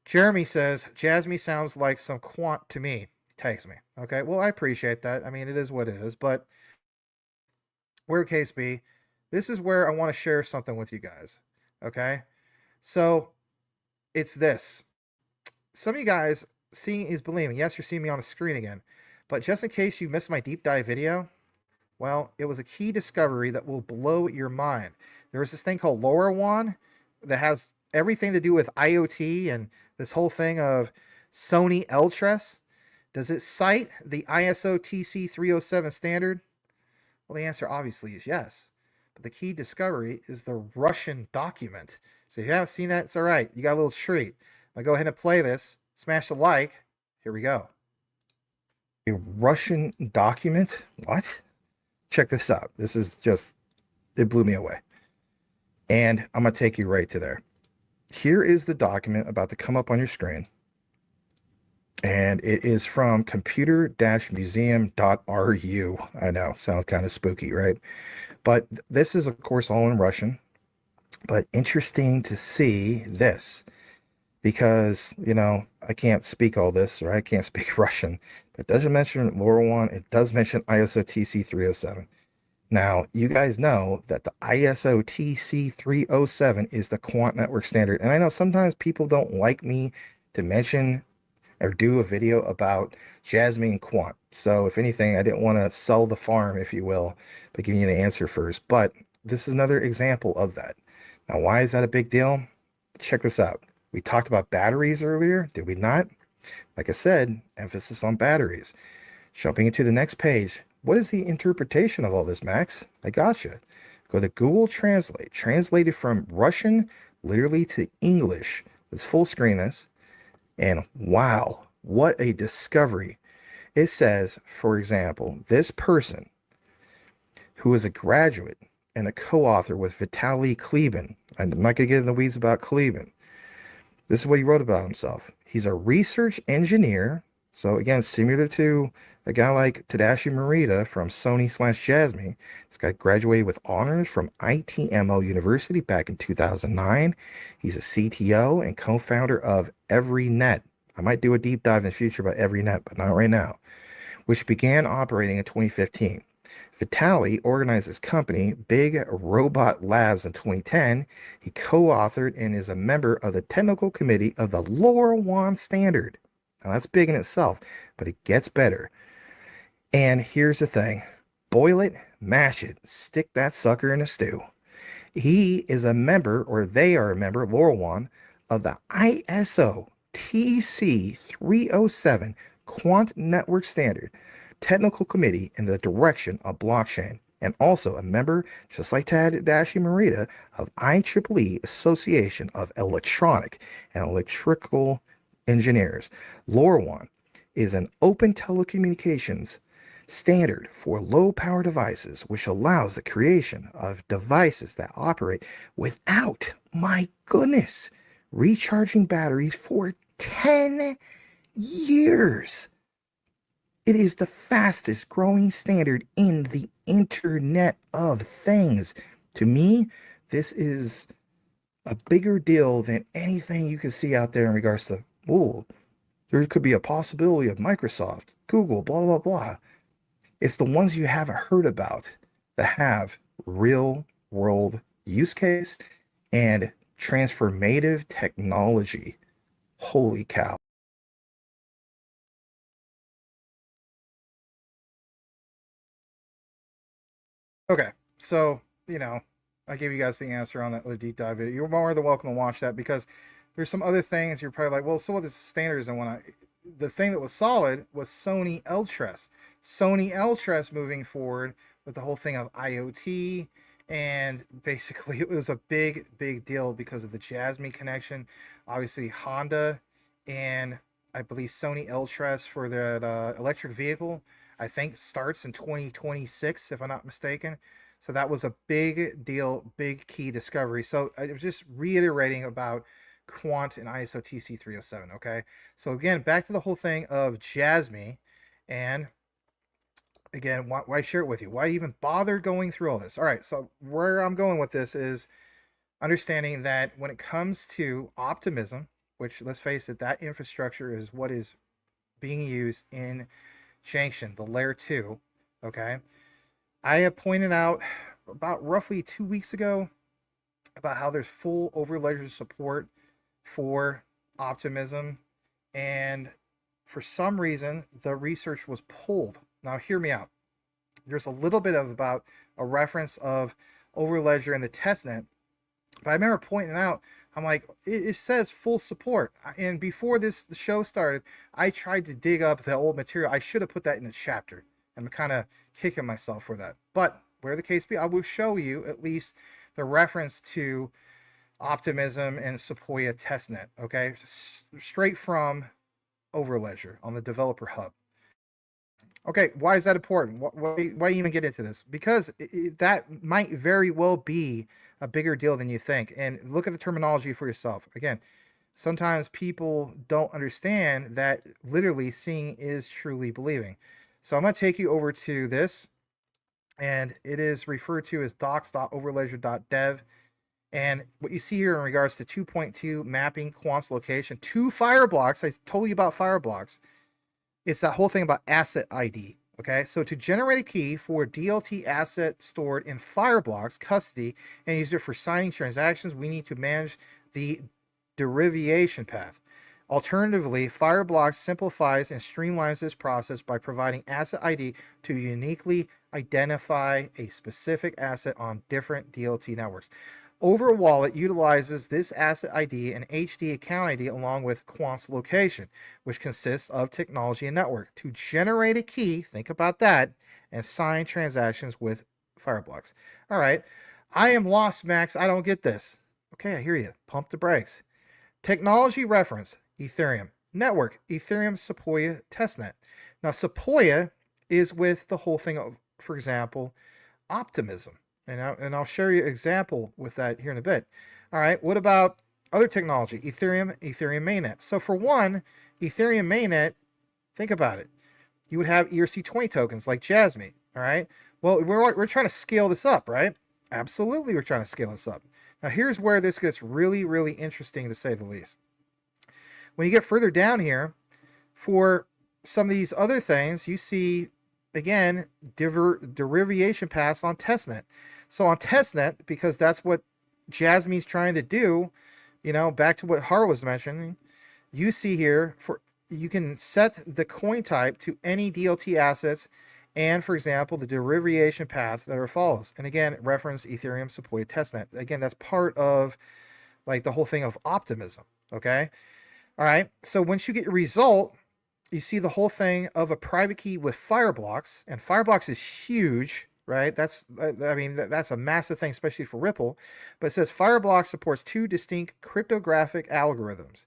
Speaker 2: Jeremy says, Jasmy sounds like some quant to me. He tags me. Okay, well, I appreciate that. I mean, it is what it is, but where case be, this is where I want to share something with you guys. Okay, so it's this. Some of you guys, seeing is believing. Yes, you're seeing me on the screen again, but just in case you missed my deep dive video, well, it was a key discovery that will blow your mind. There was this thing called LoRaWAN that has everything to do with IoT and this whole thing of Sony LTRES. Does it cite the ISO TC307 standard? Well, the answer obviously is yes. But the key discovery is the Russian document. So if you haven't seen that, it's all right. You got a little treat. I'll go ahead and play this. Smash the like. Here we go. A Russian document? What? Check this out. This is just, it blew me away. And I'm going to take you right to there. Here is the document about to come up on your screen. And it is from computer-museum.ru. I know, sounds kind of spooky, right? But this is, of course, all in Russian. But interesting to see this. Because, I can't speak all this, or I can't speak Russian. But it doesn't mention LoRaWAN. It does mention ISO TC307. Now, you guys know that the ISO TC307 is the quant network standard. And I know sometimes people don't like me to mention or do a video about Jasmy and quant. So if anything, I didn't want to sell the farm, if you will, by giving you the answer first. But this is another example of that. Now, why is that a big deal? Check this out. We talked about batteries earlier, did we not? Like I said, emphasis on batteries. Jumping into the next page. What is the interpretation of all this, Max? I gotcha. Go to Google Translate. Translated from Russian literally to English. Let's full screen this. And wow, what a discovery. It says, for example, this person who is a graduate and a co-author with Vitaly Klebin. I'm not going to get in the weeds about Klebin. This is what he wrote about himself. He's a research engineer. So again, similar to a guy like Tadashi Morita from Sony/Jasmy. This guy graduated with honors from ITMO University back in 2009. He's a CTO and co-founder of EveryNet. I might do a deep dive in the future about EveryNet, but not right now. Which began operating in 2015. Vitali organized his company, Big Robot Labs, in 2010. He co-authored and is a member of the technical committee of the LoRaWAN standard. Now that's big in itself, but it gets better. And here's the thing. Boil it, mash it, stick that sucker in a stew. He is a member, or they are a member, LoRaWAN, of the ISO TC 307 Quant Network Standard Technical Committee in the direction of blockchain, and also a member, just like Tadashi Morita, of IEEE Association of Electronic and Electrical Engineers. LoRaWAN is an open telecommunications standard for low power devices, which allows the creation of devices that operate without, my goodness, recharging batteries for 10 years. It is the fastest growing standard in the Internet of Things. To me, this is a bigger deal than anything you can see out there in regards to, oh, there could be a possibility of Microsoft, Google, blah, blah, blah. It's the ones you haven't heard about that have real world use case and transformative technology. Holy cow. Okay, so, I gave you guys the answer on that little deep dive video. You're more than welcome to watch that, because there's some other things you're probably like, well, so what is standards? And the thing that was solid was Sony Eltress. Sony Eltress moving forward with the whole thing of IoT, and basically it was a big deal because of the Jasmy connection. Obviously Honda, and I believe Sony Eltress for that electric vehicle, I think starts in 2026 if I'm not mistaken. So that was a big deal, big key discovery. So I was just reiterating about Quant and ISO TC 307. Okay, so again, back to the whole thing of Jasmy, and again, why share it with you? Why even bother going through all this? All right, so where I'm going with this is understanding that when it comes to optimism, which, let's face it, that infrastructure is what is being used in Janction, the layer 2. Okay, I have pointed out about roughly 2 weeks ago about how there's full overledger support for optimism, and for some reason the research was pulled. Now hear me out. There's a little bit of about a reference of overledger in the testnet, but I remember pointing out, I'm like, it says full support, and before the show started, I tried to dig up the old material. I should have put that in a chapter. I'm kind of kicking myself for that, but whatever the case be, I will show you at least the reference to optimism and Sequoia testnet. Okay, straight from overledger on the developer hub. Okay, why is that important? Why even get into this? Because that might very well be a bigger deal than you think. And look at the terminology for yourself. Again, sometimes people don't understand that literally seeing is truly believing. So I'm going to take you over to this, and it is referred to as docs.overledger.dev. And what you see here in regards to 2.2 mapping Quant's location to Fireblocks, I told you about Fireblocks. It's that whole thing about asset ID. Okay, so to generate a key for DLT asset stored in Fireblocks custody and use it for signing transactions, we need to manage the derivation path. Alternatively, Fireblocks simplifies and streamlines this process by providing asset ID to uniquely identify a specific asset on different DLT networks. Overwallet utilizes this asset ID and HD account ID along with Quant's location, which consists of technology and network, to generate a key, think about that, and sign transactions with Fireblocks. All right, I am lost, Max. I don't get this. Okay, I hear you. Pump the brakes. Technology reference, Ethereum. Network, Ethereum Sequoia testnet. Now, Sequoia is with the whole thing of, for example, optimism. And I'll show you an example with that here in a bit. All right, what about other technology? Ethereum mainnet. So for one, Ethereum mainnet, think about it. You would have ERC20 tokens like Jasmy. All right, well, we're trying to scale this up, right? Absolutely, we're trying to scale this up. Now here's where this gets really interesting, to say the least. When you get further down here, for some of these other things, you see again, derivation paths on testnet. So on testnet, because that's what Jasmy's trying to do, you know, back to what Hara was mentioning, you see here, you can set the coin type to any DLT assets and, for example, the derivation path that follows. And again, reference Ethereum supported testnet. Again, that's part of like the whole thing of optimism. Okay. All right. So once you get your result, you see the whole thing of a private key with Fireblocks, and Fireblocks is huge, right? That's, I mean, that's a massive thing, especially for Ripple. But it says Fireblocks supports 2 distinct cryptographic algorithms,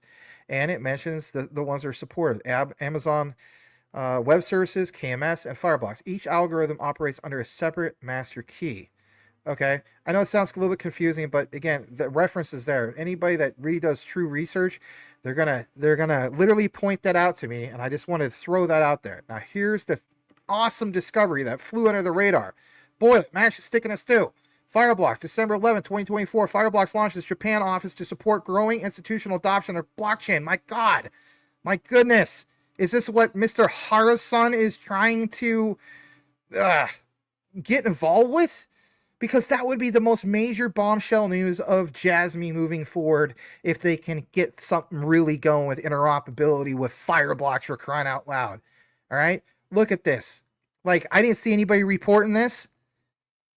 Speaker 2: and it mentions the ones that are supported: Amazon Web Services, KMS, and Fireblocks. Each algorithm operates under a separate master key. Okay, I know it sounds a little bit confusing, but again, the reference is there. Anybody that really does true research, they're gonna literally point that out to me, and I just wanted to throw that out there. Now, here's this awesome discovery that flew under the radar. Boy, managed to stick in a stew. Fireblocks, December 11, 2024. Fireblocks launched its Japan office to support growing institutional adoption of blockchain. My God, my goodness, is this what Mr. Hara's son is trying to get involved with? Because that would be the most major bombshell news of Jasmy moving forward if they can get something really going with interoperability with Fireblocks, for crying out loud. All right, look at this. Like, I didn't see anybody reporting this.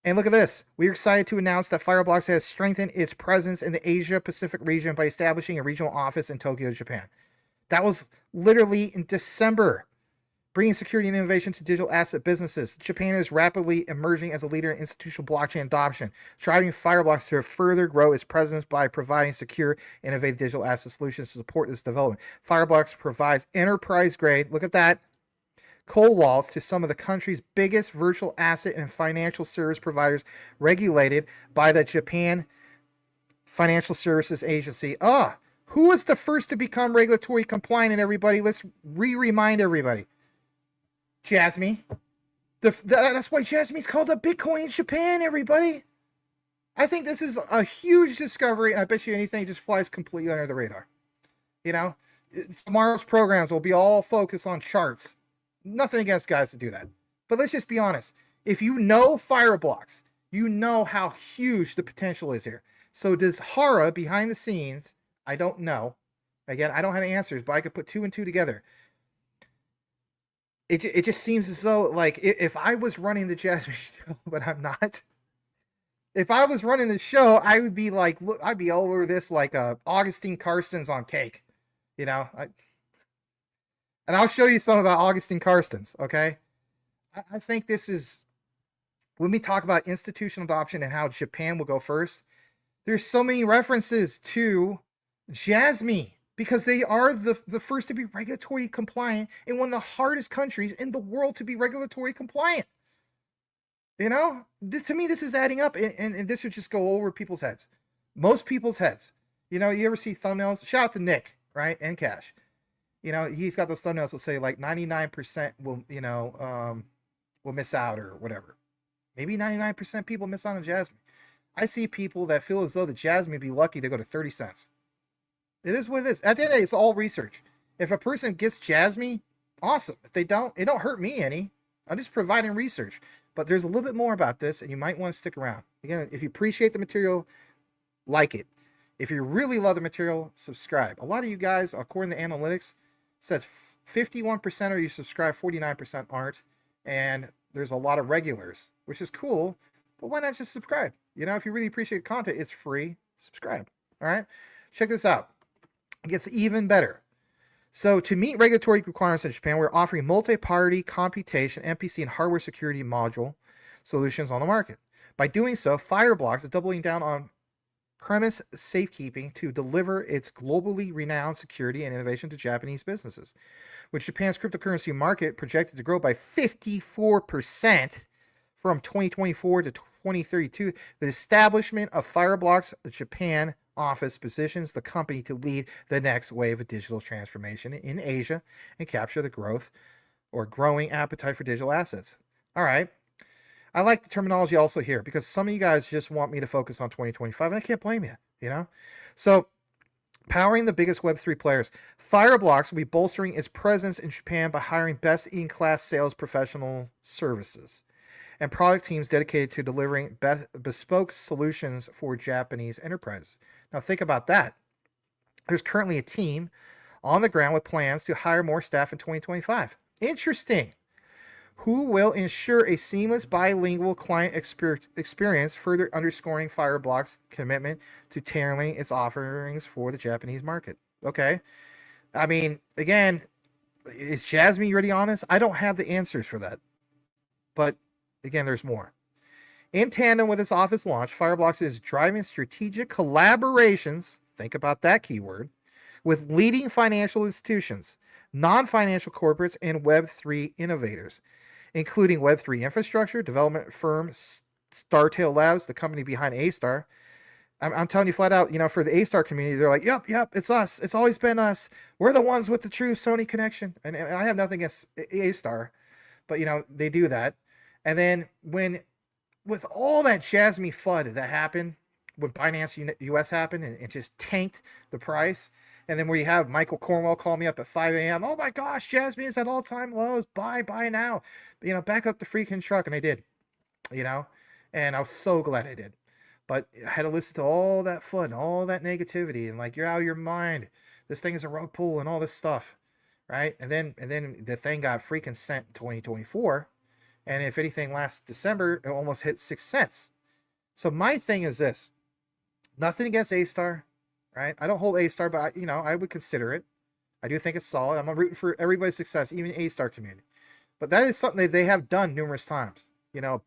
Speaker 2: And look at this. We're excited to announce that Fireblocks has strengthened its presence in the Asia-Pacific region by establishing a regional office in Tokyo, Japan. That was literally in December. Bringing security and innovation to digital asset businesses. Japan is rapidly emerging as a leader in institutional blockchain adoption, driving Fireblocks to further grow its presence by providing secure, innovative digital asset solutions to support this development. Fireblocks provides enterprise-grade, look at that, cold wallets to some of the country's biggest virtual asset and financial service providers regulated by the Japan Financial Services Agency. Who was the first to become regulatory compliant? And everybody, let's remind everybody. Jasmy. That's why Jasmy's called a Bitcoin in Japan, everybody. I think this is a huge discovery, and I bet you anything just flies completely under the radar. You know, tomorrow's programs will be all focused on charts. Nothing against guys to do that. But let's just be honest. If you know Fireblocks, you know how huge the potential is here. So does Hara behind the scenes? I don't know. Again, I don't have the answers, but I could put 2 and 2 together. It just seems as though, like, if I was running the Jasmy show, but I'm not. If I was running the show, I would be like, look, I'd be all over this like Augustine Carstens on cake, you know. And I'll show you some about Augustine Carstens. Okay, I think this is, when we talk about institutional adoption and how Japan will go first. There's so many references to Jasmy, because they are the first to be regulatory compliant in one of the hardest countries in the world to be regulatory compliant. You know, to me, this is adding up, and this would just go over people's heads. Most people's heads. You know, you ever see thumbnails? Shout out to Nick, right? And Cash. You know, he's got those thumbnails that say like 99% will, you know, will miss out or whatever. Maybe 99% people miss out on Jasmy. I see people that feel as though the Jasmy would be lucky to go to 30 cents. It is what it is. At the end of the day, it's all research. If a person gets Jasmy, awesome. If they don't, it don't hurt me any. I'm just providing research. But there's a little bit more about this, and you might want to stick around. Again, if you appreciate the material, like it. If you really love the material, subscribe. A lot of you guys, according to analytics, says 51% of you subscribe, 49% aren't. And there's a lot of regulars, which is cool. But why not just subscribe? You know, if you really appreciate the content, it's free. Subscribe. All right? Check this out. It gets even better. So to meet regulatory requirements in Japan, we're offering multi-party computation, MPC, and hardware security module solutions on the market. By doing so, Fireblocks is doubling down on premise safekeeping to deliver its globally renowned security and innovation to Japanese businesses. With Japan's cryptocurrency market projected to grow by 54% from 2024 to 2032, the establishment of Fireblocks Japan office positions the company to lead the next wave of digital transformation in Asia and capture the growth or growing appetite for digital assets. All right. I like the terminology also here because some of you guys just want me to focus on 2025, and I can't blame you, you know? So Powering the biggest Web3 players, Fireblocks will be bolstering its presence in Japan by hiring best-in-class sales professional services and product teams dedicated to delivering bespoke solutions for Japanese enterprises. Now think about that. There's currently a team on the ground with plans to hire more staff in 2025. Interesting. Who will ensure a seamless bilingual client experience, further underscoring Fireblocks' commitment to tailoring its offerings for the Japanese market. Okay. I mean, again, is Jasmy already on this? I don't have the answers for that. But again, there's more. In tandem with its office launch, Fireblocks is driving strategic collaborations, think about that keyword, with leading financial institutions, non-financial corporates, and Web3 innovators, including Web3 infrastructure, development firm Startail Labs, the company behind A-Star. I'm telling you flat out, for the A-Star community, they're like, yep, it's us. It's always been us. We're the ones with the true Sony connection. And I have nothing against A-Star, but, they do that. And then with all that Jasmy FUD that happened, when Binance US happened and it just tanked the price, and then where you have Michael Cornwell call me up at 5 a.m. Oh my gosh, Jasmy is at all-time lows. Buy now. Back up the freaking truck. And I did, and I was so glad I did. But I had to listen to all that FUD and all that negativity and like, you're out of your mind. This thing is a rug pull and all this stuff, right? And then the thing got freaking sent in 2024. And if anything, last December, it almost hit 6 cents. So my thing is this. Nothing against A-Star, right? I don't hold A-Star, but I would consider it. I do think it's solid. I'm rooting for everybody's success, even A-Star community. But that is something that they have done numerous times.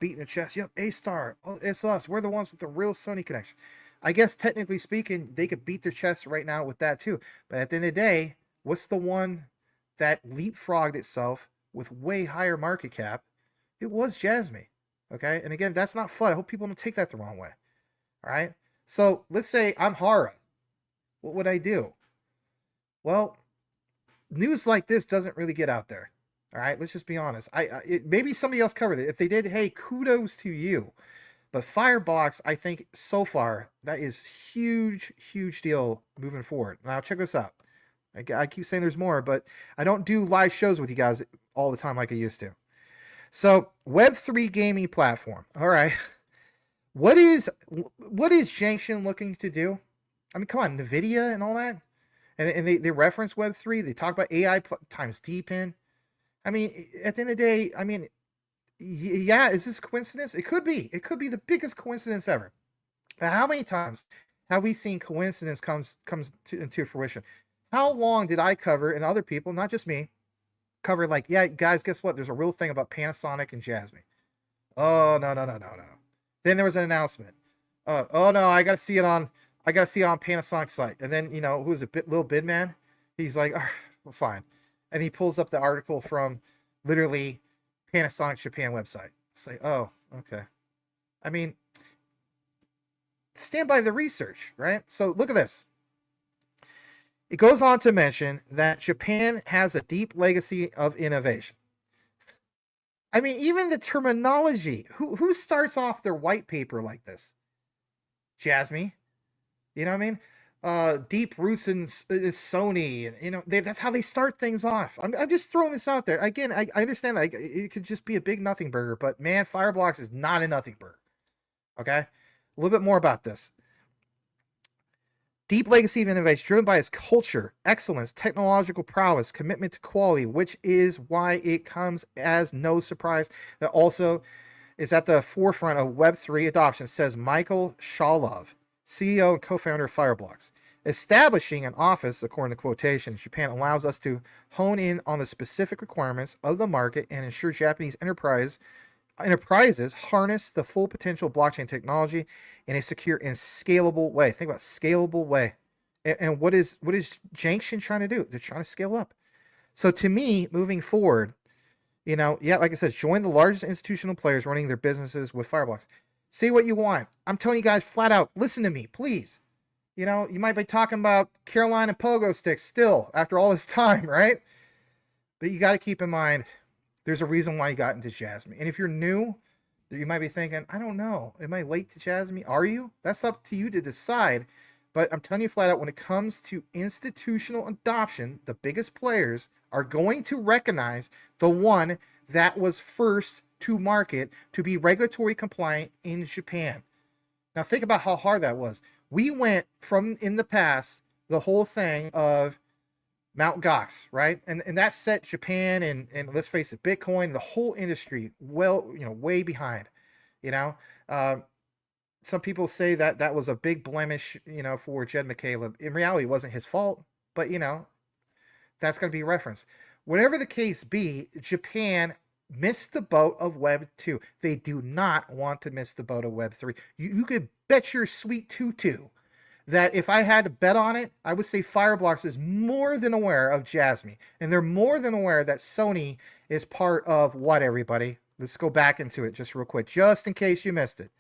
Speaker 2: Beating their chest. Yep, A-Star. Oh, it's us. We're the ones with the real Sony connection. I guess technically speaking, they could beat their chest right now with that too. But at the end of the day, what's the one that leapfrogged itself with way higher market cap? It was Jasmy. Okay? And again, that's not fun. I hope people don't take that the wrong way. All right? So let's say I'm Hara. What would I do? Well, news like this doesn't really get out there. All right, let's just be honest. Maybe somebody else covered it. If they did, hey, kudos to you. But Fireblocks, I think so far, that is huge deal moving forward. Now, check this out. I keep saying there's more, but I don't do live shows with you guys all the time like I used to. So, Web3 gaming platform. All right. What is Janction looking to do? I mean, come on, NVIDIA and all that. And they reference Web3. They talk about AI times DeepIn. I mean, at the end of the day, I mean, yeah, is this coincidence? It could be. It could be the biggest coincidence ever. Now, how many times have we seen coincidence comes into fruition? How long did I cover, and other people, not just me, cover like, yeah, guys, guess what? There's a real thing about Panasonic and Jasmy. Oh, no. Then there was an announcement. Oh no, I gotta see it on Panasonic's site. And then, who's a little bid man? He's like, oh, well, fine. And he pulls up the article from literally Panasonic Japan website. It's like, oh, okay. I mean, stand by the research, right? So look at this. It goes on to mention that Japan has a deep legacy of innovation. I mean, even the terminology. Who starts off their white paper like this? Jasmy. You know what I mean? Deep roots in Sony, and that's how they start things off. I'm just throwing this out there again. I understand that it could just be a big nothing burger, but man, Fireblocks is not a nothing burger. Okay, a little bit more about this. Deep legacy of innovation driven by its culture, excellence, technological prowess, commitment to quality, which is why it comes as no surprise that also is at the forefront of Web3 adoption, says Michael Shalov, CEO and co-founder of Fireblocks. Establishing an office, according to quotation, in Japan allows us to hone in on the specific requirements of the market and ensure Japanese enterprises harness the full potential of blockchain technology in a secure and scalable way. Think about scalable way. And what is Janction trying to do? They're trying to scale up. So to me, moving forward, like I said, join the largest institutional players running their businesses with Fireblocks. Say what you want. I'm telling you guys flat out, listen to me, please. You might be talking about Carolina pogo sticks still after all this time, right? But you got to keep in mind, there's a reason why you got into Jasmy. And if you're new, you might be thinking, I don't know, am I late to Jasmy? Are you? That's up to you to decide. But I'm telling you flat out, when it comes to institutional adoption, the biggest players are going to recognize the one that was first to market to be regulatory compliant in Japan. Now think about how hard that was. We went from, in the past, the whole thing of Mount Gox, right? And that set Japan and let's face it, Bitcoin, the whole industry, well, way behind. You know, some people say that that was a big blemish, for Jed McCaleb. In reality, it wasn't his fault, but that's going to be referenced. Whatever the case be, Japan missed the boat of Web 2. They do not want to miss the boat of Web 3. You could bet your sweet tutu that if I had to bet on it, I would say Fireblocks is more than aware of Jasmy. And they're more than aware that Sony is part of what, everybody? Let's go back into it just real quick, just in case you missed it.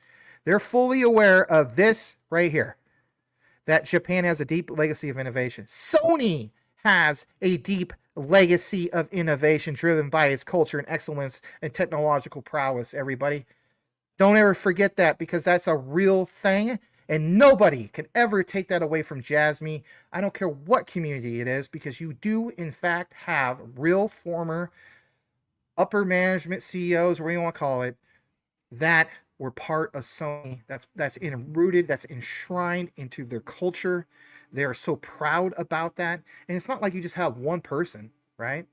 Speaker 2: They're fully aware of this right here, that Japan has a deep legacy of innovation. Sony has a deep legacy of innovation driven by its culture and excellence and technological prowess, everybody. Don't ever forget that, because that's a real thing, and nobody can ever take that away from Jasmy. I don't care what community it is, because you do, in fact, have real former upper management CEOs, whatever you want to call it, that were part of Sony. That's rooted, that's enshrined into their culture. They are so proud about that. And it's not like you just have one person, right?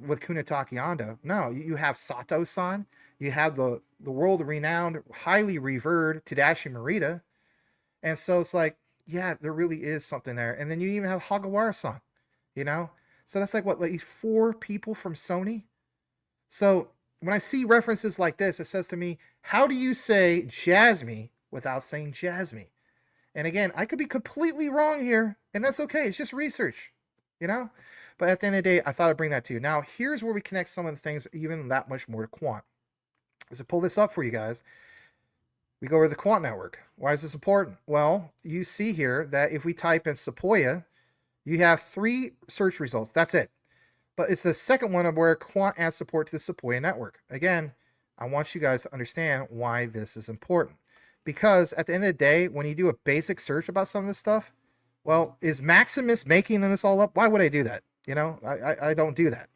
Speaker 2: With Kunitake Ando. No, you have Sato-san. You have the world-renowned, highly revered Tadashi Morita. And so it's like, yeah, there really is something there. And then you even have Hagawara-san, So that's like, what, like 4 people from Sony? So when I see references like this, it says to me, how do you say Jasmy without saying Jasmy? And again, I could be completely wrong here, and that's okay. It's just research, But at the end of the day, I thought I'd bring that to you. Now, here's where we connect some of the things even that much more to Quant. As I pull this up for you guys, we go over the Quant network. Why is this important? Well, you see here that if we type in Sequoia, you have 3 search results. That's it. But it's the second one of where Quant adds support to the Sequoia network. Again, I want you guys to understand why this is important. Because at the end of the day, when you do a basic search about some of this stuff, well, is Maximus making this all up? Why would I do that? I don't do that.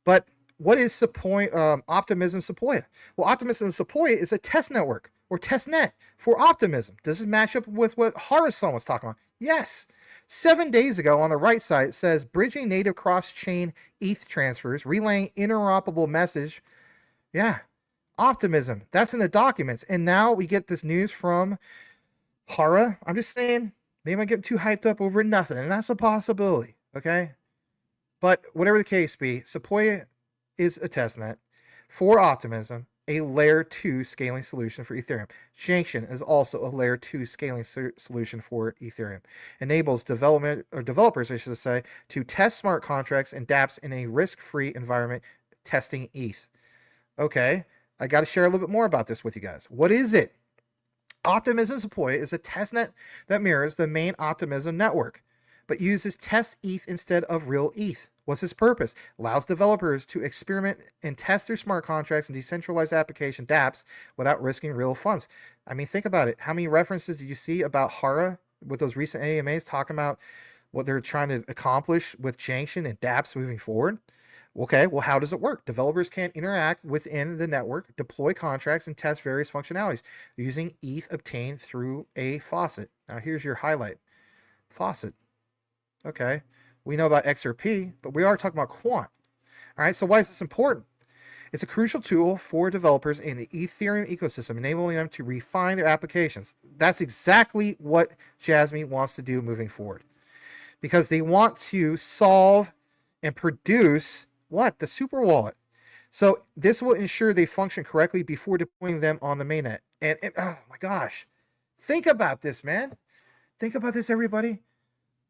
Speaker 2: But what is Optimism Sequoia? Well, Optimism Sequoia is a test network or test net for Optimism. Does this match up with what Hara-san was talking about? Yes. 7 days ago on the right side, it says bridging native cross-chain ETH transfers, relaying interoperable message. Yeah. Optimism. That's in the documents. And now we get this news from Hara. I'm just saying, maybe I get too hyped up over nothing, and that's a possibility. Okay. But whatever the case be, Sequoia is a testnet for Optimism, a layer 2 scaling solution for Ethereum. Janction is also a layer 2 scaling solution for Ethereum. Enables developers, I should say, to test smart contracts and dApps in a risk-free environment, testing ETH. Okay, I got to share a little bit more about this with you guys. What is it? Optimism Sequoia is a testnet that mirrors the main Optimism network, but uses test ETH instead of real ETH. What's its purpose? Allows developers to experiment and test their smart contracts and decentralized application dApps without risking real funds. I mean, think about it. How many references did you see about Hara with those recent AMAs talking about what they're trying to accomplish with Janction and dApps moving forward? Okay, well, how does it work? Developers can interact within the network, deploy contracts, and test various functionalities using ETH obtained through a faucet. Now, here's your highlight. Faucet. Okay, we know about XRP, but we are talking about Quant. All right, so why is this important? It's a crucial tool for developers in the Ethereum ecosystem, enabling them to refine their applications. That's exactly what Jasmy wants to do moving forward, because they want to solve and produce what? The super wallet. So this will ensure they function correctly before deploying them on the mainnet. And oh my gosh, think about this, man. Think about this, everybody.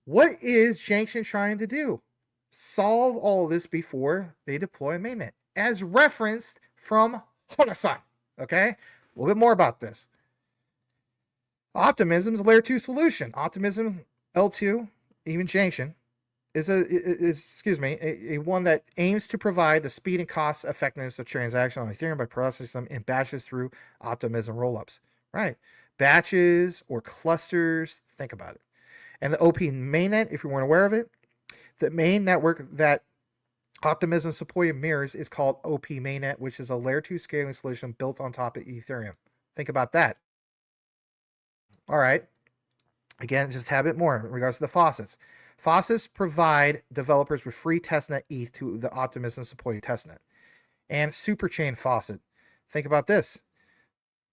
Speaker 2: What is Janction trying to do? Solve all this before they deploy a mainnet, as referenced from Hara-san. Okay, a little bit more about this. Optimism's a layer 2 solution. Optimism L2, even Janction, is a one that aims to provide the speed and cost effectiveness of transaction on Ethereum by processing them in batches through Optimism rollups. Right, batches or clusters. Think about it. And the OP mainnet, if you weren't aware of it, the main network that Optimism Sequoia mirrors is called OP mainnet, which is a layer 2 scaling solution built on top of Ethereum. Think about that. All right. Again, just a tad bit more in regards to the faucets. Faucets provide developers with free testnet ETH to the Optimism Sequoia testnet. And Superchain faucet. Think about this.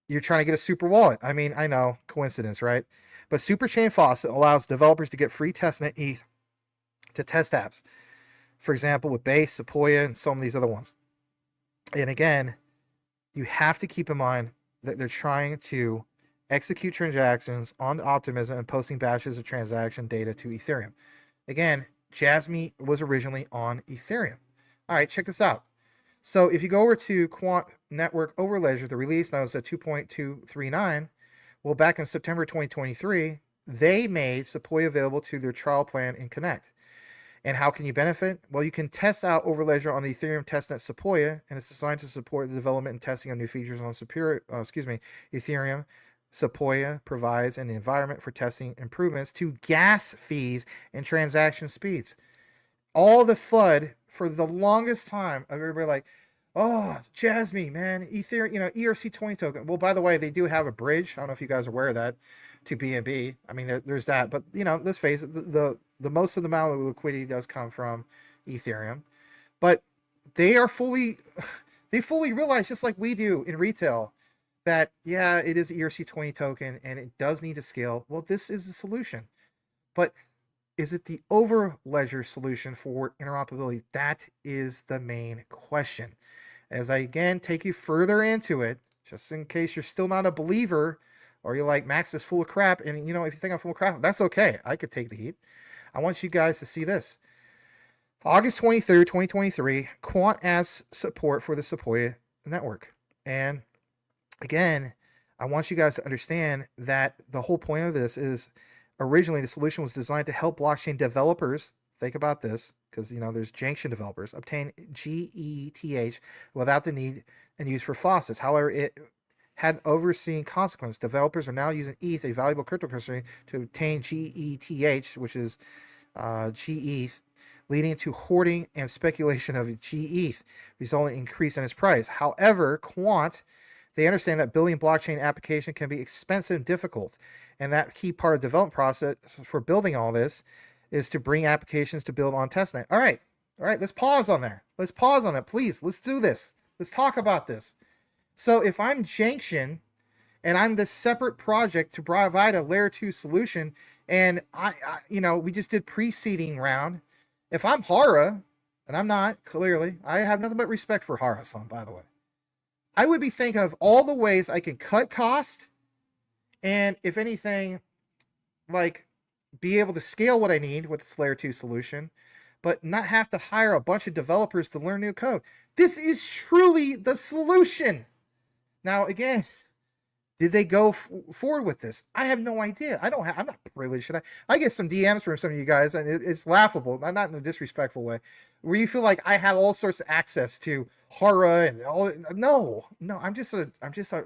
Speaker 2: You're trying to get a super wallet. I mean, I know, coincidence, right? But Superchain faucet allows developers to get free testnet ETH to test apps. For example, with Base, Sequoia, and some of these other ones. And again, you have to keep in mind that they're trying to execute transactions on Optimism and posting batches of transaction data to Ethereum. Again, Jasmy was originally on Ethereum. All right, check this out. So if you go over to Quant Network over Ledger, the release now is at 2.239. Well, back in September 2023, they made Sequoia available to their trial plan in Connect. And how can you benefit? Well, you can test out over Ledger on the Ethereum testnet Sequoia, and it's designed to support the development and testing of new features on Ethereum. Sequoia provides an environment for testing improvements to gas fees and transaction speeds. All the FUD for the longest time of everybody like, oh, Jasmy, man, Ethereum, ERC20 token. Well, by the way, they do have a bridge. I don't know if you guys are aware of that, to BNB. I mean, there's that. But, let's face it, the most of the amount of liquidity does come from Ethereum. But they fully realize, just like we do in retail, that, yeah, it is ERC20 token and it does need to scale. Well, this is the solution. But is it the over Ledger solution for interoperability? That is the main question. As I again take you further into it, just in case you're still not a believer or you're like, Max is full of crap, and if you think I'm full of crap, that's okay. I could take the heat. I want you guys to see this. August 23rd, 2023, Quant adds support for the Sequoia network. And again, I want you guys to understand that the whole point of this is originally the solution was designed to help blockchain developers, think about this, because there's Janction developers, obtain GETH without the need and use for faucets. However, it had overseen consequence. Developers are now using ETH, a valuable cryptocurrency, to obtain GETH, which is GETH, leading to hoarding and speculation of GETH, resulting in increase in its price. However, Quant, they understand that building blockchain application can be expensive and difficult, and that key part of the development process for building all this is to bring applications to build on testnet. All right, let's pause on there. Let's pause on that, please. Let's do this. Let's talk about this. So if I'm Janction and I'm this separate project to provide a layer 2 solution, and we just did pre-seeding round. If I'm Hara, and I'm not, clearly, I have nothing but respect for Hara-san, by the way. I would be thinking of all the ways I can cut cost and, if anything, like, be able to scale what I need with this layer 2 solution, but not have to hire a bunch of developers to learn new code. This is truly the solution. Now, again, did they go forward with this? I have no idea. I'm not privileged to that. I get some DMs from some of you guys, and it's laughable, not in a disrespectful way, where you feel like I have all sorts of access to Hara and all. No, I'm just a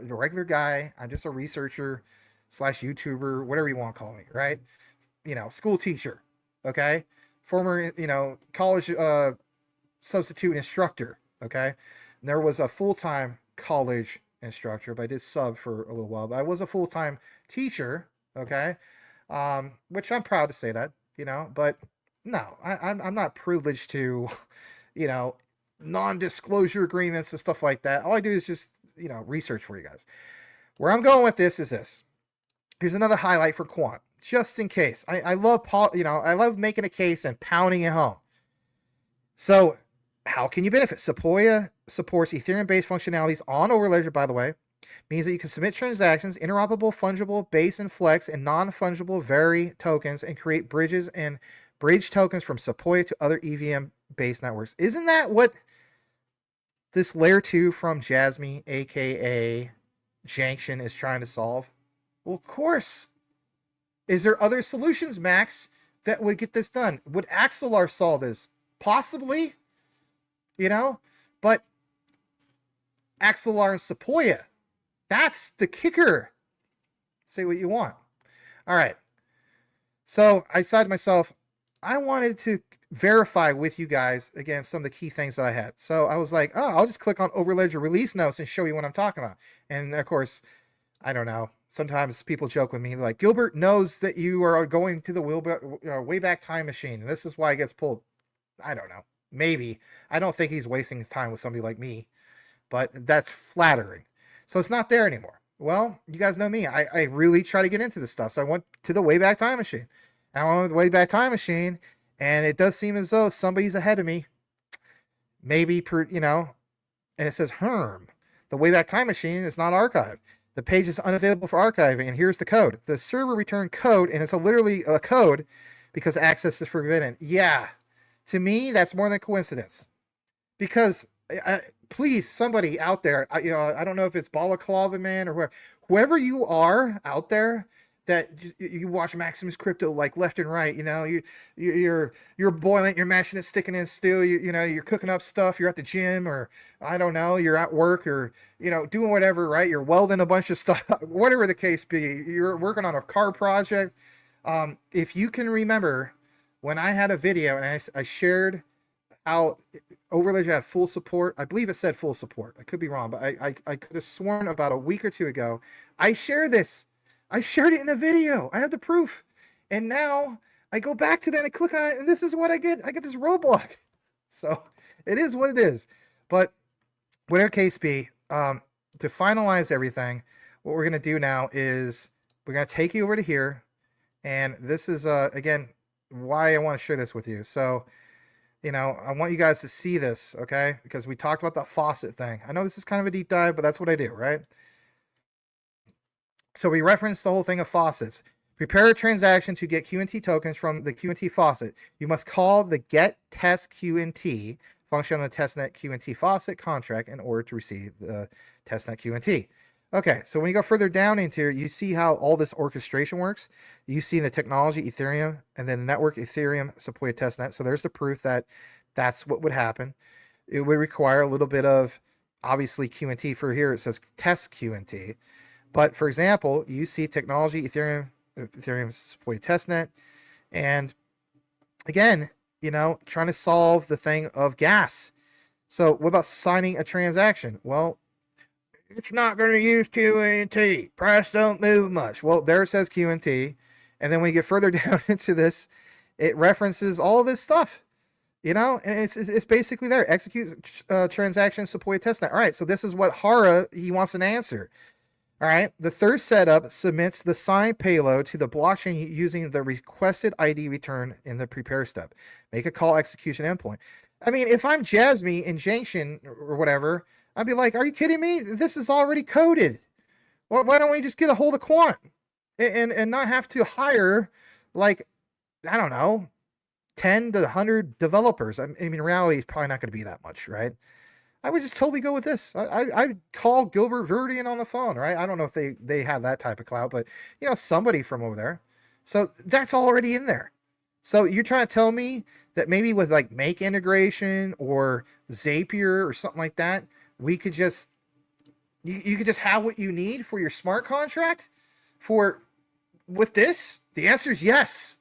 Speaker 2: regular guy. I'm just a researcher / YouTuber, whatever you want to call me, right? School teacher, okay? Former, college substitute instructor, okay? And there was a full-time college instructor, but I did sub for a little while. But I was a full-time teacher, okay? Which I'm proud to say that, but no, I'm not privileged to, non-disclosure agreements and stuff like that. All I do is just, research for you guys. Where I'm going with this is this. Here's another highlight for Quant, just in case. I love making a case and pounding it home. So how can you benefit? Sequoia supports Ethereum-based functionalities on Overledger, by the way. Means that you can submit transactions, interoperable, fungible, base and flex, and non-fungible vary tokens, and create bridges and bridge tokens from Sequoia to other EVM-based networks. Isn't that what this layer 2 from Jasmy, aka Janction, is trying to solve? Well, of course. Is there other solutions, Max, that would get this done? Would Axelar solve this? Possibly. But Axelar and Sequoia, that's the kicker. Say what you want. All right. So I decided to myself, I wanted to verify with you guys again some of the key things that I had. So I was like, oh, I'll just click on Overledger release notes and show you what I'm talking about. And of course, I don't know. Sometimes people joke with me like, Gilbert knows that you are going to the Wayback Time Machine, and this is why it gets pulled. I don't know. Maybe. I don't think he's wasting his time with somebody like me, but that's flattering. So it's not there anymore. Well, you guys know me. I really try to get into this stuff. So I went to the Wayback Time Machine. I went with the Wayback Time Machine, and it does seem as though somebody's ahead of me. Maybe, you know, and it says Herm. The Wayback Time Machine is not archived. The page is unavailable for archiving, and here's the code. The server returned code, and it's literally a code because access is forbidden. Yeah, to me, that's more than coincidence. Because, please, somebody out there, I don't know if it's Balaclava Man or whoever you are out there that you watch Maximus Crypto like left and right. You know, you're boiling, you're mashing it, sticking in steel. You know, you're cooking up stuff. You're at the gym, or I don't know, you're at work, or doing whatever. Right? You're welding a bunch of stuff, whatever the case be. You're working on a car project. If you can remember when I had a video and I shared how Overledger had full support. I believe it said full support. I could be wrong, but I could have sworn about a week or two ago I shared this. I shared it in a video. I have the proof. And now I go back to that and click on it, and this is what I get. I get this roadblock. So it is what it is. But whatever case be, to finalize everything, what we're going to do now is we're going to take you over to here. And this is, again, why I want to share this with you. So, I want you guys to see this, okay? Because we talked about that faucet thing. I know this is kind of a deep dive, but that's what I do, right? So we referenced the whole thing of faucets. Prepare a transaction to get QNT tokens from the QNT faucet. You must call the get test QNT function on the testnet QNT faucet contract in order to receive the testnet QNT. Okay, so when you go further down into it, you see how all this orchestration works. You see the technology, Ethereum, and then network Ethereum supported testnet. So there's the proof that that's what would happen. It would require a little bit of, obviously, QNT. For here, it says test QNT. But for example, you see technology, Ethereum supported testnet. And again, trying to solve the thing of gas. So what about signing a transaction? Well, it's not going to use QNT. Price don't move much. Well, there it says QNT. And then when you get further down into this, it references all of this stuff. And it's basically there. Execute transaction supported testnet. All right, so this is what Hara, he wants an answer. All right, the third setup submits the signed payload to the blockchain using the requested ID return in the prepare step. Make a call execution endpoint. I mean, if I'm Jasmy in Janction or whatever, I'd be like, are you kidding me? This is already coded. Well, why don't we just get a hold of Quant and not have to hire, like, I don't know, 10 to 100 developers? I mean, in reality, it's probably not going to be that much, right? I would just totally go with this. I'd call Gilbert Verdian on the phone, right? I don't know if they have that type of clout, but, somebody from over there. So that's already in there. So you're trying to tell me that maybe with like Make integration or Zapier or something like that, we could just, you could just have what you need for your smart contract with this? The answer is yes.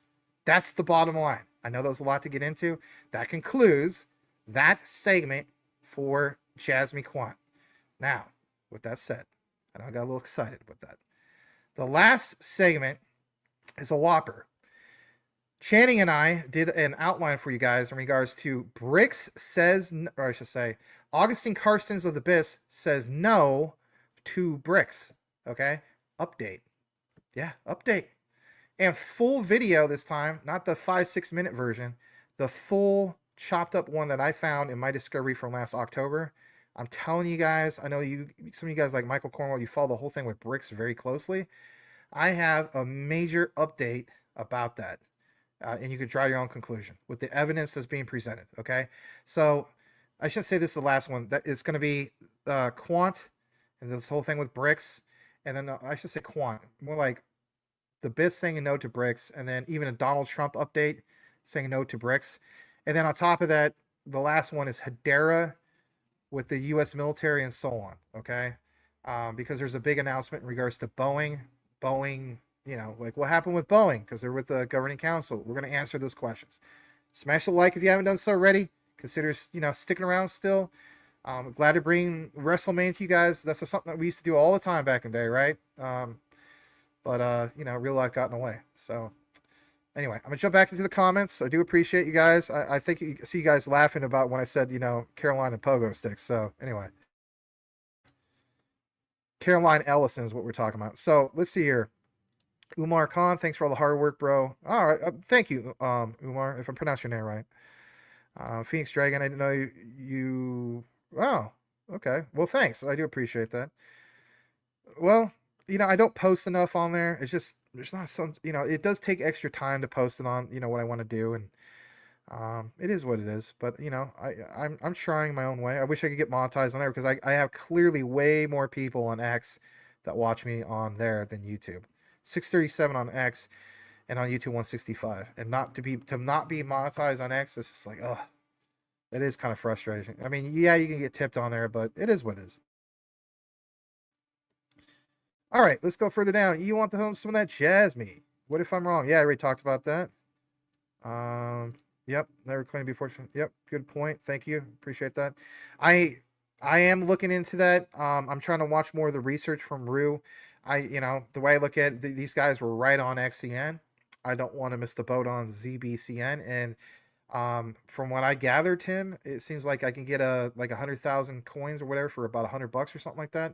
Speaker 2: That's the bottom line. I know that was a lot to get into. That concludes that segment for Jasmy Quant. Now, with that said, I know I got a little excited with that. The last segment is a whopper. Channing and I did an outline for you guys in regards to BRICS says, or I should say, Augustine Carstens of the BIS says no to BRICS. Okay? Update. Yeah, update. And full video this time, not the 5-6 minute version, the full chopped up one that I found in my discovery from last October. I'm telling you guys, I know some of you guys like Michael Cornwall, you follow the whole thing with BRICS very closely. I have a major update about that. And you could draw your own conclusion with the evidence that's being presented. Okay, so I should say this is the last one. That it's going to be Quant and this whole thing with BRICS, and then I should say Quant, more like the BIS saying no to BRICS, and then even a Donald Trump update saying no to BRICS, and then on top of that, the last one is Hedera with the U.S. military and so on. Okay, because there's a big announcement in regards to Boeing You know, like what happened with Boeing because they're with the governing council. We're going to answer those questions. Smash the like if you haven't done so already. Consider, you know, sticking around still. Glad to bring WrestleMania to you guys. That's something that we used to do all the time back in the day, right? But you know, real life got in the way. So anyway, I'm gonna jump back into the comments. I do appreciate you guys. I think you see you guys laughing about when I said, you know, Caroline and pogo sticks. So anyway, Caroline Ellison is what we're talking about. So let's see here. Umar Khan, thanks for all the hard work, bro. All right, thank you, Umar, if I'm pronouncing your name right. Phoenix Dragon, I didn't know you. Oh, okay. Well, thanks. I do appreciate that. Well, you know, I don't post enough on there. It's just there's not some, you know, it does take extra time to post it on, you know, what I want to do, and it is what it is. But you know, I'm trying my own way. I wish I could get monetized on there because I have clearly way more people on X that watch me on there than YouTube. 637 on X and on YouTube 165, and not to be monetized on X. It's just like, ugh, it is kind of frustrating. I mean, yeah, you can get tipped on there, but it is what it is. All right, let's go further down. You want to home some of that Jasmy? What if I'm wrong? Yeah, I already talked about that. Yep, never claimed to be fortunate. Yep, good point. Thank you. Appreciate that. I am looking into that. I'm trying to watch more of the research from Rue. You know, the way I look at it, these guys were right on XCN. I don't want to miss the boat on ZBCN. And from what I gathered, Tim, it seems like I can get like 100,000 coins or whatever for about $100 or something like that.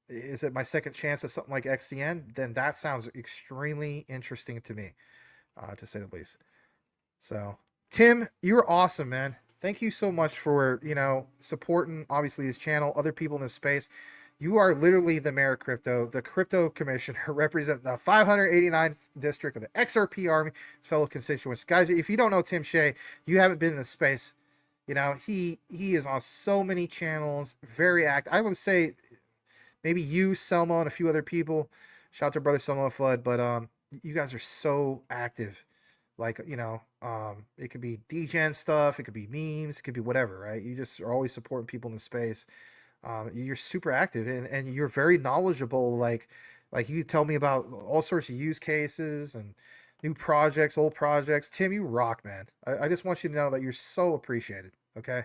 Speaker 2: Is it my second chance at something like XCN? Then that sounds extremely interesting to me, to say the least. So, Tim, you're awesome, man. Thank you so much for, you know, supporting obviously this channel, other people in this space. You are literally the mayor of crypto, the crypto commissioner, represent the 589th district of the XRP Army, fellow constituents. Guys, if you don't know Tim Shea, you haven't been in this space. You know, he is on so many channels, very active. I would say maybe you, Selma, and a few other people. Shout out to brother Selma Flood, but you guys are so active. Like, you know, it could be degen stuff, it could be memes, it could be whatever, right? You just are always supporting people in the space. You're super active, and you're very knowledgeable. Like you tell me about all sorts of use cases and new projects, old projects. Tim, you rock, man. I just want you to know that you're so appreciated. Okay,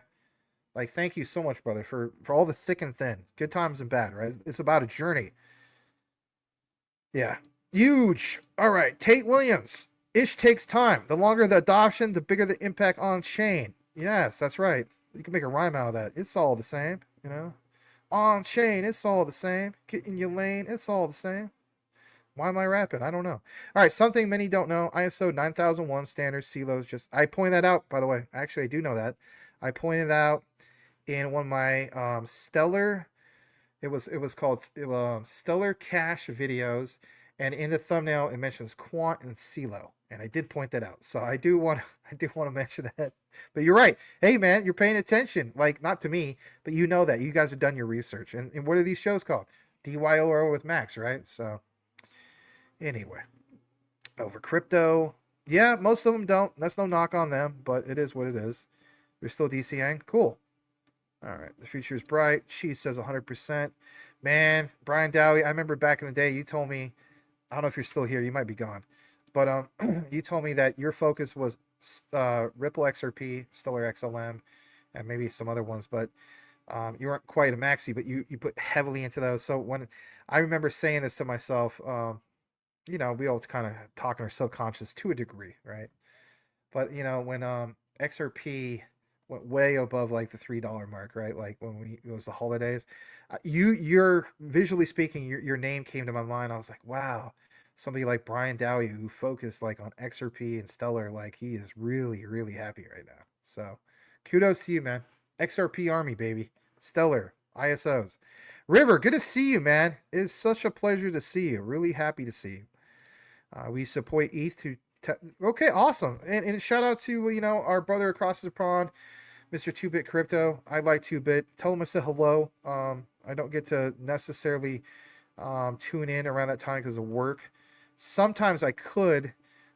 Speaker 2: like thank you so much, brother, for all the thick and thin, good times and bad. Right? It's about a journey. Yeah, huge. All right, Tate Williams. Ish takes time. The longer the adoption, the bigger the impact on chain. Yes, that's right. You can make a rhyme out of that. It's all the same, you know. On chain, it's all the same. Get in your lane, it's all the same. Why am I rapping? I don't know. All right, something many don't know. ISO 9001 standard CELOs. Just I pointed that out, by the way. Actually, I do know that. I pointed out in one of my Stellar. It was called Stellar Cache videos, and in the thumbnail it mentions Quant and CELO, and I did point that out. So I do want to mention that. But you're right. Hey man, you're paying attention. Like not to me, but you know that you guys have done your research. And what are these shows called? DYOR with Max, right? So anyway, over crypto. Yeah, most of them don't. That's no knock on them, but it is what it is. They're still DCing. Cool. All right, the future is bright. She says 100%. Man, Brian Dowie, I remember back in the day, you told me, I don't know if you're still here, you might be gone, but you told me that your focus was Ripple XRP, Stellar XLM, and maybe some other ones, but you weren't quite a maxi, but you put heavily into those. So when I remember saying this to myself, you know, we all kind of talk in our subconscious to a degree, right? But you know, when XRP went way above like the $3 mark, right? Like when it was the holidays, you're visually speaking, your name came to my mind. I was like, wow, somebody like Brian Dowie who focused like on XRP and Stellar, like he is really, really happy right now. So kudos to you, man. XRP Army, baby. Stellar, ISOs. River, good to see you, man. It's such a pleasure to see you. Really happy to see you. We support ETH to okay, awesome. And shout out to, you know, our brother across the pond, Mr. 2-Bit Crypto. I like 2-Bit. Tell him I said hello. I don't get to necessarily tune in around that time because of work. Sometimes I could,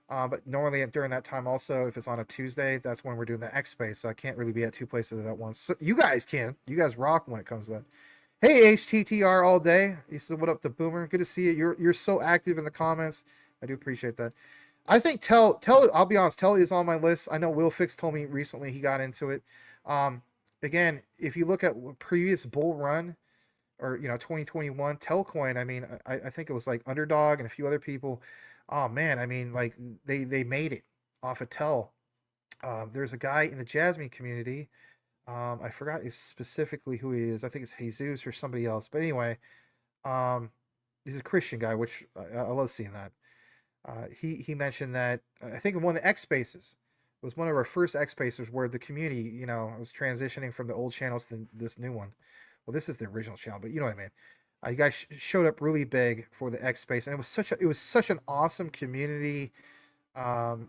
Speaker 2: but normally during that time also, if it's on a Tuesday, that's when we're doing the X Space. So I can't really be at two places at once. So you guys can. You guys rock when it comes to that. Hey, HTTR all day. He said, "What up, the Boomer? Good to see you. You're so active in the comments. I do appreciate that." I think Tell. I'll be honest. Tell is on my list. I know Will Fix told me recently he got into it. Um, Again, if you look at previous bull run or 2021 Telcoin, I mean, I think it was like Underdog and a few other people. Oh man, I mean, like they made it off of Tell. There's a guy in the Jasmy community. I forgot specifically who he is. I think it's Jesus or somebody else. But anyway, um, he's a Christian guy, which I love seeing that. He mentioned that I think in one of the X Spaces, it was one of our first X Spaces where the community, was transitioning from the old channel to this new one. Well, this is the original channel, but you know what I mean. You guys showed up really big for the X Space, and it was such an awesome community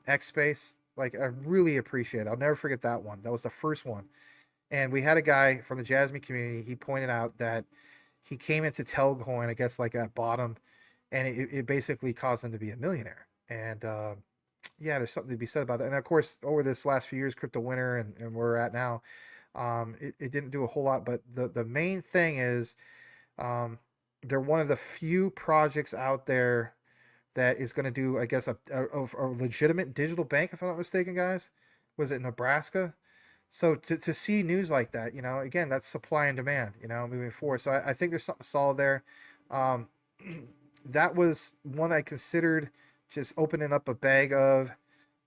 Speaker 2: X Space. Like I really appreciate it. I'll never forget that one. That was the first one, and we had a guy from the Jasmy community. He pointed out that he came into Telcoin, I guess, like at bottom, and it basically caused him to be a millionaire. And yeah, there's something to be said about that. And of course, over this last few years, crypto winter and where we're at now, it didn't do a whole lot. But the main thing is, they're one of the few projects out there that is going to do, I guess, a legitimate digital bank, if I'm not mistaken, guys. Was it Nebraska? So to see news like that, again, that's supply and demand, moving forward. So I think there's something solid there. Um, that was one I considered just opening up a bag of,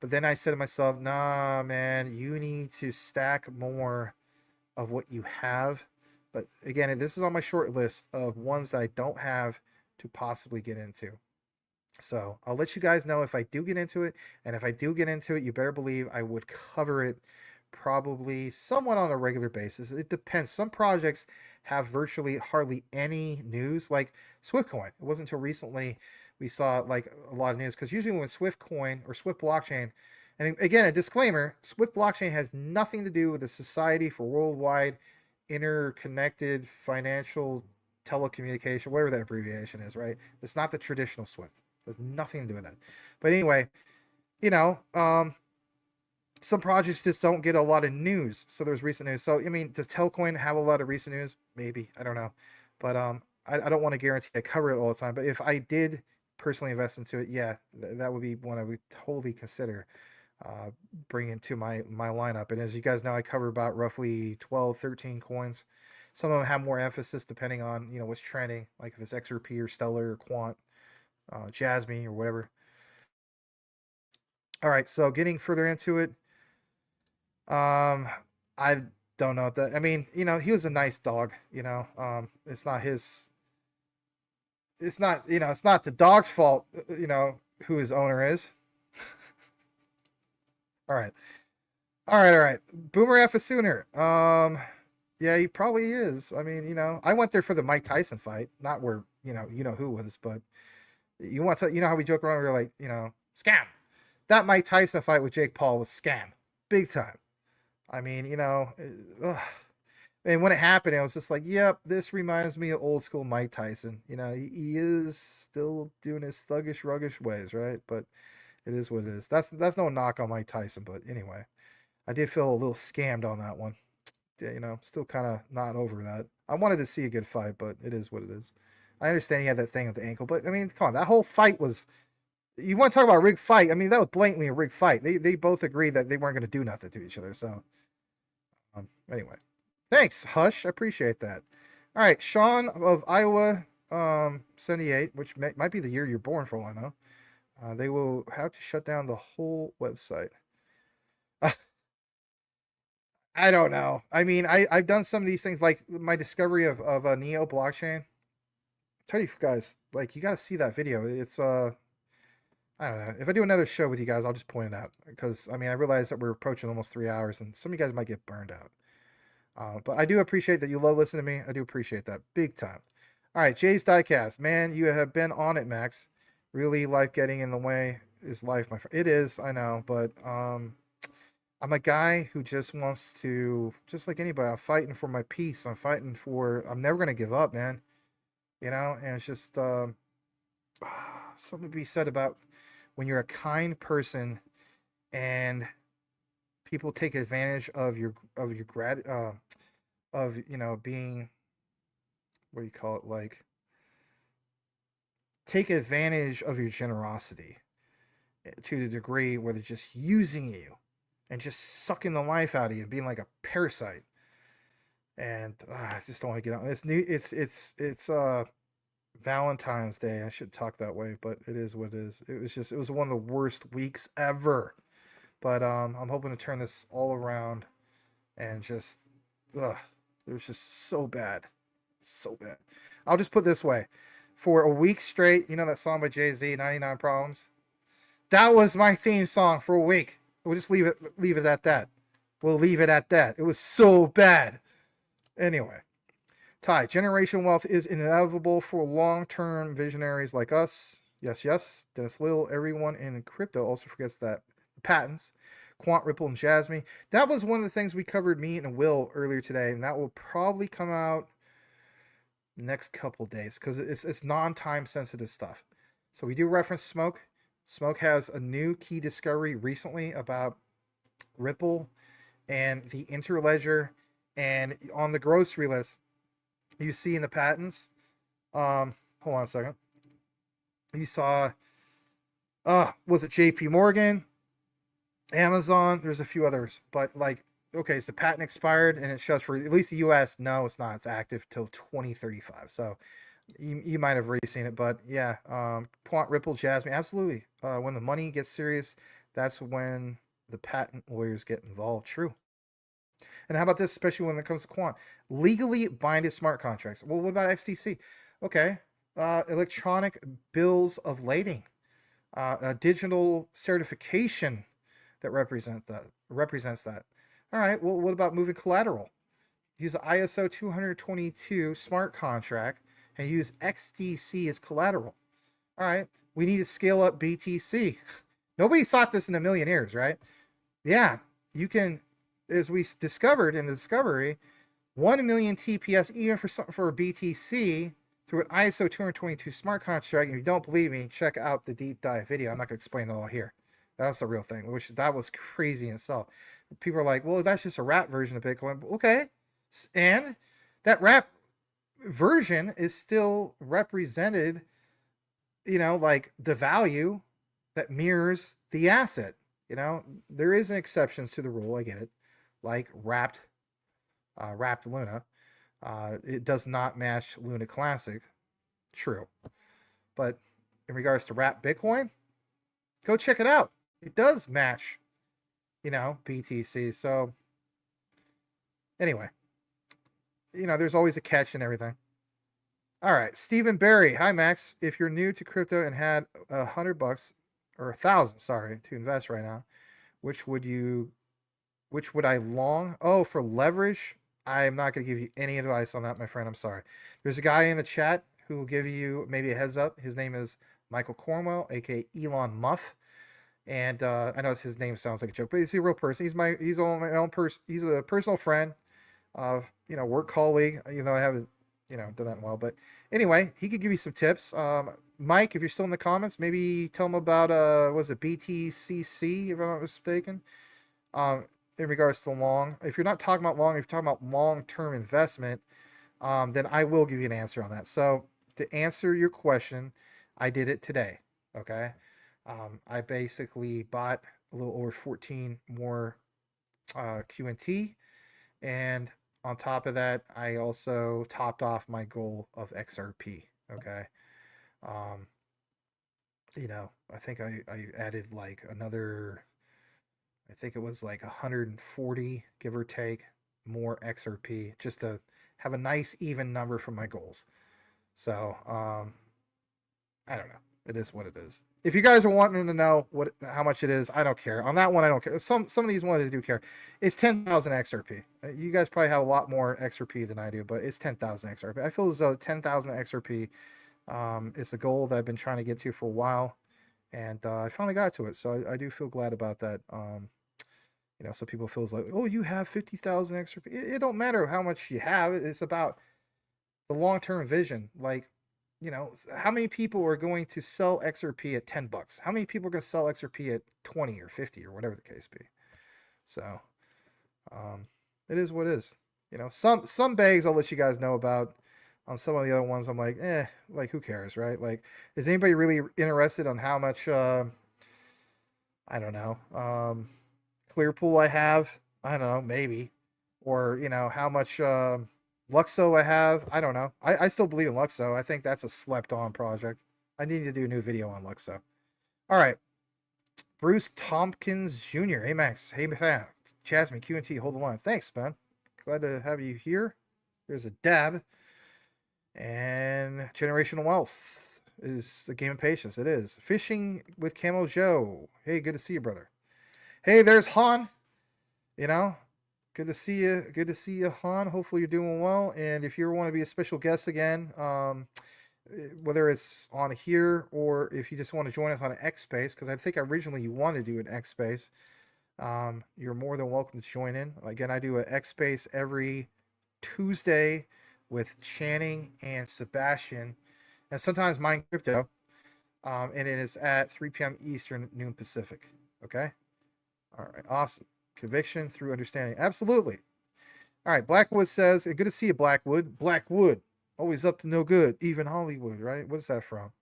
Speaker 2: but then I said to myself, nah, man, you need to stack more of what you have. But again, this is on my short list of ones that I don't have to possibly get into. So I'll let you guys know if I do get into it. And if I do get into it, you better believe I would cover it probably somewhat on a regular basis. It depends. Some projects have virtually hardly any news, like Swiftcoin. It wasn't until recently we saw like a lot of news, because usually when Swiftcoin or Swift blockchain, and again, a disclaimer, Swift blockchain has nothing to do with the Society for Worldwide Interconnected Financial Telecommunication, whatever that abbreviation is, right? It's not the traditional Swift. It has nothing to do with that. But anyway, you know, um, some projects just don't get a lot of news. So there's recent news. So I mean, does Telcoin have a lot of recent news? Maybe, I don't know, but I don't want to guarantee I cover it all the time. But if I did personally invest into it, yeah, that would be one I would totally consider uh, bringing to my lineup. And as you guys know, I cover about roughly 12, 13 coins. Some of them have more emphasis depending on what's trending, like if it's XRP or Stellar or Quant, Jasmy or whatever. All right, so getting further into it, I don't know that. I mean, he was a nice dog. It's not his. It's not. It's not the dog's fault. Who his owner is. All right. All right. All right. Boomer F is sooner. Yeah, he probably is. I mean, I went there for the Mike Tyson fight, not where who was, but you want to. How we joke around? We're like, scam. That Mike Tyson fight with Jake Paul was scam, big time. I mean, and when it happened, I was just like, yep, this reminds me of old school Mike Tyson. He is still doing his thuggish, ruggish ways, right? But it is what it is. That's no knock on Mike Tyson, but anyway, I did feel a little scammed on that one. Yeah, still kind of not over that. I wanted to see a good fight, but it is what it is. I understand he had that thing at the ankle, but I mean, come on, that whole fight was. You want to talk about a rigged fight? I mean, that was blatantly a rigged fight. They both agreed that they weren't going to do nothing to each other. So anyway, thanks, Hush. I appreciate that. All right, Sean of Iowa, 78, which might be the year you're born for all I know. They will have to shut down the whole website. I don't know. I mean, I've done some of these things, like my discovery of a Neo blockchain. I'll tell you guys, like, you got to see that video. It's I don't know. If I do another show with you guys, I'll just point it out, because I mean, I realize that we're approaching almost 3 hours, and some of you guys might get burned out. But I do appreciate that you love listening to me. I do appreciate that big time. All right, Jay's Diecast, man, you have been on it, Max. Really, life getting in the way is life, my friend. It is, I know, but I'm a guy who just wants to, just like anybody, I'm fighting for my peace. I'm never gonna give up, man. And it's just something to be said about when you're a kind person and people take advantage of your of being what do you call it, like take advantage of your generosity to the degree where they're just using you and just sucking the life out of you, being like a parasite. And I just don't want to get on this new. It's Valentine's Day. I should talk that way, but it is what it is. It was one of the worst weeks ever. But I'm hoping to turn this all around and just it was just so bad. So bad. I'll just put it this way. For a week straight, you know that song by Jay-Z, 99 Problems? That was my theme song for a week. We'll just leave it at that. We'll leave it at that. It was so bad. Anyway. Ty, generation wealth is inevitable for long-term visionaries like us. Yes, yes. Dennis Lill, everyone in crypto also forgets that the patents, Quant, Ripple, and Jasmy. That was one of the things we covered, me and Will, earlier today, and that will probably come out next couple days because it's non-time sensitive stuff. So we do reference Smoke. Smoke has a new key discovery recently about Ripple and the interledger, and on the grocery list you see in the patents, hold on a second, you saw was it JP Morgan, Amazon, there's a few others, but like, okay, so the patent expired and it shows for at least the US. No, it's not. It's active till 2035. So you might have already seen it, but yeah, Quant, Ripple, Jasmy, absolutely. When the money gets serious, that's when the patent lawyers get involved. True. And how about this, especially when it comes to Quant? Legally binding smart contracts. Well, what about XTC? Okay, electronic bills of lading, a digital certification that represents that. All right, well, what about moving collateral? Use the ISO 222 smart contract and use XTC as collateral. All right, we need to scale up BTC. Nobody thought this in a million years, right? Yeah, you can, as we discovered in the discovery, 1 million TPS even for BTC through an ISO 222 smart contract. If you don't believe me, check out the deep dive video. I'm not going to explain it all here. That's the real thing, that was crazy in itself. People are like, well, that's just a wrap version of Bitcoin. Okay, and that wrap version is still represented, like the value that mirrors the asset. There is exceptions to the rule. I get it, like wrapped Luna. It does not match Luna Classic. True. But in regards to wrapped Bitcoin, go check it out. It does match, BTC. So anyway, there's always a catch and everything. All right, Stephen Barry. Hi, Max. If you're new to crypto and had $100 or 1,000, sorry, to invest right now, which would I long? Oh, for leverage? I'm not going to give you any advice on that, my friend. I'm sorry. There's a guy in the chat who will give you maybe a heads up. His name is Michael Cornwell, aka Elon Muff. And I know his name sounds like a joke, but he's a real person. He's my own person. He's a personal friend, work colleague, even though I haven't, done that in a while. But anyway, he could give you some tips. Mike, if you're still in the comments, maybe tell him about, was it BTCC, if I'm not mistaken? In regards to long. If you're not talking about long, if you're talking about long-term investment, then I will give you an answer on that. So to answer your question, I did it today. Okay. I basically bought a little over 14 more QNT, and on top of that, I also topped off my goal of XRP. Okay. I think I added like another, I think it was like 140, give or take, more XRP just to have a nice even number for my goals. So I don't know. It is what it is. If you guys are wanting to know how much it is, I don't care. On that one, I don't care. Some of these ones I do care. It's 10,000 XRP. You guys probably have a lot more XRP than I do, but it's 10,000 XRP. I feel as though 10,000 XRP is a goal that I've been trying to get to for a while, and I finally got to it. So I do feel glad about that. Some people feels like, oh, you have 50,000 XRP. It don't matter how much you have. It's about the long-term vision. Like, how many people are going to sell XRP at $10? How many people are going to sell XRP at 20 or 50 or whatever the case be? So, it is what it is. Some bags I'll let you guys know about. On some of the other ones, I'm like, like who cares, right? Like, is anybody really interested on how much, I don't know, clear pool I have? I don't know, maybe. Or, how much Luxo I have? I don't know. I still believe in Luxo. I think that's a slept on project. I need to do a new video on Luxo. All right. Bruce Tompkins Jr. Hey, Max. Hey, fam. Jasmy, QNT, hold the line. Thanks, man. Glad to have you here. Here's a dab. And generational wealth is a game of patience. It is. Fishing with Camo Joe. Hey, good to see you, brother. Hey, there's Han. Good to see you. Good to see you, Han. Hopefully you're doing well. And if you want to be a special guest again, whether it's on here or if you just want to join us on an X Space, because I think originally you wanted to do an X Space, you're more than welcome to join in. Again, I do an X Space every Tuesday with Channing and Sebastian, and sometimes Mind Crypto, and it is at 3 p.m. Eastern, noon Pacific. Okay? All right, awesome. Conviction through understanding. Absolutely. All right, Blackwood says, good to see you, Blackwood. Blackwood, always up to no good, even Hollywood, right? What's that from?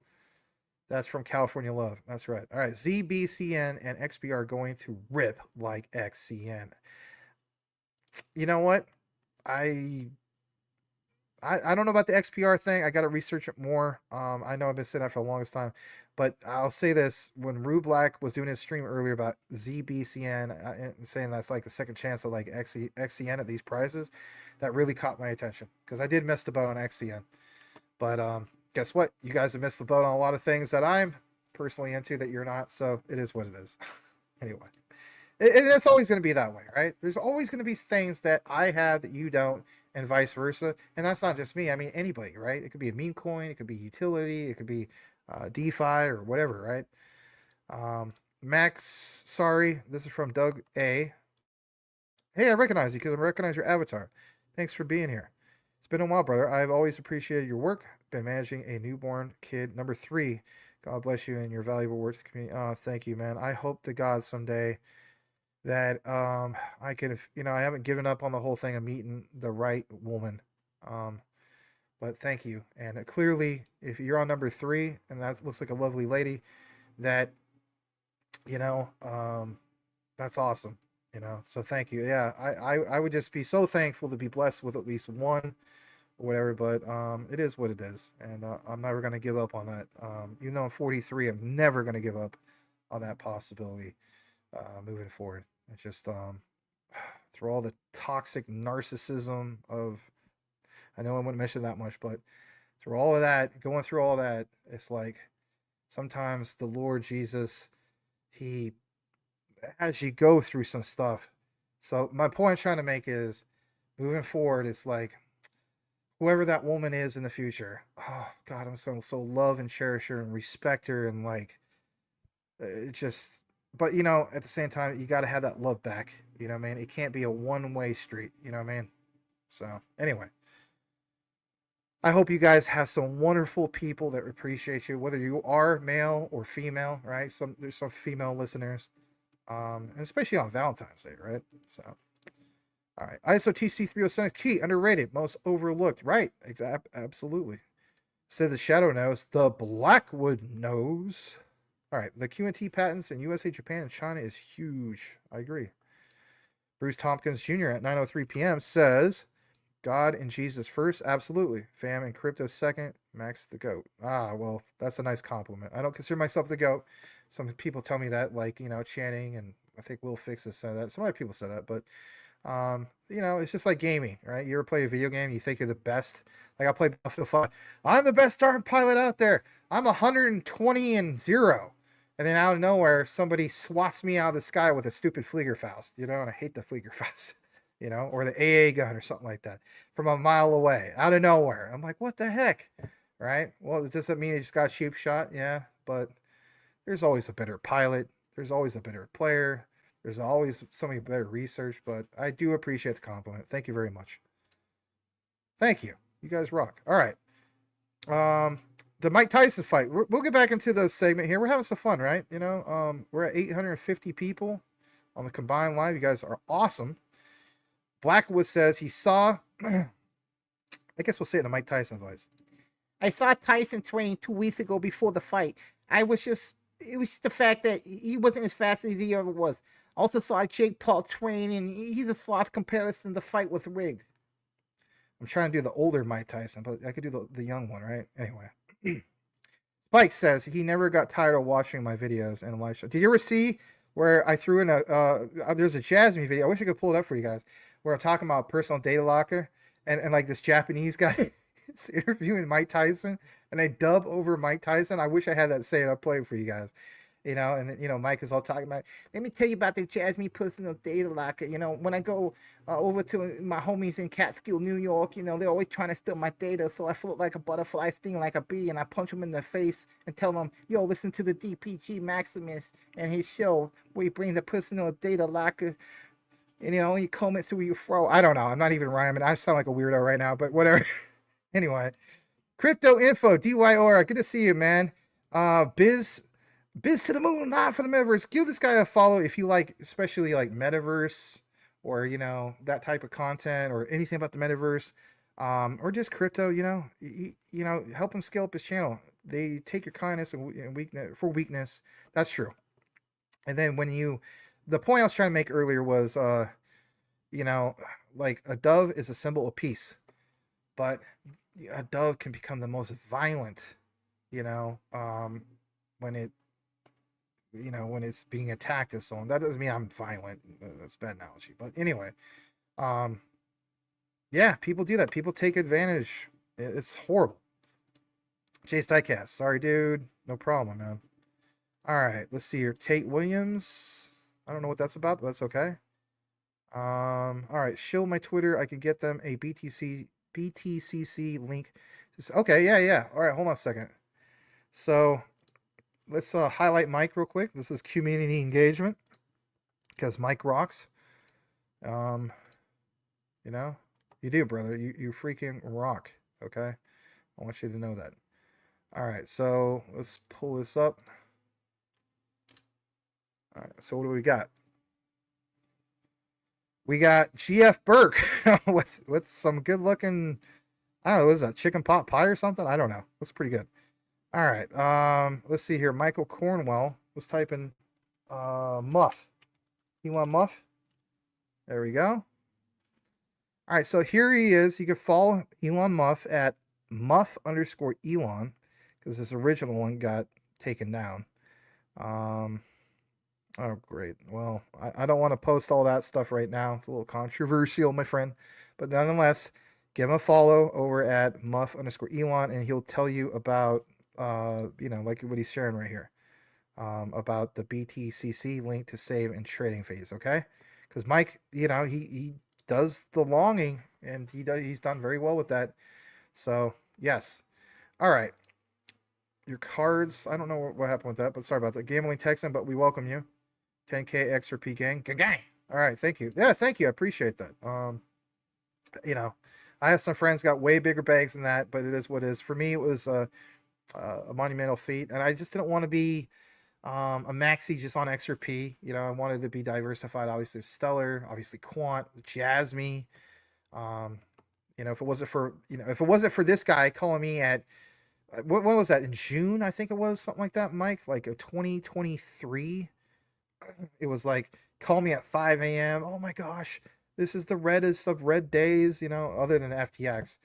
Speaker 2: That's from California Love. That's right. All right, ZBCN and XBR going to rip like XCN. You know what? I don't know about the XPR thing. I got to research it more. I know I've been saying that for the longest time, but I'll say this: when Rue Black was doing his stream earlier about ZBCN and saying that's like the second chance of like XCN at these prices, that really caught my attention because I did miss the boat on XCN. But guess what? You guys have missed the boat on a lot of things that I'm personally into that you're not. So it is what it is. Anyway. And it's always going to be that way, right? There's always going to be things that I have that you don't, and vice versa. And that's not just me. I mean, anybody, right? It could be a meme coin, it could be utility, it could be DeFi or whatever, right? Max, sorry, this is from Doug A. Hey, I recognize you because I recognize your avatar. Thanks for being here. It's been a while, brother. I've always appreciated your work. Been managing a newborn kid, number 3. God bless you and your valuable work to the community. Oh, thank you, man. I hope to God someday that I could, I haven't given up on the whole thing of meeting the right woman. But thank you. And clearly, if you're on number 3 and that looks like a lovely lady, that, that's awesome. So thank you. Yeah, I would just be so thankful to be blessed with at least one or whatever. But it is what it is, and I'm never gonna give up on that. Even though I'm 43, I'm never gonna give up on that possibility. Moving forward, it's just through all the toxic narcissism of, I know I wouldn't mention that much, but through all of that, going through all that, it's like sometimes the Lord Jesus, he has you go through some stuff. So my point I'm trying to make is, moving forward, it's like whoever that woman is in the future, oh God, I'm so love and cherish her and respect her, and like it just. But at the same time, you got to have that love back. You know what I mean? It can't be a one-way street. You know what I mean? So anyway, I hope you guys have some wonderful people that appreciate you, whether you are male or female, right? There's some female listeners, and especially on Valentine's Day, right? So, all right, ISO TC307 key underrated, most overlooked, right? Absolutely. Said the Shadow knows, the Blackwood knows. All right, the QNT patents in USA, Japan, and China is huge. I agree. Bruce Tompkins Jr. at 9:03 p.m. says, God and Jesus first. Absolutely. Fam and crypto second. Max the GOAT. Ah, well, that's a nice compliment. I don't consider myself the GOAT. Some people tell me that, like, Channing, and I think Will Fixes said that. Some other people said that, but, it's just like gaming, right? You ever play a video game, you think you're the best. Like, I play Battlefield 5. I'm the best dart pilot out there. I'm 120-0. And then out of nowhere, somebody swats me out of the sky with a stupid Fliegerfaust, and I hate the Fliegerfaust, or the AA gun or something like that from a mile away, out of nowhere. I'm like, what the heck, right? Well, does that mean they just got cheap shot? Yeah, but there's always a better pilot. There's always a better player. There's always somebody better research, but I do appreciate the compliment. Thank you very much. Thank you. You guys rock. All right. The Mike Tyson fight. We'll get back into the segment here. We're having some fun, right? We're at 850 people on the combined live. You guys are awesome. Blackwood says he saw I guess we'll say it in a Mike Tyson voice.
Speaker 3: I saw Tyson train 2 weeks ago before the fight. It was just the fact that he wasn't as fast as he ever was. Also saw Jake Paul train, and he's a sloth comparison. The fight was rigged.
Speaker 2: I'm trying to do the older Mike Tyson, but I could do the young one, right? Anyway. Spike says he never got tired of watching my videos and live show. Did you ever see where I threw in there's a Jasmy video? I wish I could pull it up for you guys, where I'm talking about personal data locker and like this Japanese guy is interviewing Mike Tyson, and I dub over Mike Tyson. I wish I had that saying. I'll play it for you guys. You know, and you know, Mike is all talking about, let me tell you about the Jasmy personal data locker. You know, when I go over to my homies in Catskill, New York, you know, they're always trying to steal my data. So I float like a butterfly, sting like a bee, and I punch them in the face and tell them, yo, listen to the DPG Maximus and his show where he brings a personal data locker. And, you know, you comb it through your fro. I don't know. I'm not even rhyming. I sound like a weirdo right now, but whatever. Anyway, Crypto Info, DYOR, good to see you, man. Biz to the moon, live for the metaverse. Give this guy a follow if you like, especially like metaverse or, you know, that type of content or anything about the metaverse, or just crypto. You know, help him scale up his channel. They take your kindness and weakness for weakness. That's true. And then the point I was trying to make earlier was, you know, like a dove is a symbol of peace, but a dove can become the most violent, you know, when it's being attacked and so on. That doesn't mean I'm violent. That's a bad analogy. But anyway, yeah, people do that. People take advantage. It's horrible. Chase Diecast. Sorry, dude. No problem, man. All right, let's see here. Tate Williams. I don't know what that's about, but that's okay. All right, shill my Twitter. I can get them a BTCC link. Okay, yeah. All right, hold on a second. So let's highlight Mike real quick. This is community engagement because Mike rocks. You know, you do, brother. You freaking rock. Okay, I want you to know that. All right, so let's pull this up. All right, so what do we got? We got GF Burke with some good looking, I don't know, was that chicken pot pie or something? I don't know. Looks pretty good. All right, let's see here. Michael Cornwell. Let's type in Muff. Elon Muff. There we go. All right, so here he is. You can follow Elon Muff at Muff_Elon because his original one got taken down. Oh, great. Well, I don't want to post all that stuff right now. It's a little controversial, my friend. But nonetheless, give him a follow over at Muff_Elon, and he'll tell you about, you know, like what he's sharing right here, about the BTCC link to save and trading phase, okay? Because Mike, you know, he does the longing, and he's done very well with that. So, yes. All right. Your cards, I don't know what happened with that, but sorry about that. Gambling Texan, but we welcome you. 10K XRP gang. Gang. All right, thank you. Yeah, thank you. I appreciate that. You know, I have some friends got way bigger bags than that, but it is what it is. For me, it was a monumental feat, and I just didn't want to be a maxi just on XRP. You know, I wanted to be diversified. Obviously, Stellar, obviously Quant, Jasmy. You know, if it wasn't for this guy calling me at what was that in June? I think it was something like that, Mike, like a 2023. It was like, call me at 5 a.m. Oh my gosh, this is the reddest of red days, you know, other than the FTX.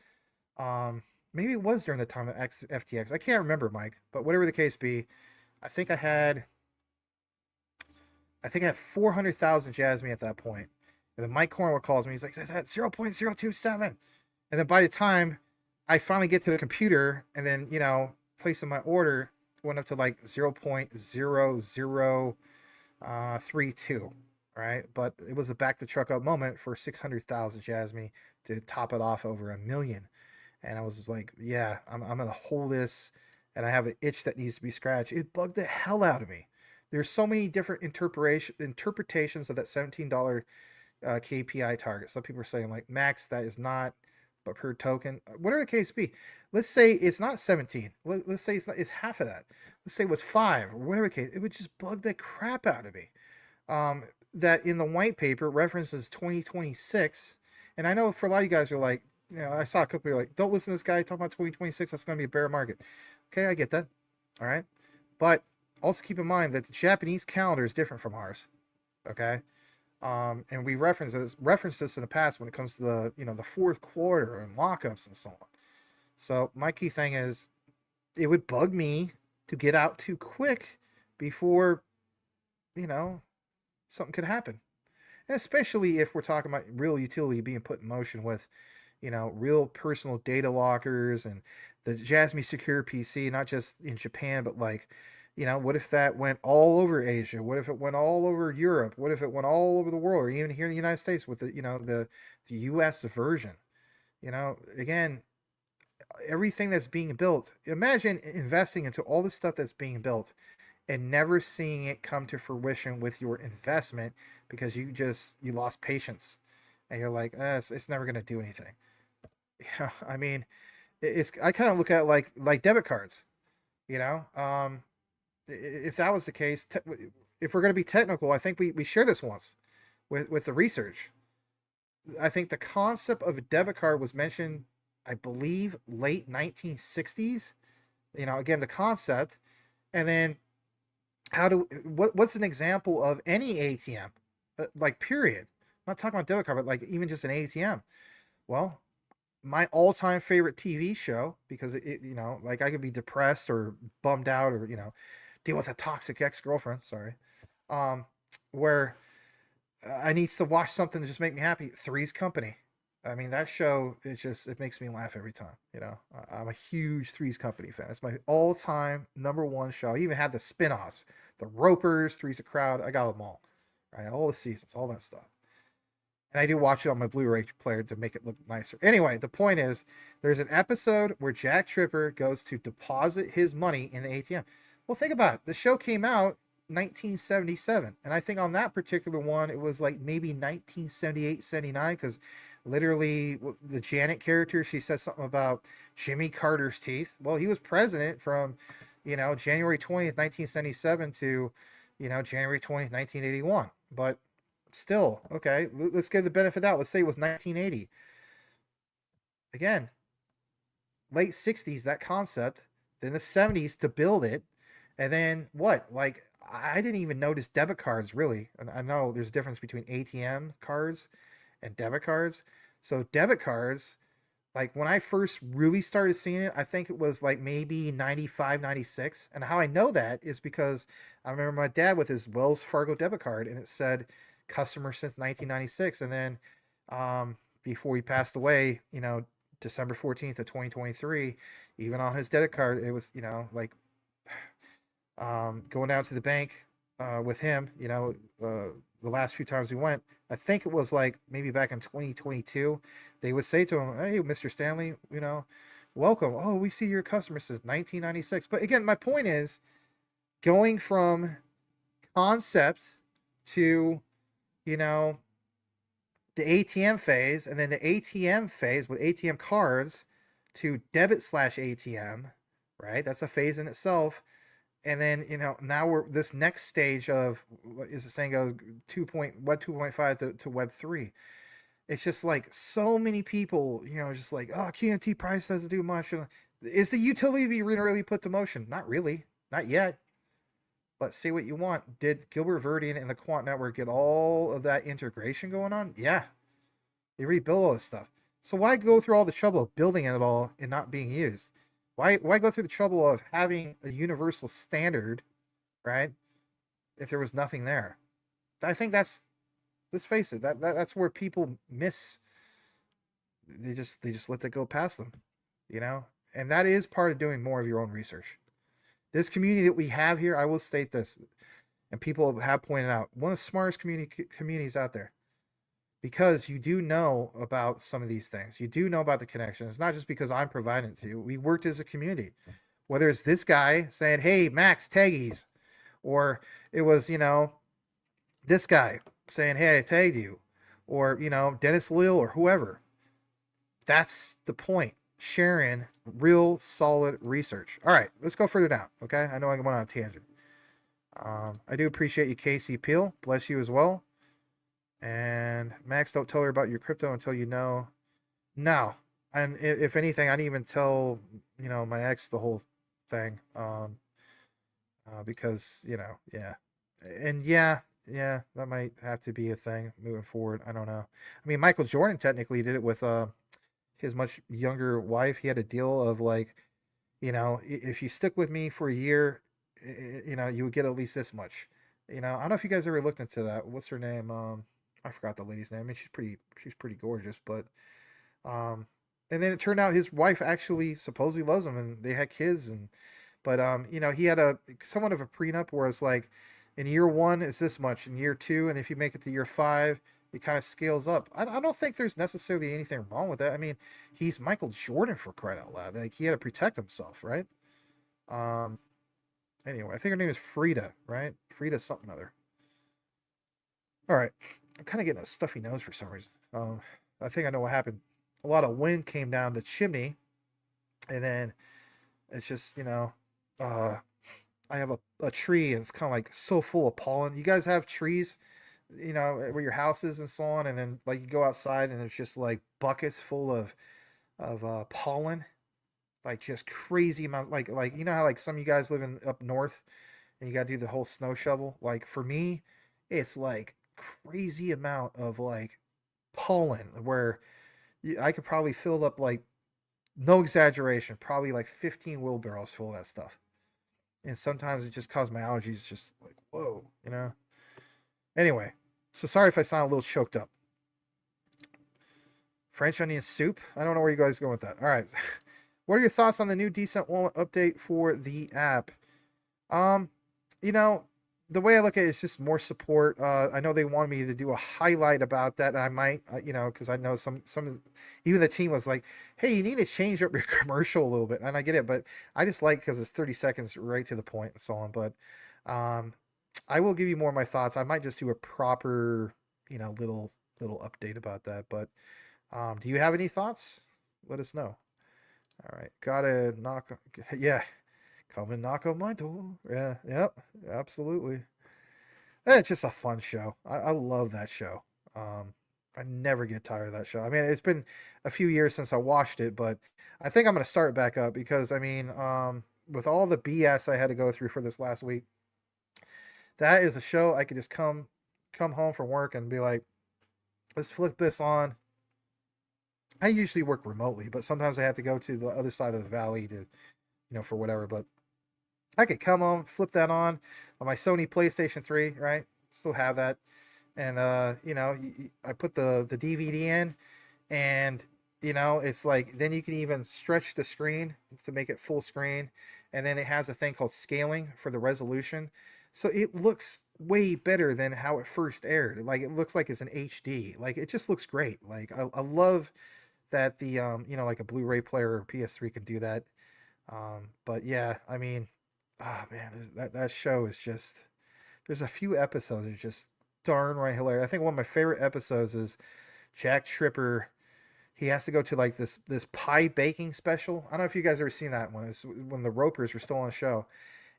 Speaker 2: Maybe it was during the time of FTX. I can't remember, Mike, but whatever the case be, I think I had 400,000 Jasmy at that point. And then Mike Cornwell calls me. He's like, that's at 0.027. And then by the time I finally get to the computer and then, you know, placing my order, it went up to like 0.0032, right? But it was a back to truck up moment for 600,000 Jasmy to top it off over 1 million. And I was like, yeah, I'm gonna hold this, and I have an itch that needs to be scratched. It bugged the hell out of me. There's so many different interpretations of that $17 KPI target. Some people are saying like, max, that is not, but per token, whatever the case be. Let's say it's not 17. Let's say it's half of that. Let's say it was 5 or whatever the case. It would just bug the crap out of me. That in the white paper references 2026, and I know for a lot of you guys are like, I saw a couple people like, don't listen to this guy talking about 2026. That's going to be a bear market. Okay, I get that. All right, but also keep in mind that the Japanese calendar is different from ours. Okay, and we referenced this in the past when it comes to the the fourth quarter and lockups and so on. So my key thing is, it would bug me to get out too quick before something could happen. And especially if we're talking about real utility being put in motion with, real personal data lockers and the Jasmy secure PC, not just in Japan, but like, what if that went all over Asia? What if it went all over Europe? What if it went all over the world, or even here in the United States with the US version? Again, everything that's being built. Imagine investing into all the stuff that's being built and never seeing it come to fruition with your investment because you lost patience and you're like, it's never going to do anything. Yeah, I mean, I kind of look at it like debit cards. If that was the case, if we're going to be technical, I think we share this once with the research. I think the concept of a debit card was mentioned, I believe, late 1960s. Again, the concept, and then what's an example of any ATM, like period. I'm not talking about debit card, but like even just an ATM. Well, my all-time favorite TV show, because it like I could be depressed or bummed out or deal with a toxic ex-girlfriend. Sorry, where I needs to watch something to just make me happy. Three's Company. I mean, that show, it makes me laugh every time. I'm a huge Three's Company fan. It's my all-time #1 show. I even have the spin-offs, the Ropers, Three's a Crowd. I got them all, right? All the seasons, all that stuff. And I do watch it on my Blu-ray player to make it look nicer. Anyway, the point is, there's an episode where Jack Tripper goes to deposit his money in the ATM. Well, think about it. The show came out 1977, and I think on that particular one, it was like maybe 1978, 79, because literally the Janet character, she says something about Jimmy Carter's teeth. Well, he was president from January 20th, 1977 to January 20th, 1981. But still, okay, let's give the benefit out. Let's say it was 1980. Again, late 60s, that concept, then the 70s to build it, and then what? Like, I didn't even notice debit cards, really. And I know there's a difference between ATM cards and debit cards. So debit cards, like when I first really started seeing it, I think it was like maybe 95, 96. And how I know that is because I remember my dad with his Wells Fargo debit card, and it said customer since 1996. And then before he passed away, December 14th of 2023, even on his debit card, it was, like going down to the bank with him, the last few times we went, I think it was like maybe back in 2022, they would say to him, "Hey, Mr. Stanley, welcome. Oh, we see your customer since 1996." But again, my point is going from concept to, the ATM phase, and then the ATM phase with ATM cards to debit/ATM, right? That's a phase in itself. And then, now we're this next stage of, is the saying goes, Web 2.5 to Web 3. It's just like so many people, just like, oh, QNT price doesn't do much. Is the utility being really put to motion? Not really. Not yet. But say what you want. Did Gilbert Verdian and the Quant Network get all of that integration going on? Yeah. They rebuilt all this stuff. So why go through all the trouble of building it all and not being used? Why go through the trouble of having a universal standard, right? If there was nothing there. I think let's face it, that's where people miss. They just let that go past them, And that is part of doing more of your own research. This community that we have here, I will state this, and people have pointed out, one of the smartest communities out there. Because you do know about some of these things. You do know about the connections. It's not just because I'm providing it to you. We worked as a community. Whether it's this guy saying, "Hey, Max, taggies," or it was, this guy saying, "Hey, I tagged you," or, Dennis Lill or whoever. That's the point. Sharing real solid research. All right, let's go further down, okay? I know I went on a tangent. I do appreciate you, Casey Peel. Bless you as well. And Max, don't tell her about your crypto until you know. No, and if anything, I didn't even tell my ex the whole thing, because yeah, and yeah, that might have to be a thing moving forward. I don't know. I mean, Michael Jordan technically did it with his much younger wife. He had a deal of like, if you stick with me for a year, you would get at least this much. I don't know if you guys ever looked into that. What's her name? I forgot the lady's name. I mean, she's pretty gorgeous, but um, and then it turned out his wife actually supposedly loves him, and they had kids, but he had a somewhat of a prenup where it's like, in year one it's this much, in year two, and if you make it to year five, it kind of scales up. I don't think there's necessarily anything wrong with that. I mean, he's Michael Jordan, for crying out loud. Like, he had to protect himself, right? Um, anyway, I think her name is Frida, right? Frida something other. All right, I'm kind of getting a stuffy nose for some reason. I think I know what happened. A lot of wind came down the chimney, and then it's just uh, I have a tree, and it's kind of like so full of pollen. You guys have trees, where your house is and so on, and then like you go outside and there's just like buckets full of pollen, like just crazy amounts. Like how like some of you guys live in up north, and you got to do the whole snow shovel. Like for me, it's like crazy amount of like pollen where I could probably fill up, like, no exaggeration, probably like 15 wheelbarrows full of that stuff. And sometimes it just causes my allergies just like, whoa. Anyway, so sorry if I sound a little choked up. French onion soup? I don't know where you guys are going with that. All right. What are your thoughts on the new Decent Wallet update for the app? Um, you know, the way I look at it is just more support. I know they wanted me to do a highlight about that. I might, because I know even the team was like, "Hey, you need to change up your commercial a little bit," and I get it, but I just like because it's 30 seconds right to the point and so on. But I will give you more of my thoughts. I might just do a proper, little update about that. But do you have any thoughts? Let us know. All right, gotta knock. Yeah, come and knock on my door. Yeah, yep, absolutely. It's just a fun show. I love that show. I never get tired of that show. I mean, it's been a few years since I watched it, but I think I'm gonna start it back up because I mean, with all the BS I had to go through for this last week, that is a show I could just come home from work and be like, let's flip this on. I usually work remotely, but sometimes I have to go to the other side of the valley to, for whatever. But I could come home, flip that on my Sony PlayStation 3, right? Still have that. And I put the DVD in, and it's like then you can even stretch the screen to make it full screen, and then it has a thing called scaling for the resolution. So it looks way better than how it first aired. Like, it looks like it's an HD. Like, it just looks great. Like, I love that the like a Blu-ray player or PS3 can do that. But yeah, I mean, man, that show is just, there's a few episodes that are just darn right hilarious. I think one of my favorite episodes is Jack Tripper. He has to go to like this pie baking special. I don't know if you guys ever seen that one. It's when the Ropers were still on the show,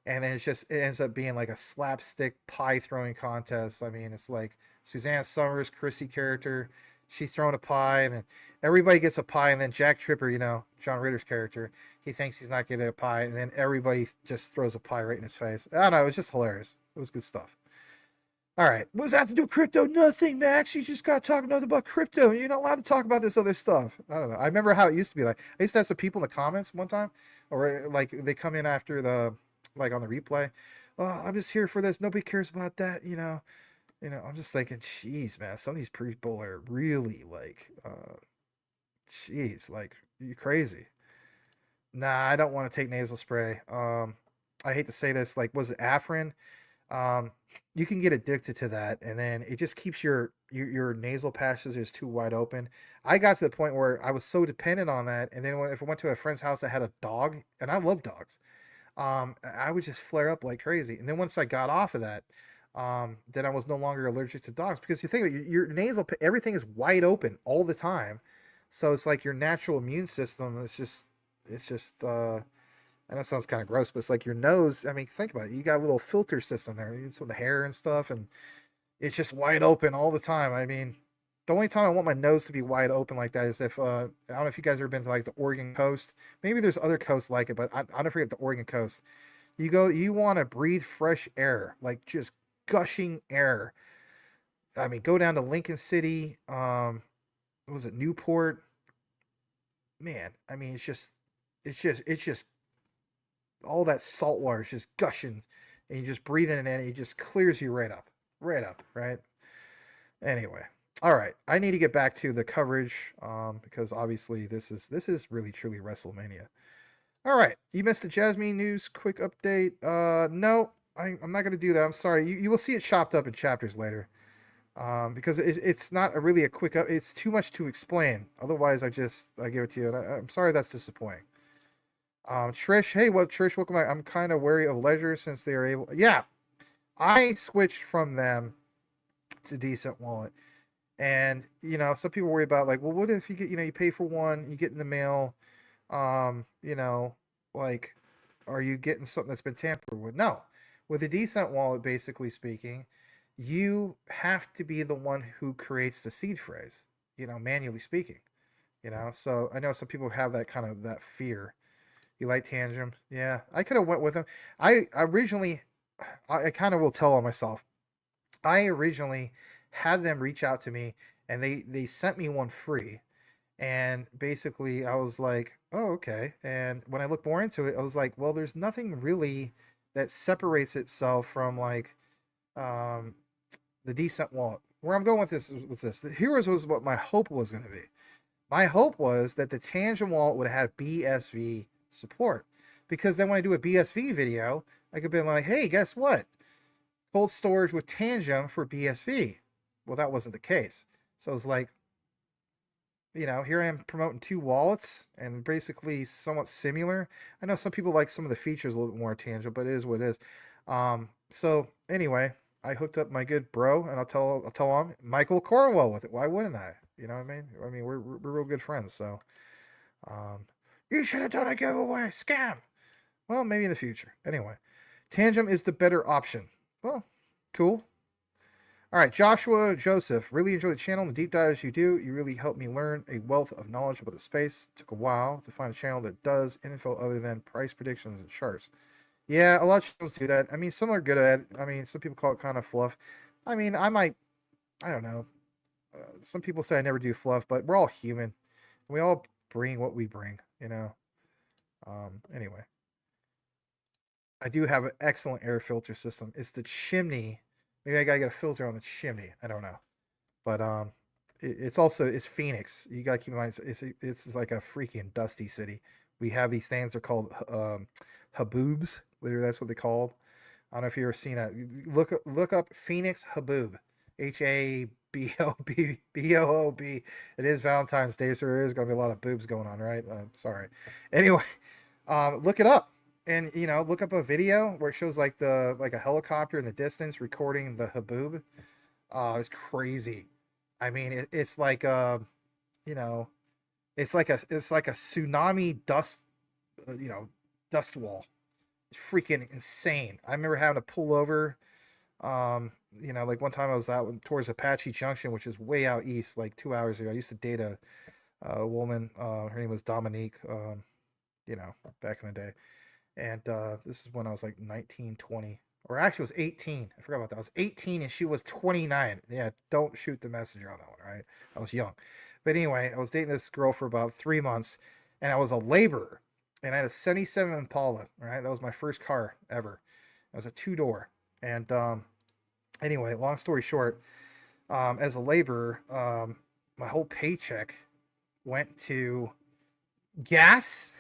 Speaker 2: and then it ends up being like a slapstick pie throwing contest. I mean, it's like Suzanne Summers, Chrissy character. She's throwing a pie, and then everybody gets a pie, and then Jack Tripper, John Ritter's character, he thinks he's not getting a pie, and then everybody just throws a pie right in his face. I don't know. It was just hilarious. It was good stuff. All right. What does that have to do with crypto? Nothing, Max. You just got to talk nothing about crypto. You're not allowed to talk about this other stuff. I don't know. I remember how it used to be like. I used to have some people in the comments one time, or like they come in after like on the replay. Oh, I'm just here for this. Nobody cares about that. I'm just thinking, geez, man, some of these people are really like, geez, like, you crazy. Nah, I don't want to take nasal spray. I hate to say this, like, was it Afrin? You can get addicted to that, and then it just keeps your nasal passages just too wide open. I got to the point where I was so dependent on that, and then if I went to a friend's house that had a dog, and I love dogs, I would just flare up like crazy. And then once I got off of that, then I was no longer allergic to dogs, because you think your nasal, everything is wide open all the time, so it's like your natural immune system. It's just. I know it sounds kind of gross, but it's like your nose. I mean, think about it. You got a little filter system there. It's with the hair and stuff, and it's just wide open all the time. I mean, The only time I want my nose to be wide open like that is if I don't know if you guys ever been to like the Oregon coast. Maybe there's other coasts like it, but I don't forget the Oregon coast. You want to breathe fresh air, like just gushing air. I mean, go down to Lincoln City. What was it, Newport? Man, I mean, it's just all that salt water is just gushing, and you just breathe in it, and it just clears you right up, right? Anyway, all right, I need to get back to the coverage because obviously this is really truly WrestleMania. All right, you missed the Jasmy news quick update. No, I'm not gonna do that. I'm sorry. You will see it chopped up in chapters later. Because it's not really a quick up. It's too much to explain. Otherwise, I give it to you. And I'm sorry that's disappointing. Trish, hey, well, Trish, welcome back. I'm kind of wary of Ledger since they are able. Yeah, I switched from them to Decent Wallet, and some people worry about like, well, what if you get, you pay for one, you get in the mail, like, are you getting something that's been tampered with? No, with a Decent Wallet, basically speaking, you have to be the one who creates the seed phrase, manually speaking, so I know some people have that kind of that fear. You like Tangent? Yeah, I could have went with him. I originally, I kind of will tell on myself. I originally had them reach out to me, and they sent me one free, and basically I was like, oh, okay. And when I looked more into it, I was like, well, there's nothing really that separates itself from like the Decent Wallet. Where I'm going with this, here's was what my hope was going to be. My hope was that the Tangent Wallet would have BSV support, because then when I do a BSV video, I could be like, hey, guess what? Cold storage with Tangent for BSV. Well, that wasn't the case. So it was like, here I am promoting two wallets and basically somewhat similar. I know some people like some of the features a little bit more Tangent, but it is what it is. So anyway, I hooked up my good bro, and I'll tell him Michael Cornwell with it. Why wouldn't I? You know what I mean? I mean, we're real good friends. So, you should have done a giveaway scam. Well, maybe in the future. Anyway, Tangent is the better option. Well, cool. All right, Joshua Joseph, really enjoy the channel and the deep dives you do. You really helped me learn a wealth of knowledge about the space. Took a while to find a channel that does info other than price predictions and charts. Yeah, a lot of channels do that. I mean, some are good at it. I mean, some people call it kind of fluff. I mean, I don't know. Some people say I never do fluff, but we're all human. We all bring what we bring, Anyway, I do have an excellent air filter system. It's the chimney. Maybe I gotta get a filter on the chimney. I don't know, but it's Phoenix. You gotta keep in mind it's like a freaking dusty city. We have these things. They're called haboobs. Literally, that's what they're called. I don't know if you've ever seen that. Look up Phoenix Haboob. HABOOB. It is Valentine's Day, so there is going to be a lot of boobs going on, right? Sorry. Anyway, look it up, and look up a video where it shows like a helicopter in the distance recording the Haboob. It's crazy. I mean, it's like it's like a tsunami dust, dust wall. It's freaking insane. I remember having to pull over. Like one time I was out towards Apache Junction, which is way out east, like 2 hours ago. I used to date a woman. Her name was Dominique. Back in the day, and this is when I was like 19, 20, or actually it was 18. I forgot about that. I was 18 and she was 29. Yeah, don't shoot the messenger on that one, right? I was young, but anyway, I was dating this girl for about 3 months, and I was a laborer, and I had a 77 Impala. Right, that was my first car ever. It was a 2-door, and anyway, long story short, as a laborer, my whole paycheck went to gas.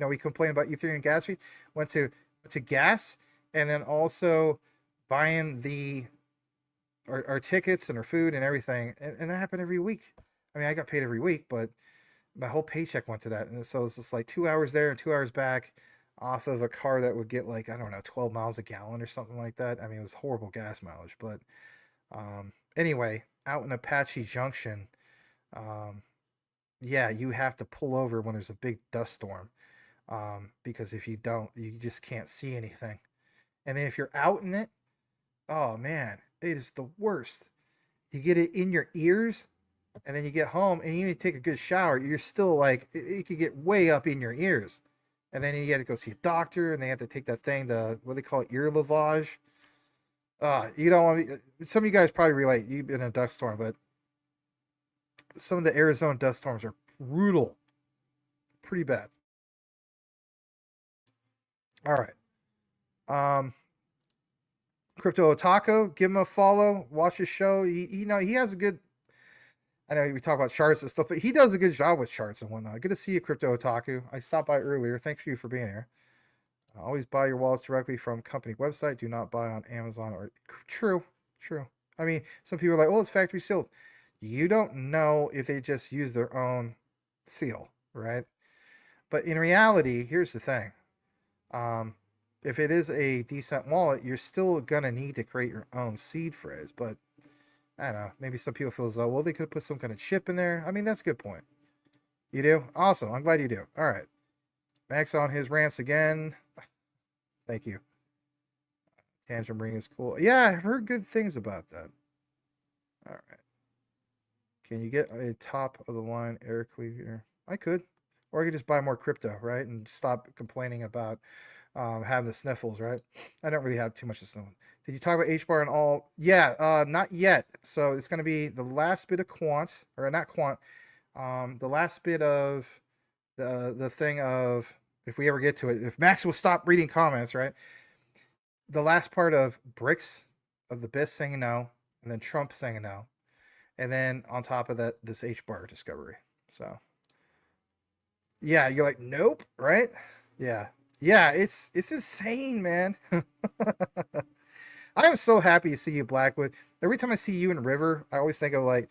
Speaker 2: We complain about Ethereum gas fees. Went to gas, and then also buying our tickets and our food and everything. And that happened every week. I mean, I got paid every week, but my whole paycheck went to that. And so it's just like 2 hours there and 2 hours back off of a car that would get like, I don't know, 12 miles a gallon or something like that. I mean, it was horrible gas mileage. But anyway, out in Apache Junction, yeah, you have to pull over when there's a big dust storm, because if you don't, you just can't see anything. And then if you're out in it, oh man, it is the worst. You get it in your ears. and then you get home and you take a good shower, you're still like, it could get way up in your ears. And then you have to go see a doctor, and they have to take that thing, the, what do they call it, ear lavage. You don't want to, some of you guys probably relate, you've been in a dust storm, but some of the Arizona dust storms are brutal. Pretty bad. All right. Crypto Otaku, give him a follow, watch his show. He has a good, I know we talk about charts and stuff, but he does a good job with charts and whatnot. Good to see you, Crypto Otaku. I stopped by earlier. Thank you for being here. Always buy your wallets directly from company website. Do not buy on Amazon or true. I mean, some people are like, oh, it's factory sealed. You don't know if they just use their own seal, right? But in reality, here's the thing. If it is a decent wallet, you're still gonna need to create your own seed phrase. But I don't know, maybe some people feel as though, well, they could have put some kind of chip in there. I mean, that's a good point. You do? Awesome. I'm glad you do. All right. Max on his rants again. Thank you. Tangent ring is cool. Yeah, I've heard good things about that. All right. Can you get a top of the line air cleaner? I could. Or I could just buy more crypto, right? And stop complaining about having the sniffles, right? I don't really have too much of sniffles. Did you talk about HBAR and all? Yeah, not yet. So it's going to be the last bit of quant, or not quant, the last bit of the thing of, if we ever get to it, if Max will stop reading comments, right? The last part of BRICS, of the BIS saying no, and then Trump saying no. And then on top of that, this HBAR discovery. So yeah, you're like, nope, right? Yeah, it's insane, man. I am so happy to see you, Blackwood. Every time I see you in River, I always think of, like,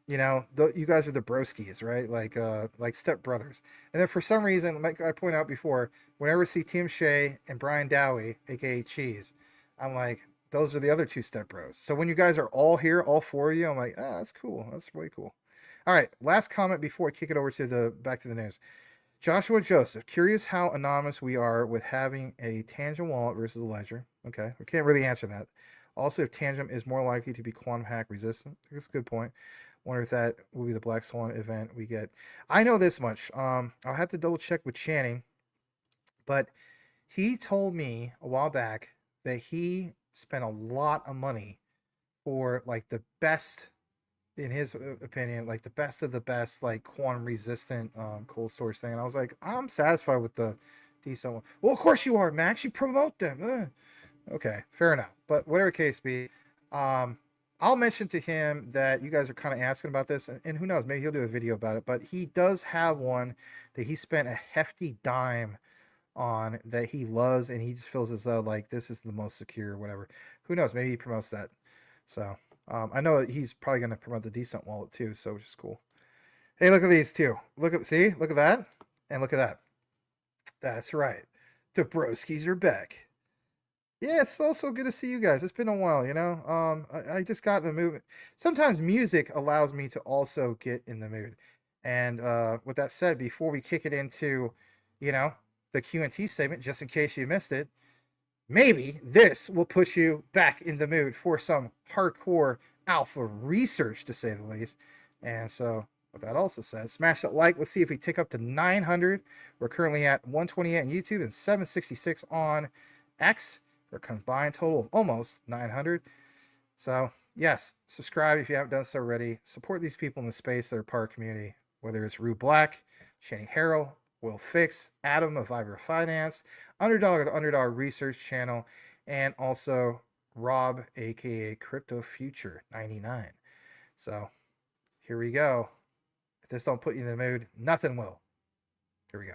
Speaker 2: you know, you guys are the broskies, right? Like step brothers. And then for some reason, like I pointed out before, whenever I see Tim Shea and Brian Dowie, aka Cheese, I'm like, those are the other two step bros. So when you guys are all here, all four of you, I'm like, that's cool. That's really cool. All right, last comment before I kick it over to back to the news. Joshua Joseph, curious how anonymous we are with having a Tangent wallet versus a ledger. Okay, we can't really answer that. Also, if Tangent is more likely to be quantum hack resistant, that's a good point. Wonder if that will be the Black Swan event we get. I know this much. I'll have to double check with Channing, but he told me a while back that he spent a lot of money for, like, the best, in his opinion, like the best of the best, like quantum resistant cold storage thing. And I was like, I'm satisfied with the decent one. Well, of course you are, Max. You promote them. Okay, fair enough. But whatever case be, I'll mention to him that you guys are kind of asking about this, and who knows, maybe he'll do a video about it. But he does have one that he spent a hefty dime on that he loves, and he just feels as though, like, this is the most secure or whatever. Who knows, maybe he promotes that. So I know that he's probably going to promote the decent wallet too, so which is cool. Hey, look at these two. Look at that, and look at that. That's right, the broskies are back. Yeah, it's also good to see you guys. It's been a while, you know. I just got in the mood. Sometimes music allows me to also get in the mood. And with that said, before we kick it into, you know, the QNT segment, just in case you missed it, maybe this will push you back in the mood for some hardcore alpha research, to say the least. And so, with that also said, smash that like. Let's see if we tick up to 900. We're currently at 128 on YouTube and 766 on X. For a combined total of almost 900. So, yes, subscribe if you haven't done so already. Support these people in the space that are part of the community, whether it's Rue Black, Shane Harrell, Will Fix, Adam of Vibra Finance, Underdog of the Underdog Research Channel, and also Rob, aka Crypto Future 99. So, here we go. If this don't put you in the mood, nothing will. Here we go.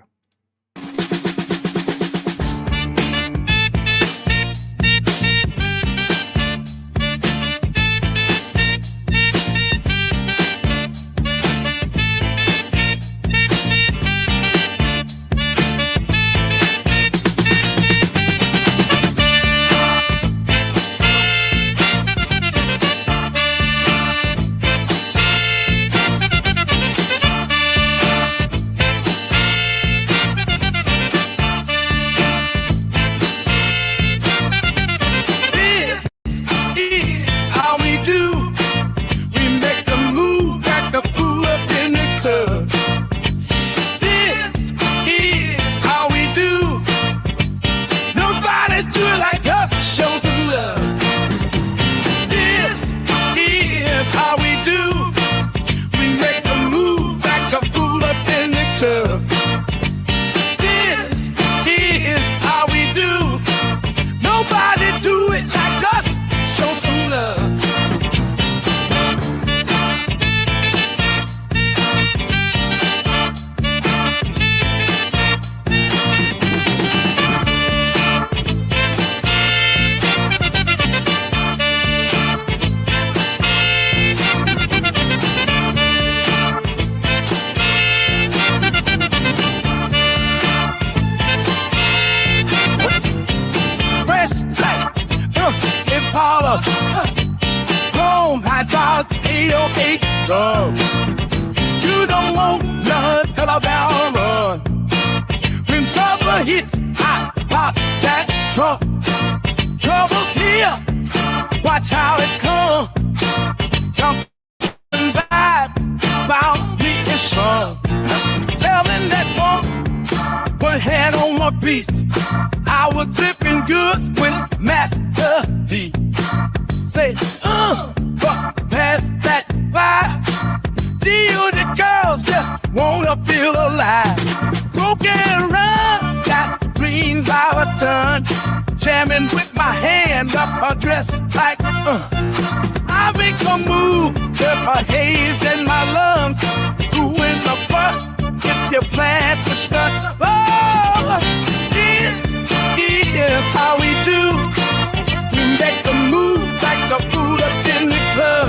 Speaker 1: trouble's here. Watch how it comes. Come by, bound me to strong. Selling that one hand on my piece. I was flipping goods with Master D. Say, but pass that by. Gee, you the girls just wanna feel alive. Broken run, got green by a ton. Jamming with my hand up her dress like, I make a move, there's a haze in my lungs. Doing the butt if you plan to stunt. Oh, this is how we do. We make a move like the food up in the club.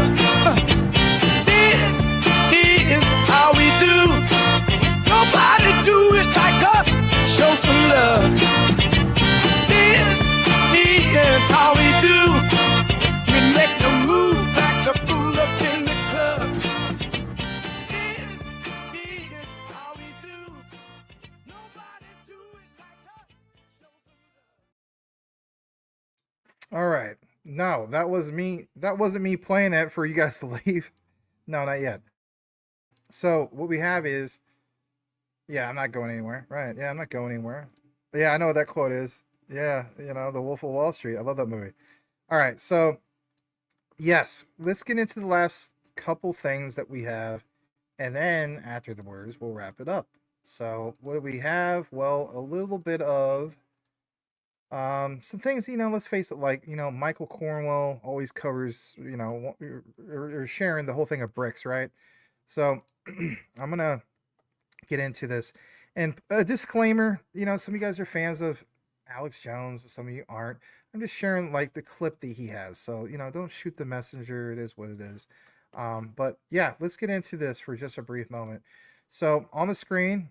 Speaker 1: This is how we do. Nobody do it like us. Show some love. This is how we do. We make the move like the fool up in the club. This is how we do. Nobody do it like us. Show some love.
Speaker 2: All right. No, that was me. That wasn't me playing that for you guys to leave. No, not yet. So what we have is, yeah, I'm not going anywhere. Right. Yeah, I'm not going anywhere. Yeah, I know what that quote is. Yeah, you know, The Wolf of Wall Street. I love that movie. All right. So, yes, let's get into the last couple things that we have. And then after the words, we'll wrap it up. So what do we have? Well, a little bit of some things, you know, let's face it, like, you know, Michael Cornwell always covers, you know, or sharing the whole thing of BRICS, right? So I'm going to get into this. And a disclaimer, you know, some of you guys are fans of Alex Jones, some of you aren't. I'm just sharing like the clip that he has. So, you know, don't shoot the messenger. It is what it is. But yeah, let's get into this for just a brief moment. So on the screen,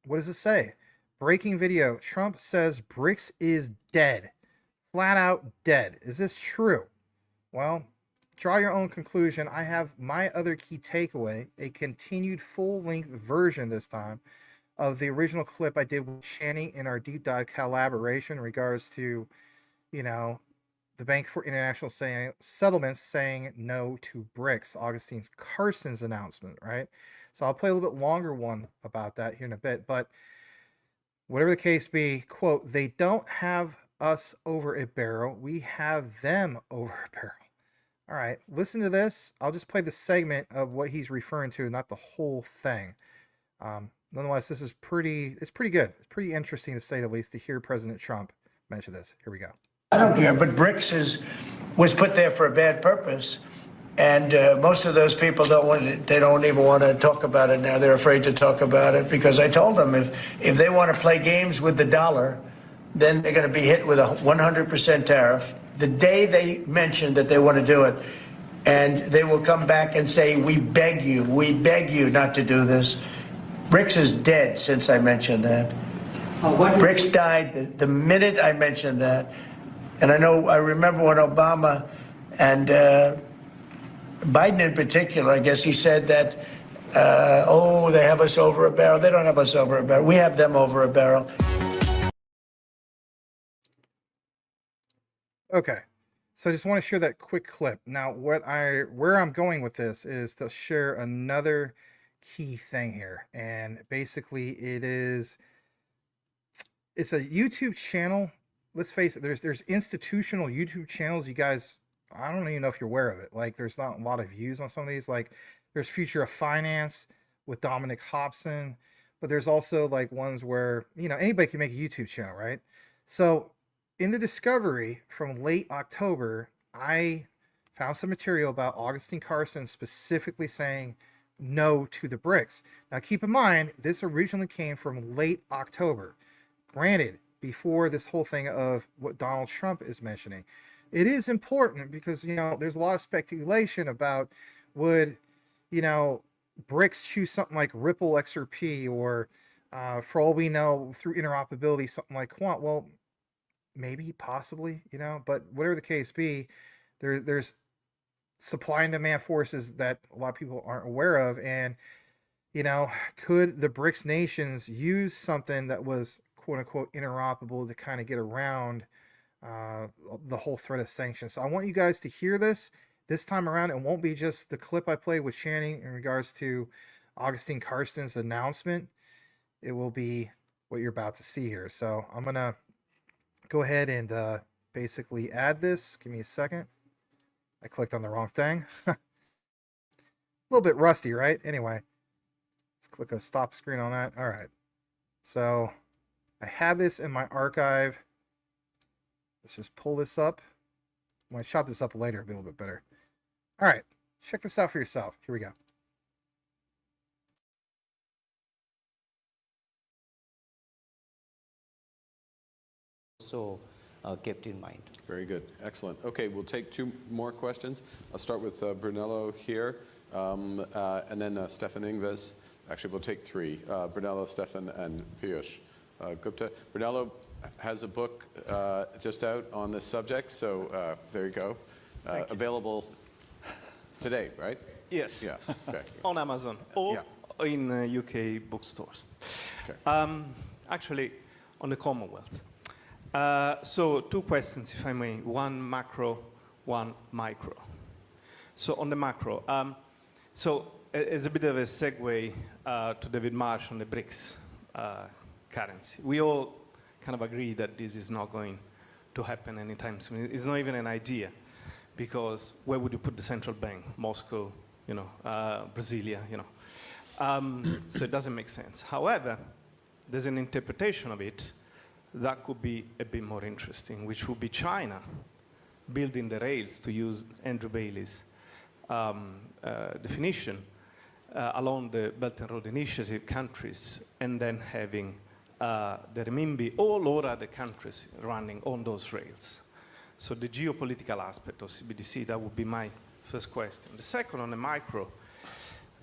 Speaker 2: what does it say? Breaking video. Trump says BRICS is dead. Flat out dead. Is this true? Well, draw your own conclusion. I have my other key takeaway, a continued full-length version this time of the original clip I did with Shani in our deep dive collaboration in regards to, you know, the Bank for International Settlements saying no to BRICS, Augustine Carson's announcement, right? So I'll play a little bit longer one about that here in a bit, but whatever the case be, quote, they don't have us over a barrel. We have them over a barrel. All right, listen to this. I'll just play the segment of what he's referring to, not the whole thing. Nonetheless, this is pretty good. It's pretty interesting, to say the least, to hear President Trump mention this. Here we go.
Speaker 4: I don't care, but BRICS was put there for a bad purpose. And most of those people they don't even want to talk about it now. They're afraid to talk about it because I told them if they want to play games with the dollar, then they're going to be hit with a 100% tariff the day they mention that they want to do it. And they will come back and say, we beg you not to do this. BRICS is dead since I mentioned that. BRICS died the minute I mentioned that. And I remember when Obama and Biden in particular, I guess he said that, they have us over a barrel. They don't have us over a barrel. We have them over a barrel.
Speaker 2: Okay, so I just want to share that quick clip. Now, where I'm going with this is to share another key thing here, and basically it's a YouTube channel. Let's face it, there's institutional YouTube channels. You guys, I don't even know if you're aware of it. Like, there's not a lot of views on some of these. Like, there's Future of Finance with Dominic Hobson, but there's also like ones where, you know, anybody can make a YouTube channel, right? So in the discovery from late October, I found some material about Augustine Carson specifically saying no to the BRICS. Now, keep in mind, this originally came from late October. Granted, before this whole thing of what Donald Trump is mentioning. It is important because, you know, there's a lot of speculation about would, you know, BRICS choose something like Ripple XRP or, for all we know, through interoperability, something like Quant. Well, maybe, possibly, you know, but whatever the case be, there's supply and demand forces that a lot of people aren't aware of. And, you know, could the BRICS nations use something that was quote unquote interoperable to kind of get around the whole threat of sanctions. So I want you guys to hear this time around. It won't be just the clip I played with Channing in regards to Augustine Karsten's announcement. It will be what you're about to see here. So I'm going to go ahead and basically add this. Give me a second. I clicked on the wrong thing. A little bit rusty, right? Anyway, let's click a stop screen on that. All right. So I have this in my archive. Let's just pull this up. When I chop this up later, it'll be a little bit better. All right. Check this out for yourself. Here we go.
Speaker 5: So kept in mind.
Speaker 6: Very good. Excellent. Okay, we'll take two more questions. I'll start with Brunello here, and then Stefan Ingves. Actually, we'll take three. Brunello, Stefan, and Piyush Gupta. Brunello has a book just out on this subject, so there you go. Available today, right?
Speaker 7: Yes.
Speaker 6: Yeah. Okay.
Speaker 7: On Amazon or
Speaker 6: Yeah.
Speaker 7: in UK bookstores.
Speaker 6: Okay.
Speaker 7: Actually, on the Commonwealth. So two questions, if I may. One macro, one micro. So on the macro, so as a bit of a segue to David Marsh on the BRICS currency, we all kind of agree that this is not going to happen anytime soon. It's not even an idea, because where would you put the central bank? Moscow, Brasilia, so it doesn't make sense. However, there's an interpretation of it that could be a bit more interesting, which would be China building the rails, to use Andrew Bailey's definition, along the Belt and Road Initiative countries, and then having the renminbi all over other countries running on those rails. So the geopolitical aspect of CBDC, that would be my first question. The second, on the micro,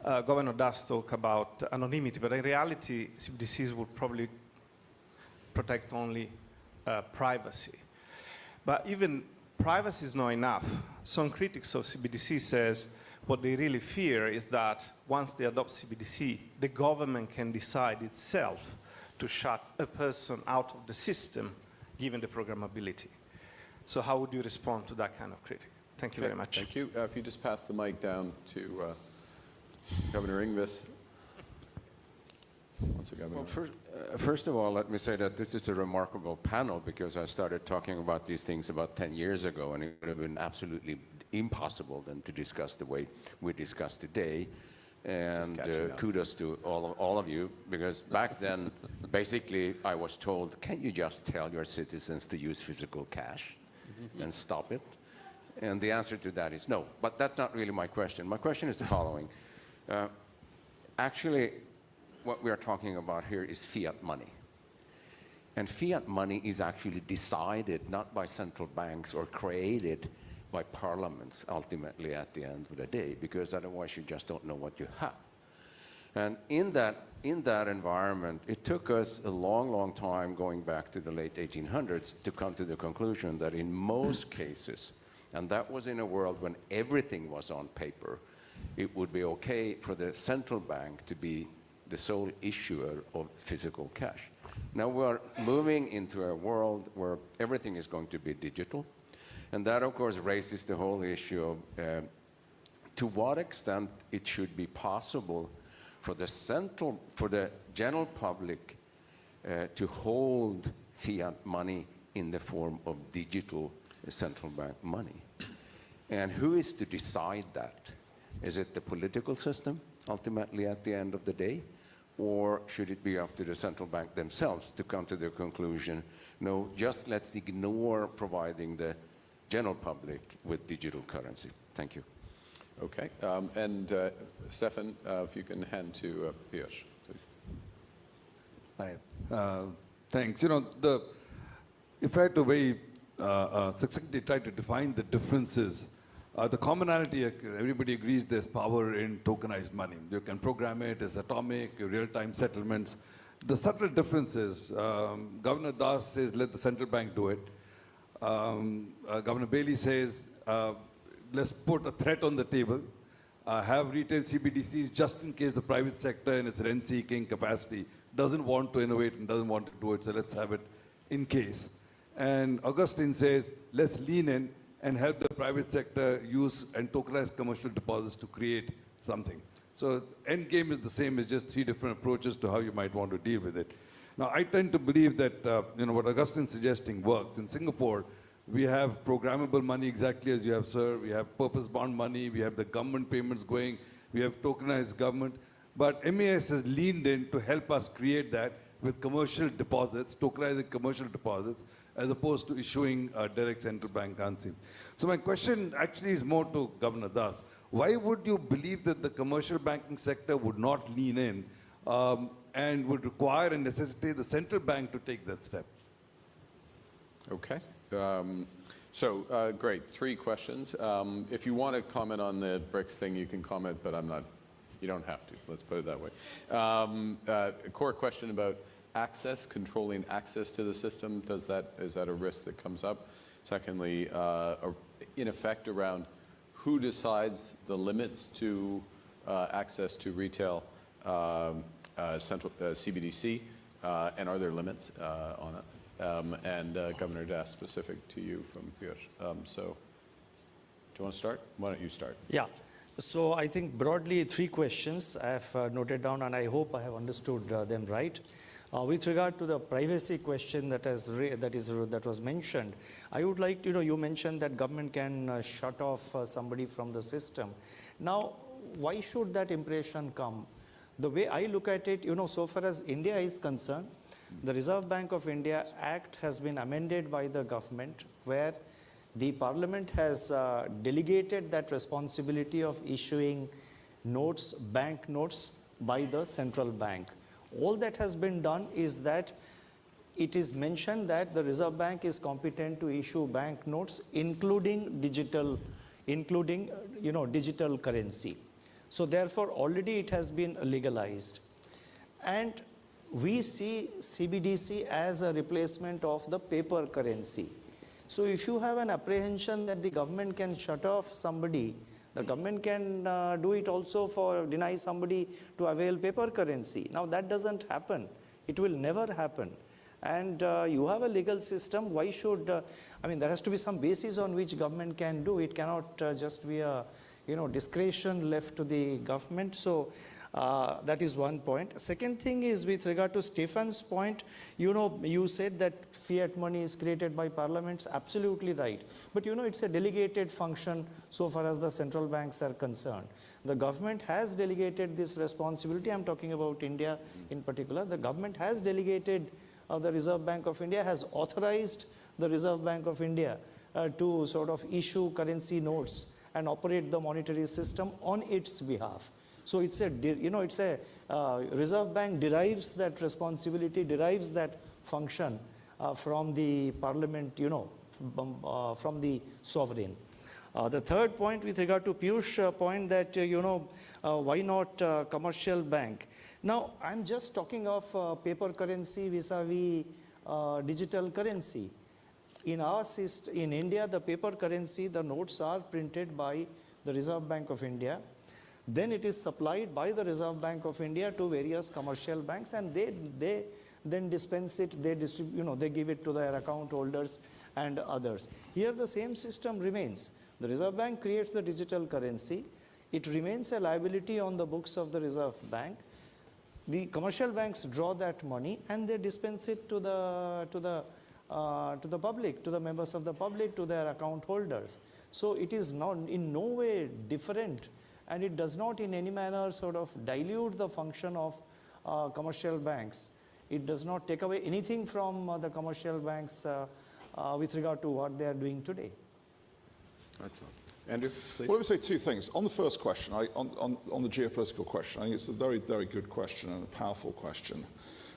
Speaker 7: Governor does talk about anonymity, but in reality, CBDCs would probably protect only privacy. But even privacy is not enough. Some critics of CBDC says what they really fear is that once they adopt CBDC, the government can decide itself to shut a person out of the system, given the programmability. So how would you respond to that kind of critic? Thank you very much.
Speaker 6: Thank you. If you just pass the mic down to Governor Ingves.
Speaker 8: Well, first of all, let me say that this is a remarkable panel, because I started talking about these things about 10 years ago, and it would have been absolutely impossible then to discuss the way we discuss today. And kudos to all of you, because back then, basically, I was told, can't you just tell your citizens to use physical cash and stop it? And the answer to that is no. But that's not really my question. My question is the following. Actually, what we are talking about here is fiat money. And fiat money is actually decided not by central banks or created by parliaments ultimately at the end of the day, because otherwise you just don't know what you have. And in that environment, it took us a long, long time, going back to the late 1800s, to come to the conclusion that in most cases, and that was in a world when everything was on paper, it would be okay for the central bank to be the sole issuer of physical cash. Now we're moving into a world where everything is going to be digital. And that, of course, raises the whole issue of to what extent it should be possible for the general public to hold fiat money in the form of digital central bank money. And who is to decide that? Is it the political system, ultimately, at the end of the day? Or should it be up to the central bank themselves to come to the conclusion, no, just let's ignore providing the general public with digital currency? Thank you.
Speaker 6: Okay. And Stefan, if you can hand to Piyush, please.
Speaker 9: Hi. Thanks. If I had to very succinctly try to define the differences, the commonality, everybody agrees there's power in tokenized money. You can program it, it's atomic, real-time settlements. The subtle difference is, Governor Das says, let the central bank do it. Governor Bailey says, let's put a threat on the table, have retail CBDCs just in case the private sector in its rent-seeking capacity doesn't want to innovate and doesn't want to do it, so let's have it in case. And Augustine says, let's lean in and help the private sector use and tokenize commercial deposits to create something. So end game is the same, it's just three different approaches to how you might want to deal with it. Now, I tend to believe that what Augustine's suggesting works. In Singapore, we have programmable money exactly as you have, sir. We have purpose bond money. We have the government payments going. We have tokenized government. But MAS has leaned in to help us create that with commercial deposits, tokenizing commercial deposits, as opposed to issuing direct central bank currency. So my question actually is more to Governor Das. Why would you believe that the commercial banking sector would not lean in and would require and necessitate the central bank to take that step?
Speaker 6: Okay. Great. 3 questions. If you want to comment on the BRICS thing, you can comment, but you don't have to. Let's put it that way. A core question about access, controlling access to the system. Is that a risk that comes up? Secondly, in effect around who decides the limits to access to retail central CBDC, and are there limits on it? Governor Das, specific to you from Piyush. Do you want to start? Why don't you start?
Speaker 5: Yeah. So I think broadly 3 questions I have noted down, and I hope I have understood them right. With regard to the privacy question that was mentioned, I would like to, you mentioned that government can shut off somebody from the system. Now, why should that impression come? The way I look at it, so far as India is concerned, the Reserve Bank of India Act has been amended by the government, where the Parliament has delegated that responsibility of issuing notes, bank notes, by the central bank. All that has been done is that it is mentioned that the Reserve Bank is competent to issue bank notes, including digital currency. So therefore, already it has been legalized. And we see CBDC as a replacement of the paper currency. So if you have an apprehension that the government can shut off somebody, the government can do it also for deny somebody to avail paper currency. Now that doesn't happen. It will never happen. And you have a legal system. Why should, there has to be some basis on which government can do. It cannot just be a, discretion left to the government. So that is one point. Second thing is with regard to Stefan's point, you said that fiat money is created by parliaments. Absolutely right. But it's a delegated function so far as the central banks are concerned. The government has delegated this responsibility. I'm talking about India in particular. The government has delegated, the Reserve Bank of India has authorized the Reserve Bank of India to sort of issue currency notes and operate the monetary system on its behalf. So it's a, Reserve Bank derives that responsibility, derives that function from the parliament, from the sovereign. The third point with regard to Piyush's point that, why not commercial bank? Now, I'm just talking of paper currency vis-a-vis digital currency. In our system, in India, the paper currency, the notes are printed by the Reserve Bank of India. Then it is supplied by the Reserve Bank of India to various commercial banks, and they then dispense it, they distribute, they give it to their account holders and others. Here the same system remains. The Reserve Bank creates the digital currency. It remains a liability on the books of the Reserve Bank. The commercial banks draw that money and they dispense it to the public, to the members of the public, to their account holders. So it is not in no way different, and it does not in any manner sort of dilute the function of commercial banks. It does not take away anything from the commercial banks with regard to what they are doing today.
Speaker 6: Excellent. Andrew, please.
Speaker 10: Well, let me say 2 things. On the first question, on the geopolitical question, I think it's a very, very good question and a powerful question.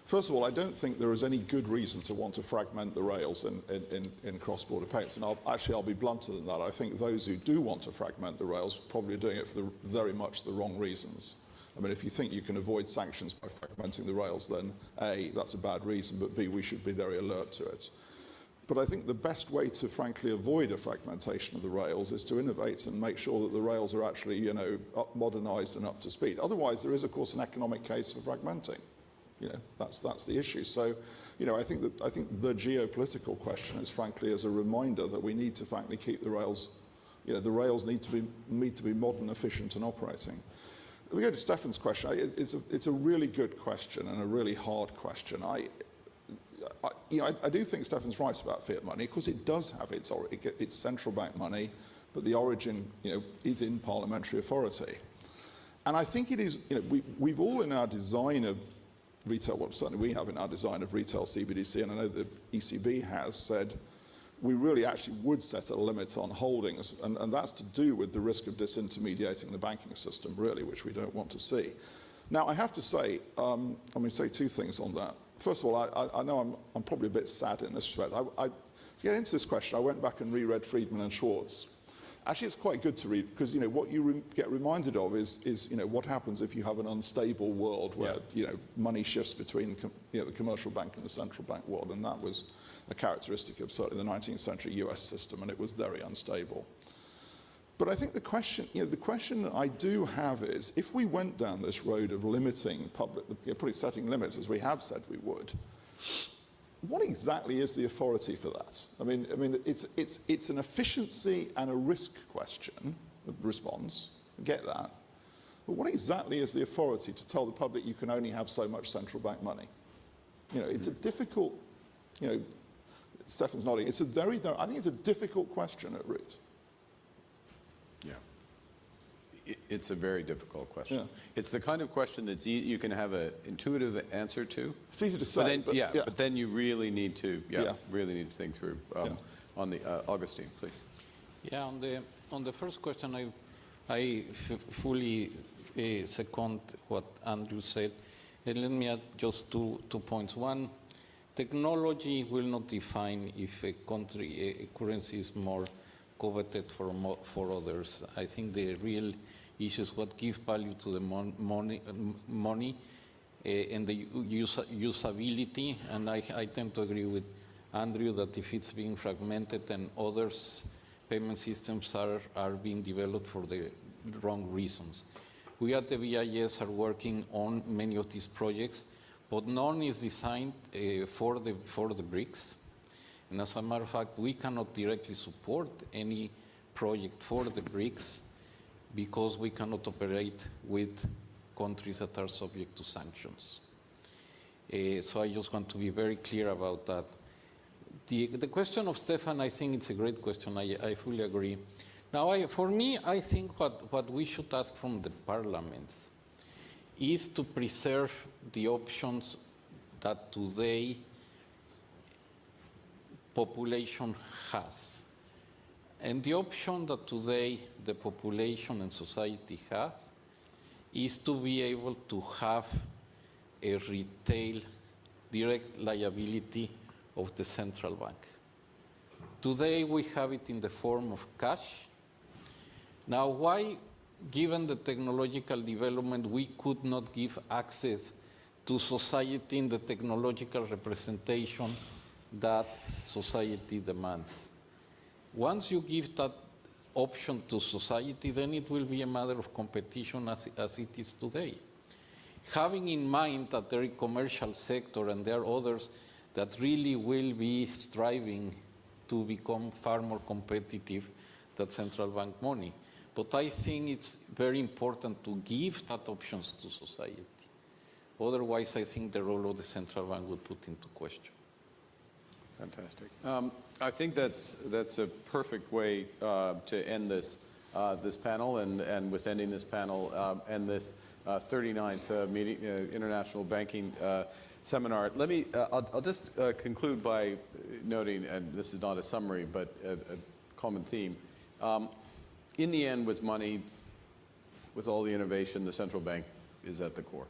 Speaker 10: First of all, I don't think there is any good reason to want to fragment the rails in cross-border payments. And I'll be blunter than that. I think those who do want to fragment the rails probably are doing it for very much the wrong reasons. I mean, if you think you can avoid sanctions by fragmenting the rails, then A, that's a bad reason, but B, we should be very alert to it. But I think the best way to, frankly, avoid a fragmentation of the rails is to innovate and make sure that the rails are actually, modernized and up to speed. Otherwise, there is, of course, an economic case for fragmenting. You know, that's the issue. So, you know, I think the geopolitical question is frankly as a reminder that we need to frankly keep the rails, you know, the rails need to be modern, efficient and operating. We go to Stefan's question. It's a really good question and a really hard question. You know, I do think Stefan's right about fiat money. Of course, it does have its central bank money, but the origin, you know, is in parliamentary authority. And I think it is, you know, we've all in our design of retail, well, certainly we have in our design of retail CBDC, and I know the ECB has said we really actually would set a limit on holdings, and that's to do with the risk of disintermediating the banking system, really, which we don't want to see. Now, I have to say, I'm going to say two things on that. First of all, I know I'm probably a bit sad in this respect. To get into this question, I went back and reread Friedman and Schwartz. Actually, it's quite good to read because, you know, what you get reminded of is, you know, what happens if you have an unstable world where, you know, money shifts between, you know, the commercial bank and the central bank world, and that was a characteristic of certainly the 19th century US system, and it was very unstable. But I think the question, you know, the question that I do have is, if we went down this road of limiting public, you know, probably setting limits as we have said we would, what exactly is the authority for that? I mean, it's an efficiency and a risk question, response, I get that. But what exactly is the authority to tell the public you can only have so much central bank money? You know, it's a difficult, you know, Stefan's nodding, it's a very, I think it's a difficult question at root.
Speaker 6: Yeah. It's a very difficult question.
Speaker 10: Yeah.
Speaker 6: It's the kind of question that's you can have an intuitive answer to.
Speaker 10: It's easy to say,
Speaker 6: but then you really need to, really need to think through. On the Augustine, please.
Speaker 11: Yeah, on the first question, I fully second what Andrew said. And let me add just two points. One, technology will not define if a currency is more coveted for others. I think the real issue is what gives value to the money and the usability. And I tend to agree with Andrew that if it's being fragmented and others, payment systems are being developed for the wrong reasons. We at the BIS are working on many of these projects, but none is designed for the BRICS. And as a matter of fact, we cannot directly support any project for the BRICS because we cannot operate with countries that are subject to sanctions. So I just want to be very clear about that. The question of Stefan, I think it's a great question. I fully agree. Now, for me, I think what we should ask from the parliaments is to preserve the options that today population has. And the option that today the population and society has is to be able to have a retail direct liability of the central bank. Today we have it in the form of cash. Now, why, given the technological development, we could not give access to society in the technological representation that society demands? Once you give that option to society, then it will be a matter of competition as it is today. Having in mind that there is commercial sector and there are others that really will be striving to become far more competitive than central bank money. But I think it's very important to give that options to society. Otherwise, I think the role of the central bank would put into question.
Speaker 6: Fantastic. I think that's a perfect way to end this panel, and with ending this panel, end this 39th meeting, International Banking Seminar. Let me, I'll just conclude by noting, and this is not a summary, but a common theme. In the end, with money, with all the innovation, the central bank is at the core.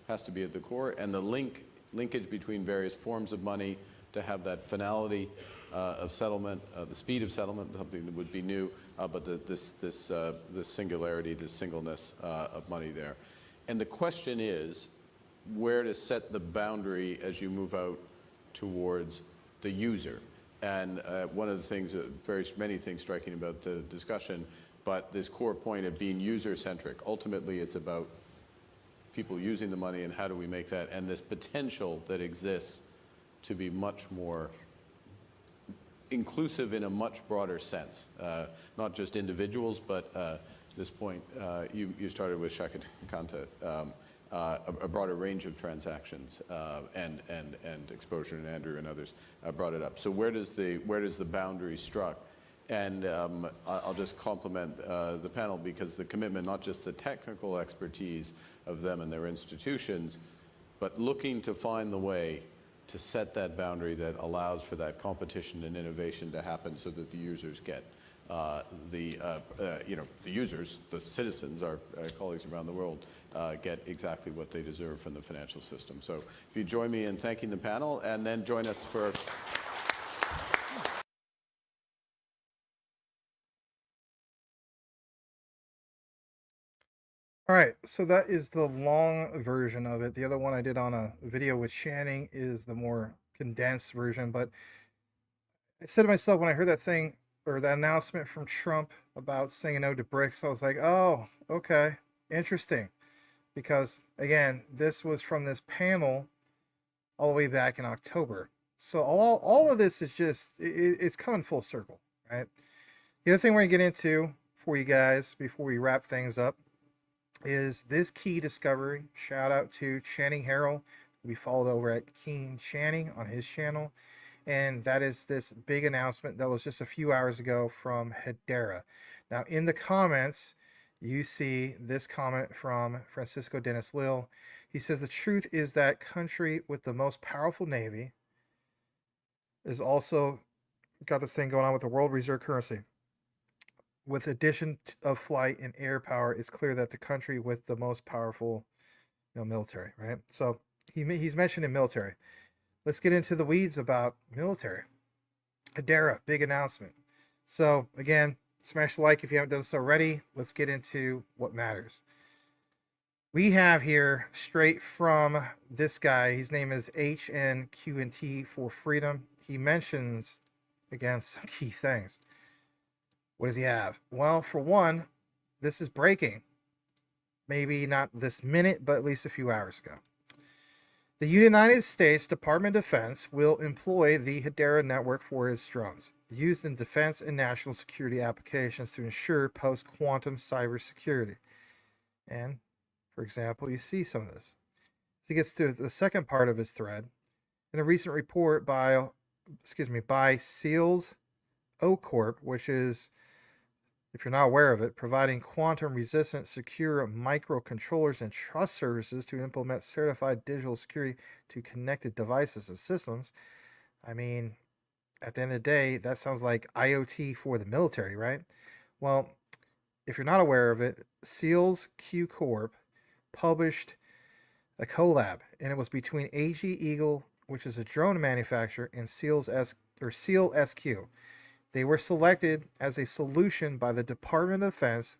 Speaker 6: Has to be at the core, and the linkage between various forms of money to have that finality of settlement, the speed of settlement, something that would be new, but this singularity, this singleness of money there. And the question is where to set the boundary as you move out towards the user. And one of the things, many things striking about the discussion, but this core point of being user-centric. Ultimately, it's about people using the money, and how do we make that, and this potential that exists to be much more inclusive in a much broader sense, not just individuals, but at this point, you started with Shakanta, a broader range of transactions and exposure, and Andrew and others brought it up. So where does the boundary struck? And I'll just compliment the panel, because the commitment, not just the technical expertise of them and their institutions, but looking to find the way to set that boundary that allows for that competition and innovation to happen, so that the users get the users, the citizens, our colleagues around the world, get exactly what they deserve from the financial system. So if you join me in thanking the panel, and then join us for...
Speaker 2: All right, so that is the long version of it. The other one I did on a video with Channing is the more condensed version. But I said to myself, when I heard that thing, or that announcement from Trump about saying no to BRICS, I was like, oh, okay, interesting. Because again, this was from this panel all the way back in October. So all of this is just, it's coming full circle, right? The other thing we're gonna get into for you guys before we wrap things up is this key discovery. Shout out to Channing Harrell. We followed over at King Channing on his channel. And that is this big announcement that was just a few hours ago from Hedera. Now, in the comments, you see this comment from Francisco Dennis Lil. He says, the truth is that country with the most powerful navy is also got this thing going on with the world reserve currency. With addition of flight and air power, it's clear that the country with the most powerful, military, right? So he's mentioning military. Let's get into the weeds about military. Hedera, big announcement. So again, smash the like if you haven't done so already. Let's get into what matters. We have here straight from this guy. His name is QNT for Freedom. He mentions, again, some key things. What does he have? Well, for one, this is breaking. Maybe not this minute, but at least a few hours ago. The United States Department of Defense will employ the Hedera network for its drones, used in defense and national security applications to ensure post-quantum cybersecurity. And, for example, you see some of this. As he gets to the second part of his thread, in a recent report by SEALS O Corp, which is, if you're not aware of it, providing quantum-resistant, secure microcontrollers and trust services to implement certified digital security to connected devices and systems. I mean, at the end of the day, that sounds like IoT for the military, right? Well, if you're not aware of it, SEALS Q Corp published a collab, and it was between AG Eagle, which is a drone manufacturer, and SEAL SQ. They were selected as a solution by the Department of Defense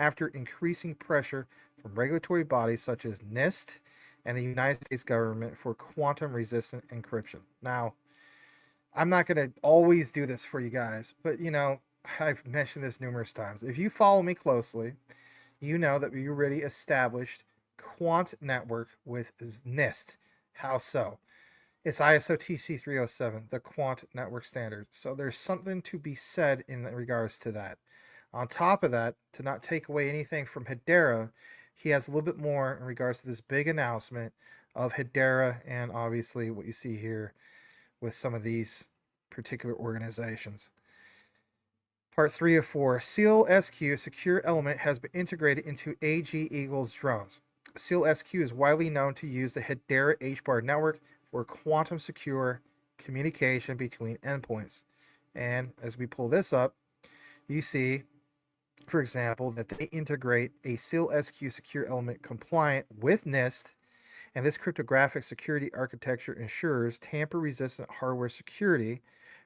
Speaker 2: after increasing pressure from regulatory bodies such as NIST and the United States government for quantum-resistant encryption. Now, I'm not going to always do this for you guys, but, I've mentioned this numerous times. If you follow me closely, you know that we already established Quant network with NIST. How so? It's ISO TC 307, the Quant network standard. So there's something to be said in regards to that. On top of that, to not take away anything from Hedera, he has a little bit more in regards to this big announcement of Hedera, and obviously what you see here with some of these particular organizations. Part 3 of 4, SEAL SQ secure element has been integrated into AG Eagle's drones. SEAL SQ is widely known to use the Hedera HBAR network for quantum secure communication between endpoints. And as we pull this up, you see, for example, that they integrate a SEAL SQ secure element compliant with NIST, and this cryptographic security architecture ensures tamper-resistant hardware security,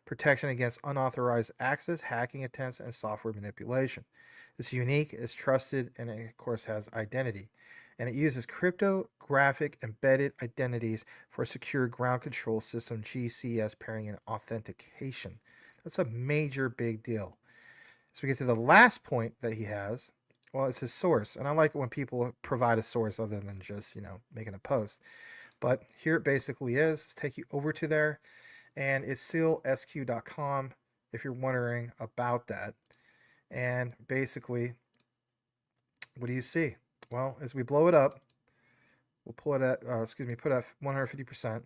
Speaker 2: protection against unauthorized access, hacking attempts, and software manipulation. It's unique, it's trusted, and it, of course, has identity. And it uses cryptographic embedded identities for secure ground control system GCS pairing and authentication. That's a major big deal. As we get to the last point that he has, Well, it's his source, and I like it when people provide a source other than just, making a post. But here it basically is. Let's take you over to there, and it's sealsq.com if you're wondering about that. And basically, what do you see? Well, as we blow it up, we'll pull it at, put it at 150%.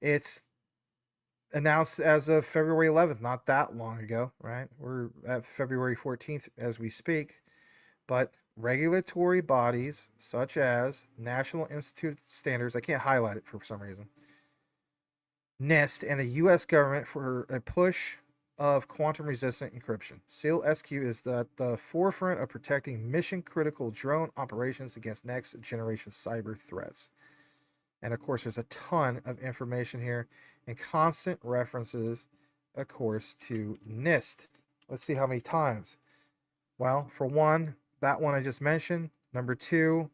Speaker 2: It's announced as of February 11th, not that long ago, right? We're at February 14th as we speak. But regulatory bodies such as National Institute of Standards, I can't highlight it for some reason, NIST, and the U.S. government for a push of quantum-resistant encryption. SEAL-SQ is at the forefront of protecting mission-critical drone operations against next-generation cyber threats. And of course, there's a ton of information here and constant references, of course, to NIST. Let's see how many times. Well, for one, that one I just mentioned. Number 2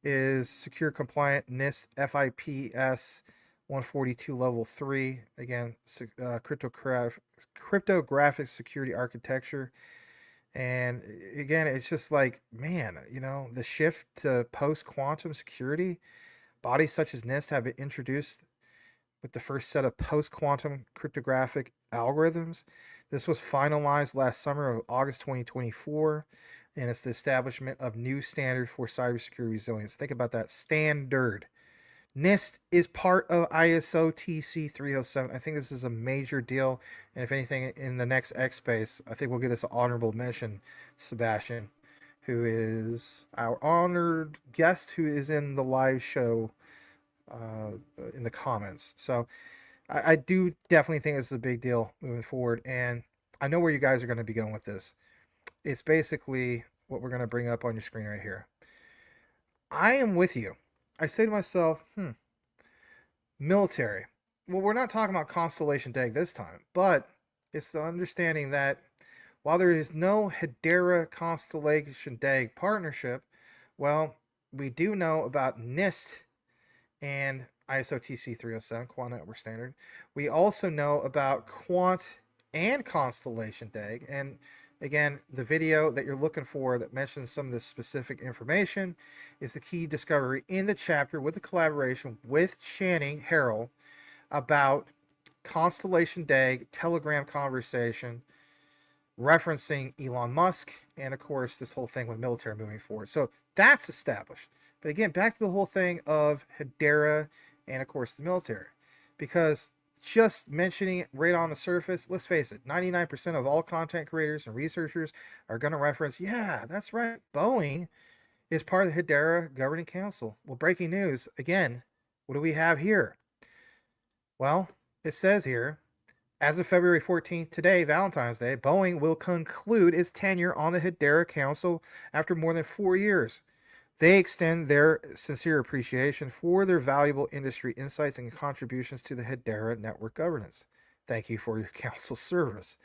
Speaker 2: is secure compliant NIST FIPS 142 level 3. Again, cryptographic security architecture. And again, it's just like, man, the shift to post-quantum security. Bodies such as NIST have been introduced with the first set of post-quantum cryptographic algorithms. This was finalized last summer of August 2024, and it's the establishment of new standard for cybersecurity resilience. Think about that, standard. NIST is part of ISO TC 307. I think this is a major deal, and if anything, in the next X Space, I think we'll give this an honorable mention, Sebastian, who is our honored guest who is in the live show in the comments. So I do definitely think this is a big deal moving forward, and I know where you guys are going to be going with this. It's basically what we're going to bring up on your screen right here. I am with you. I say to myself, military. Well, we're not talking about Constellation DAG this time, but it's the understanding that while there is no Hedera Constellation DAG partnership, well, we do know about NIST and ISO TC 307, Quant Network Standard. We also know about Quant and Constellation DAG. And again, the video that you're looking for that mentions some of this specific information is the key discovery in the chapter with the collaboration with Channing Harrell about Constellation DAG Telegram conversation referencing Elon Musk and, of course, this whole thing with military moving forward. So that's established. But again, back to the whole thing of Hedera and, of course, the military. Because just mentioning it right on the surface, let's face it, 99% of all content creators and researchers are going to reference, yeah, that's right, Boeing is part of the Hedera Governing Council. Well, breaking news, again, what do we have here? Well, it says here, as of February 14th, today, Valentine's Day, Boeing will conclude its tenure on the Hedera Council after more than 4 years. They extend their sincere appreciation for their valuable industry insights and contributions to the Hedera network governance. Thank you for your council service.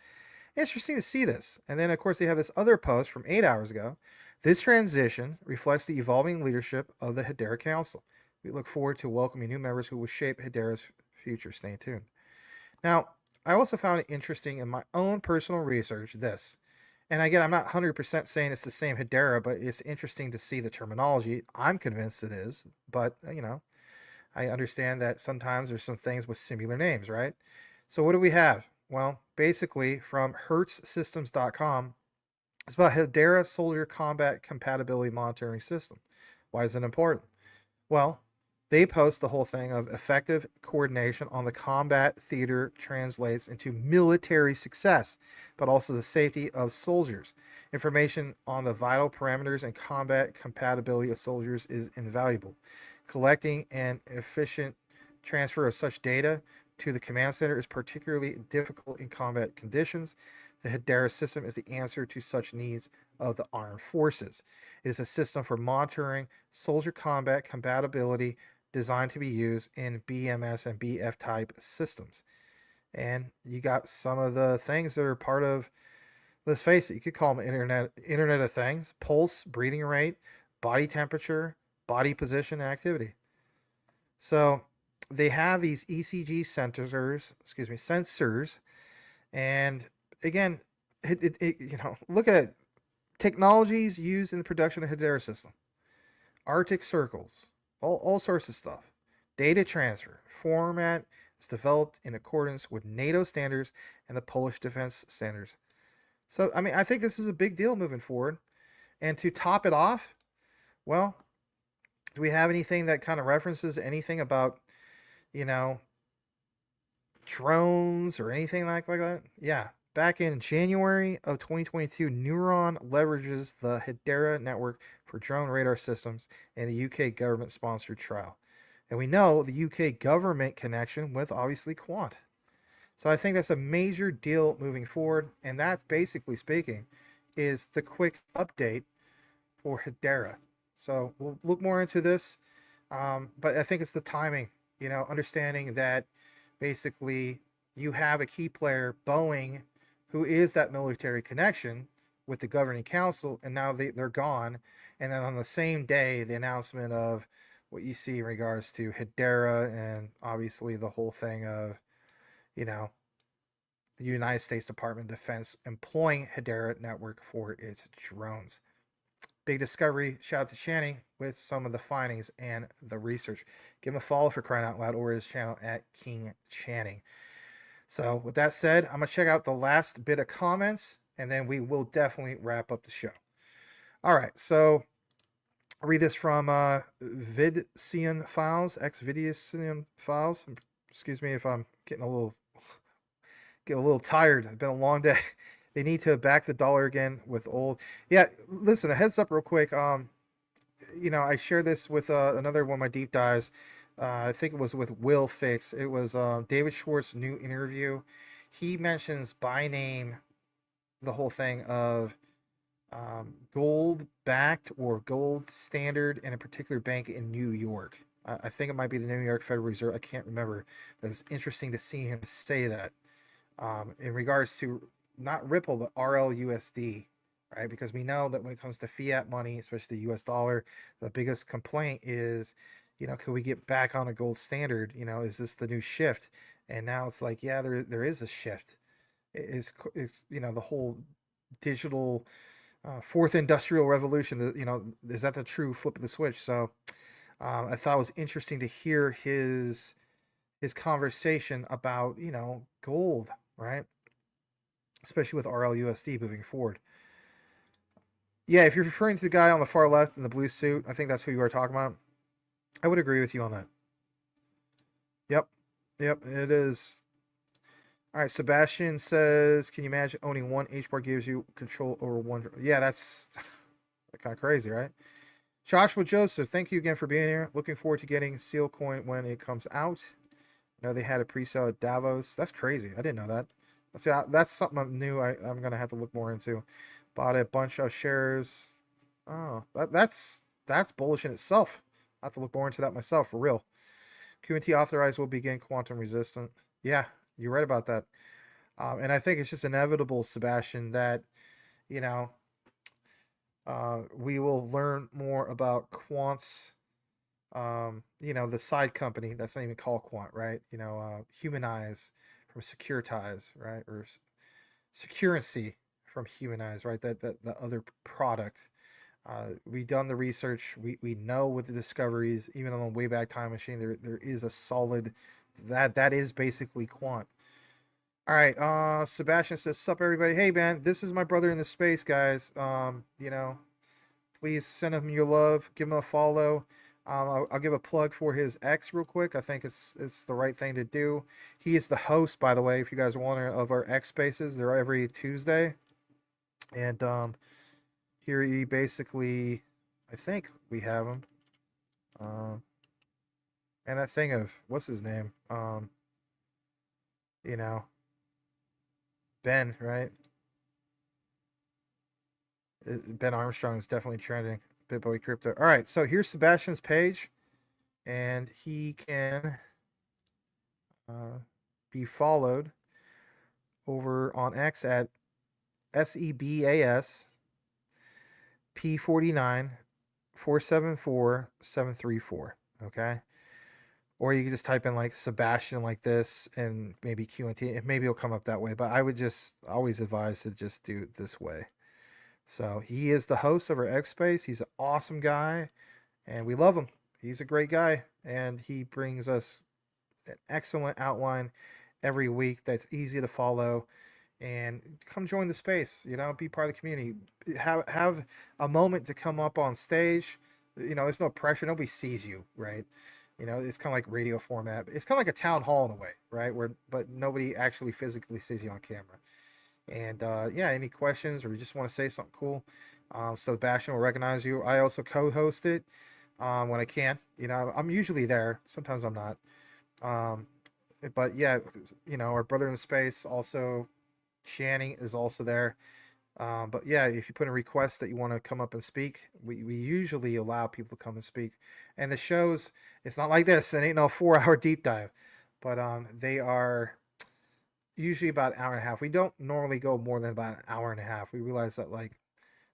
Speaker 2: Interesting to see this. And then, of course, they have this other post from 8 hours ago. This transition reflects the evolving leadership of the Hedera Council. We look forward to welcoming new members who will shape Hedera's future. Stay tuned. Now, I also found it interesting in my own personal research this. And again, I'm not 100% saying it's the same Hedera, but it's interesting to see the terminology. I'm convinced it is, but I understand that sometimes there's some things with similar names, right? So what do we have? Well, basically from hertzsystems.com, it's about Hedera Soldier Combat Compatibility Monitoring System. Why is it important? Well, they post the whole thing of effective coordination on the combat theater translates into military success, but also the safety of soldiers. Information on the vital parameters and combat compatibility of soldiers is invaluable. Collecting an efficient transfer of such data to the command center is particularly difficult in combat conditions. The Hedera system is the answer to such needs of the armed forces. It is a system for monitoring soldier combat compatibility designed to be used in BMS and BF type systems. And you got some of the things that are part of, let's face it, you could call them Internet of Things: pulse, breathing rate, body temperature, body position, and activity. So they have these ECG sensors, and again, look at it. technologies used in the production of Hedera system, Arctic circles, all sorts of stuff. Data transfer format is developed in accordance with NATO standards and the Polish defense standards. So, I mean, I think this is a big deal moving forward. And to top it off, well, do we have anything that kind of references anything about, you know, drones or anything like that? Yeah. Back in January of 2022, Neuron leverages the Hedera network for drone radar systems in a UK government-sponsored trial. And we know the UK government connection with, obviously, Quant. So I think that's a major deal moving forward. And that's, basically speaking, is the quick update for Hedera. So we'll look more into this. But I think it's the timing, you know, understanding that basically you have a key player, Boeing, who is that military connection with the governing council, and now they're gone. And then on the same day, the announcement of what you see in regards to Hedera and obviously the whole thing of, you know, the United States Department of Defense employing Hedera network for its drones. Big discovery. Shout out to Channing with some of the findings and the research. Give him a follow for crying out loud, or his channel at King Channing. So with that said, I'm going to check out the last bit of comments, and then we will definitely wrap up the show. All right, so I'll read this from Vidcian Files, Vidcian Files. Excuse me if I'm getting a little tired. It's been a long day. They need to back the dollar again with old. Yeah, listen, a heads up real quick. You know, I shared this with another one of my deep dives. I think it was with Will Fix. It was David Schwartz's new interview. He mentions by name the whole thing of gold backed or gold standard in a particular bank in New York. I think it might be the New York Federal Reserve. I can't remember. But it was interesting to see him say that in regards to not Ripple, but RLUSD, right? Because we know that when it comes to fiat money, especially the US dollar, the biggest complaint is, you know, can we get back on a gold standard? You know, is this the new shift? And now it's like, yeah, there is a shift. It's you know, the whole digital fourth industrial revolution. You know, is that the true flip of the switch? So I thought it was interesting to hear his conversation about, you know, gold, right? Especially with RLUSD moving forward. Yeah, if you're referring to the guy on the far left in the blue suit, I think that's who you are talking about. I would agree with you on that. Yep, it is. All right, Sebastian says, can you imagine owning one HBAR gives you control over one? Yeah, that's kind of crazy, right? Joshua Joseph, thank you again for being here. Looking forward to getting Seal Coin when it comes out. I know they had a pre-sale at Davos. That's crazy. I didn't know that. That's something new I'm going to have to look more into. Bought a bunch of shares. Oh, that's bullish in itself. I have to look more into that myself, for real. QNT authorized will begin quantum resistant. Yeah, you're right about that. And I think it's just inevitable, Sebastian, that, you know, we will learn more about Quant's, you know, the side company that's not even called Quant, right? You know, Humanize from Securitize, right? Or Securency from Humanize, right? That the other product. We done the research. We know with the discoveries, even on the Wayback Time Machine, there is a solid that is basically Quant. All right, Sebastian says, "Sup everybody? Hey man, this is my brother in the space, guys. You know, please send him your love, give him a follow. I'll give a plug for his X real quick. I think it's the right thing to do. He is the host, by the way, if you guys want of our X spaces. They're every Tuesday, and here he basically, I think we have him. And that thing of what's his name? You know, Ben, right? Ben Armstrong is definitely trending. BitBoy Crypto. All right, so here's Sebastian's page, and he can be followed over on X at SEBAS P49 474 734. Okay, or you can just type in like Sebastian like this and maybe QNT, and maybe it'll come up that way. But I would just always advise to just do it this way. So he is the host of our X Space. He's an awesome guy, and we love him. He's a great guy, and he brings us an excellent outline every week that's easy to follow. And come join the space, be part of the community. Have a moment to come up on stage. There's no pressure. Nobody sees you, right? It's kind of like radio format. It's kind of like a town hall in a way, right? But nobody actually physically sees you on camera. And yeah, any questions or you just want to say something cool, Sebastian will recognize you. I also co-host it when I can. I'm usually there. Sometimes I'm not. But yeah, our brother in the space also, Channing, is also there. But yeah, if you put in a request that you want to come up and speak, we usually allow people to come and speak. And the shows, it's not like this. It ain't no 4-hour deep dive, but they are usually about an hour and a half. We don't normally go more than about an hour and a half. We realize that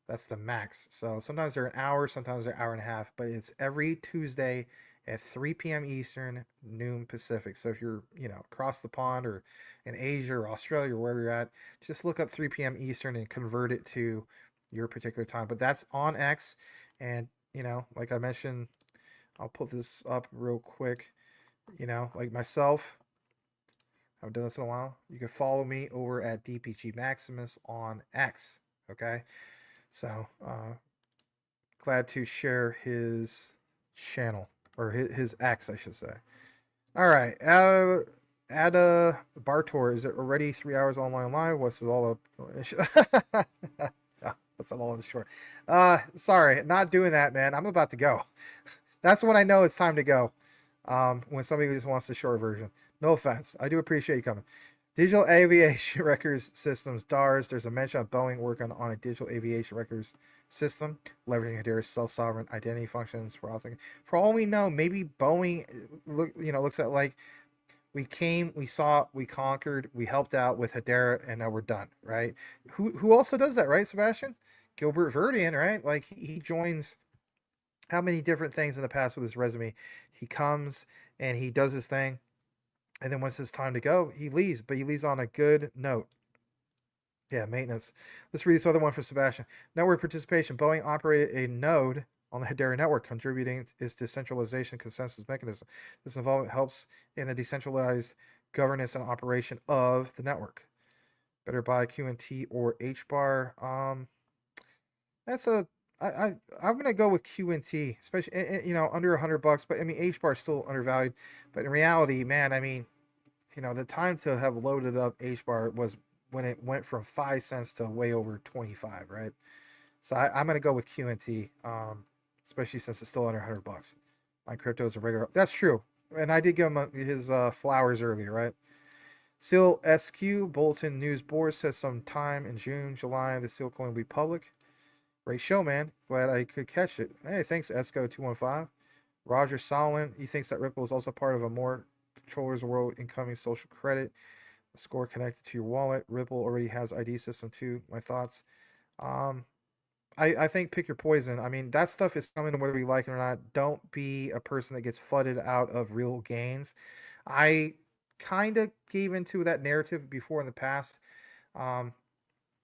Speaker 2: that's the max. So sometimes they're an hour, sometimes they're an hour and a half, but it's every Tuesday at 3 p.m. Eastern, noon Pacific. So if you're, across the pond or in Asia or Australia or wherever you're at, just look up 3 p.m. Eastern and convert it to your particular time. But that's on X. And, like I mentioned, I'll put this up real quick. Like myself, I haven't done this in a while. You can follow me over at DPG Maximus on X. Okay. So, glad to share his channel. Or his X, I should say. All right. Ada Bartor, is it already 3 hours online live? What's it all up? That's all in short. Sorry, not doing that, man. I'm about to go. That's when I know it's time to go. When somebody just wants the short version. No offense. I do appreciate you coming. Digital Aviation Records Systems, DARS. There's a mention of Boeing working on a digital aviation records system, leveraging Hedera's self-sovereign identity functions for all things. For all we know, maybe Boeing looks at like we came, we saw, we conquered, we helped out with Hedera, and now we're done, right? Who also does that, right, Sebastian? Gilbert Verdian, right? Like he joins how many different things in the past with his resume. He comes and he does his thing. And then once it's time to go, he leaves, but he leaves on a good note. Yeah, maintenance. Let's read this other one from Sebastian. Network participation. Boeing operated a node on the Hedera network, contributing its decentralization consensus mechanism. This involvement helps in the decentralized governance and operation of the network. Better buy QNT or HBAR. I'm gonna go with QNT, especially under $100. But I mean, HBAR is still undervalued. But in reality, man, I mean, the time to have loaded up HBAR was when it went from 5 cents to way over 25, right? So I'm gonna go with QNT, especially since it's still under $100. My crypto is a regular. That's true, and I did give him his flowers earlier, right? Seal SQ Bulletin News Board says sometime in June, July, the Seal coin will be public. Great show, man. Glad I could catch it. Hey, thanks, Esco215. Roger Solomon, he thinks that Ripple is also part of a more controllers world incoming social credit. A score connected to your wallet. Ripple already has ID system too. My thoughts. I think pick your poison. I mean, that stuff is coming whether we like it or not. Don't be a person that gets flooded out of real gains. I kind of gave into that narrative before in the past.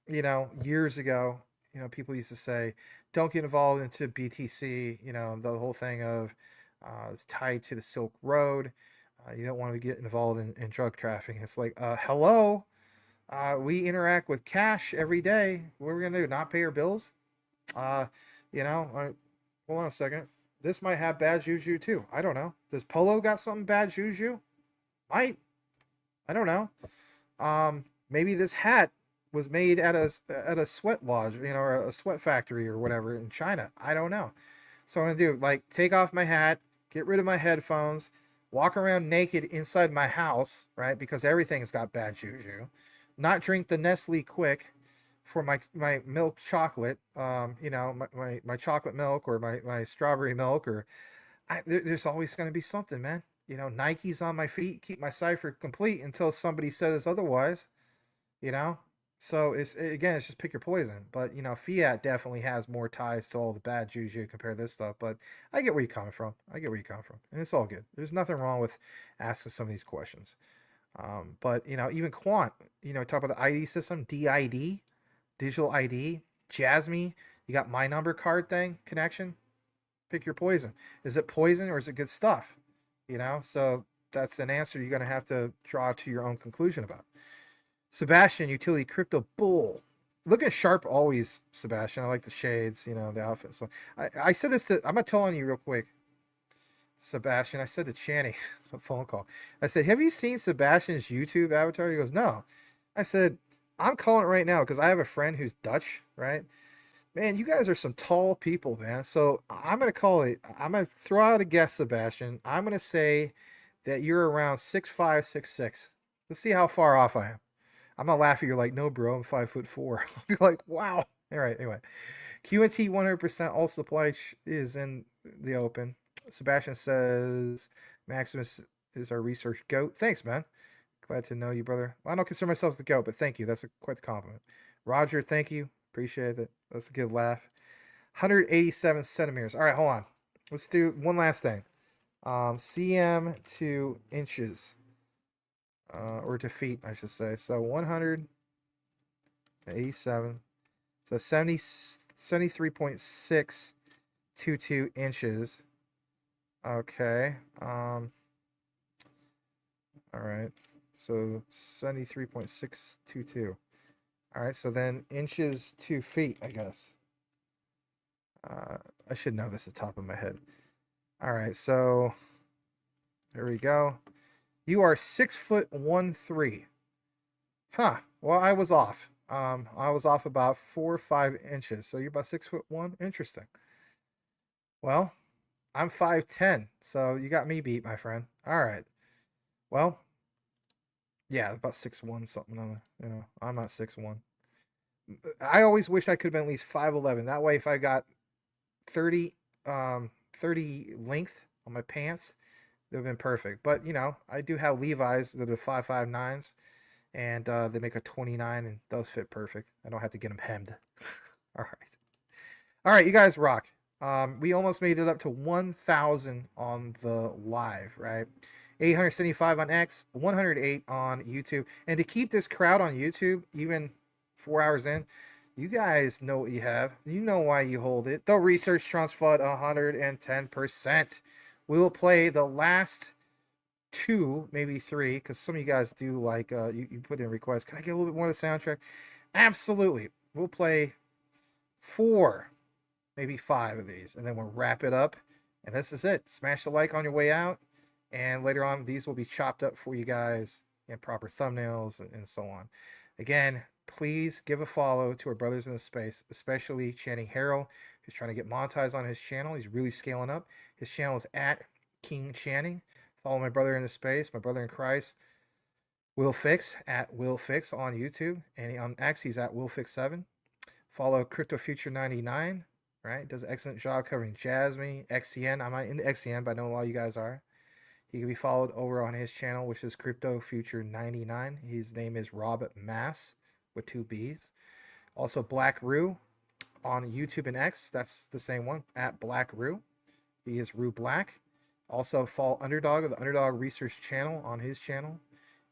Speaker 2: Years ago, people used to say, don't get involved into BTC, the whole thing of it's tied to the Silk Road. You don't want to get involved in drug trafficking. It's like, hello, we interact with cash every day. What are we going to do? Not pay our bills? Hold on a second. This might have bad juju too. I don't know. Does Polo got something bad juju? Might. I don't know. Maybe this hat was made at a sweat lodge, or a sweat factory or whatever in China. I don't know. So I'm gonna do take off my hat, get rid of my headphones, walk around naked inside my house, right? Because everything's got bad juju. Not drink the Nestle Quick for my milk chocolate, my chocolate milk or my strawberry milk, or there's always going to be something, man. Nike's on my feet, keep my cipher complete until somebody says otherwise, So it's just pick your poison. But fiat definitely has more ties to all the bad juju compared to this stuff. But I get where you're coming from. And it's all good. There's nothing wrong with asking some of these questions. But even Quant, talk about the ID system, DID, digital ID, Jasmy, you got my number card thing connection. Pick your poison. Is it poison or is it good stuff? You know, so that's an answer you're going to have to draw to your own conclusion about. Sebastian, utility crypto bull. Looking sharp always, Sebastian. I like the shades, you know, the outfit. So I said this to, I'm going to tell on you real quick. Sebastian, I said to Channing, a phone call. I said, have you seen Sebastian's YouTube avatar? He goes, no. I said, I'm calling it right now because I have a friend who's Dutch, right? Man, you guys are some tall people, man. So I'm going to call it, I'm going to throw out a guess, Sebastian. I'm going to say that you're around 6'5", 6'6". Let's see how far off I am. I'm going to laugh at you like, no, bro, I'm 5'4". I'll be like, wow. All right, anyway. QNT 100% all supply is in the open. Sebastian says, Maximus is our research goat. Thanks, man. Glad to know you, brother. Well, I don't consider myself the goat, but thank you. That's quite the compliment. Roger, thank you. Appreciate it. That's a good laugh. 187 centimeters. All right, hold on. Let's do one last thing. CM to inches. Or to feet, I should say. So 187. So 73.622 inches. Okay. All right. So 73.622. All right. So then inches to feet, I guess. I should know this at the top of my head. All right. So there we go. You are 6'1", Huh. Well, I was off. I was off about 4 or 5 inches. So you're about 6'1". Interesting. Well, I'm 5'10", so you got me beat, my friend. All right. Well, yeah, about 6'1", something other. You know, I'm not 6'1". I always wish I could have been at least 5'11". That way, if I got 30 length on my pants, it would have been perfect. But, you know, I do have Levi's that are 5'9", and they make a 29, and those fit perfect. I don't have to get them hemmed. All right. All right, you guys rock. We almost made it up to 1,000 on the live, right? 875 on X, 108 on YouTube. And to keep this crowd on YouTube, even 4 hours in, you guys know what you have. You know why you hold it. The research trumps FUD 110%. We will play the last 2, maybe 3, because some of you guys do like, you put in requests. Can I get a little bit more of the soundtrack? Absolutely. We'll play 4, maybe 5 of these, and then we'll wrap it up. And this is it. Smash the like on your way out. And later on, these will be chopped up for you guys in proper thumbnails and so on. Again, please give a follow to our brothers in the space, especially Channing Harrell, who's trying to get monetized on his channel. He's really scaling up. His channel is at King Channing. Follow my brother in the space, my brother in Christ, Will Fix, at Will Fix on YouTube. And on X, he's at WillFix7. Follow Crypto Future 99, right? Does an excellent job covering Jasmy, XCN. I'm not into XCN, but I know a lot of you guys are. He can be followed over on his channel, which is Crypto Future 99. His name is Rob Mass with 2 B's. Also, Black Rue on YouTube and X. That's the same one, at Black Rue. He is Rue Black. Also, follow Underdog of the Underdog Research channel on his channel.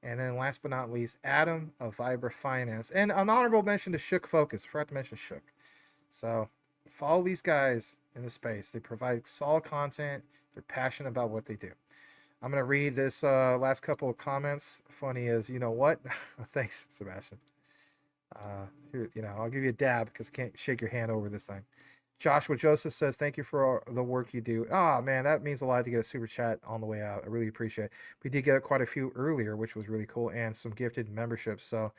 Speaker 2: And then last but not least, Adam of Vibra Finance. And an honorable mention to Shook Focus. I forgot to mention Shook. So follow these guys in the space. They provide solid content. They're passionate about what they do. I'm going to read this last couple of comments. Funny as, you know what? Thanks, Sebastian. Here, you know, I'll give you a dab because I can't shake your hand over this thing. Joshua Joseph says, thank you for all the work you do. Ah, man, that means a lot to get a super chat on the way out. I really appreciate it. We did get quite a few earlier, which was really cool, and some gifted memberships. So,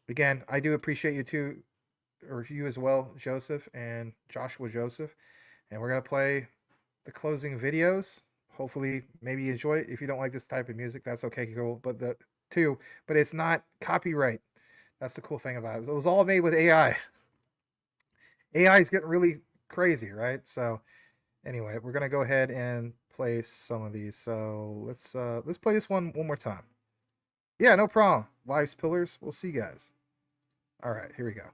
Speaker 2: again, I do appreciate you too, or you as well, Joseph and Joshua Joseph. And we're going to play the closing videos. Hopefully, maybe you enjoy it. If you don't like this type of music, that's okay, cool. But it's not copyright. That's the cool thing about it. It was all made with AI. AI is getting really crazy, right? So anyway, we're gonna go ahead and play some of these. So let's play this one more time. Yeah, no problem. Life's Pillars. We'll see you guys. All right, here we go.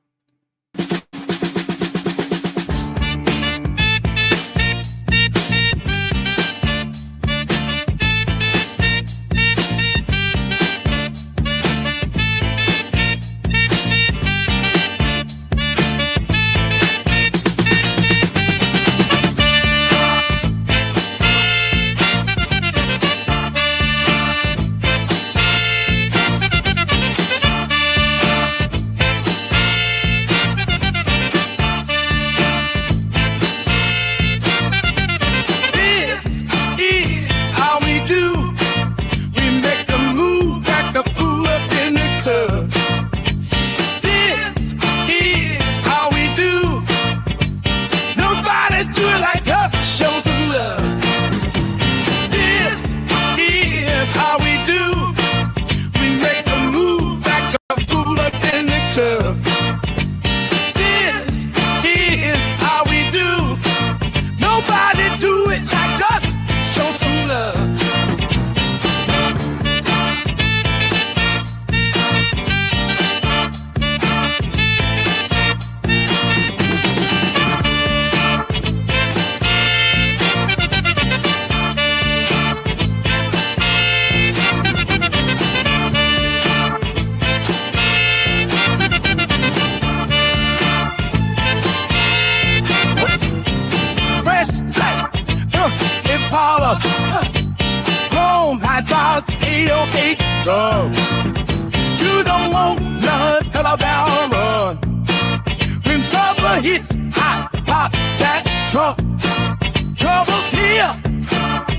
Speaker 1: still take drugs. You don't want none, hell about run. When trouble hits, I pop that trunk. Trouble's here,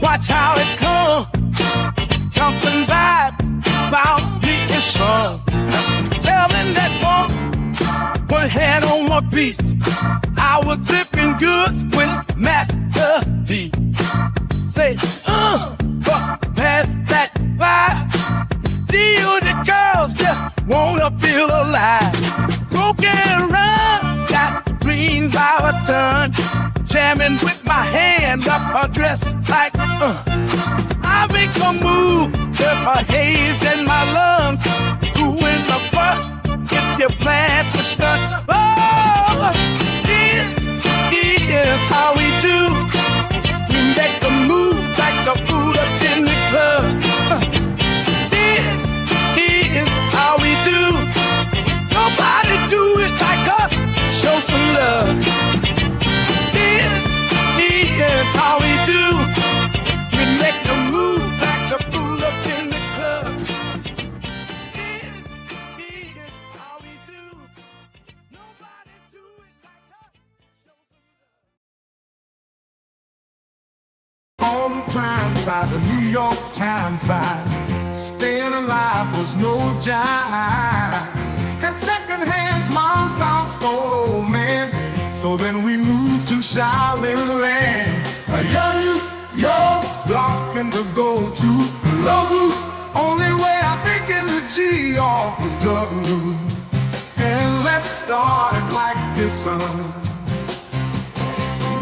Speaker 1: watch how it comes. Something bad about me is strong. Selling that one hand on one piece. I was flipping goods with Master D. Say, but pass that by. Deal the girls just wanna feel alive. Broken run, got green by a ton. Jamming with my hand up her dress like, I make a move, there's a haze in my lungs. Doing the fuck if you plan to stunt. Oh, this is how we do. We make a move like the food up in the club. This is how we do. Nobody do it like us. Show some love. This is how we do. We make a move like the fool up in the club. This is how we do. Nobody do it like us. Show some love. On prime side, the New York Times side, staying alive was no jive. And second-hand moms don't scold old man. So then we moved to Shaolin Land. A young young block and to go to logos. Only way I think in the G off was drug news. And let's start it like this, son.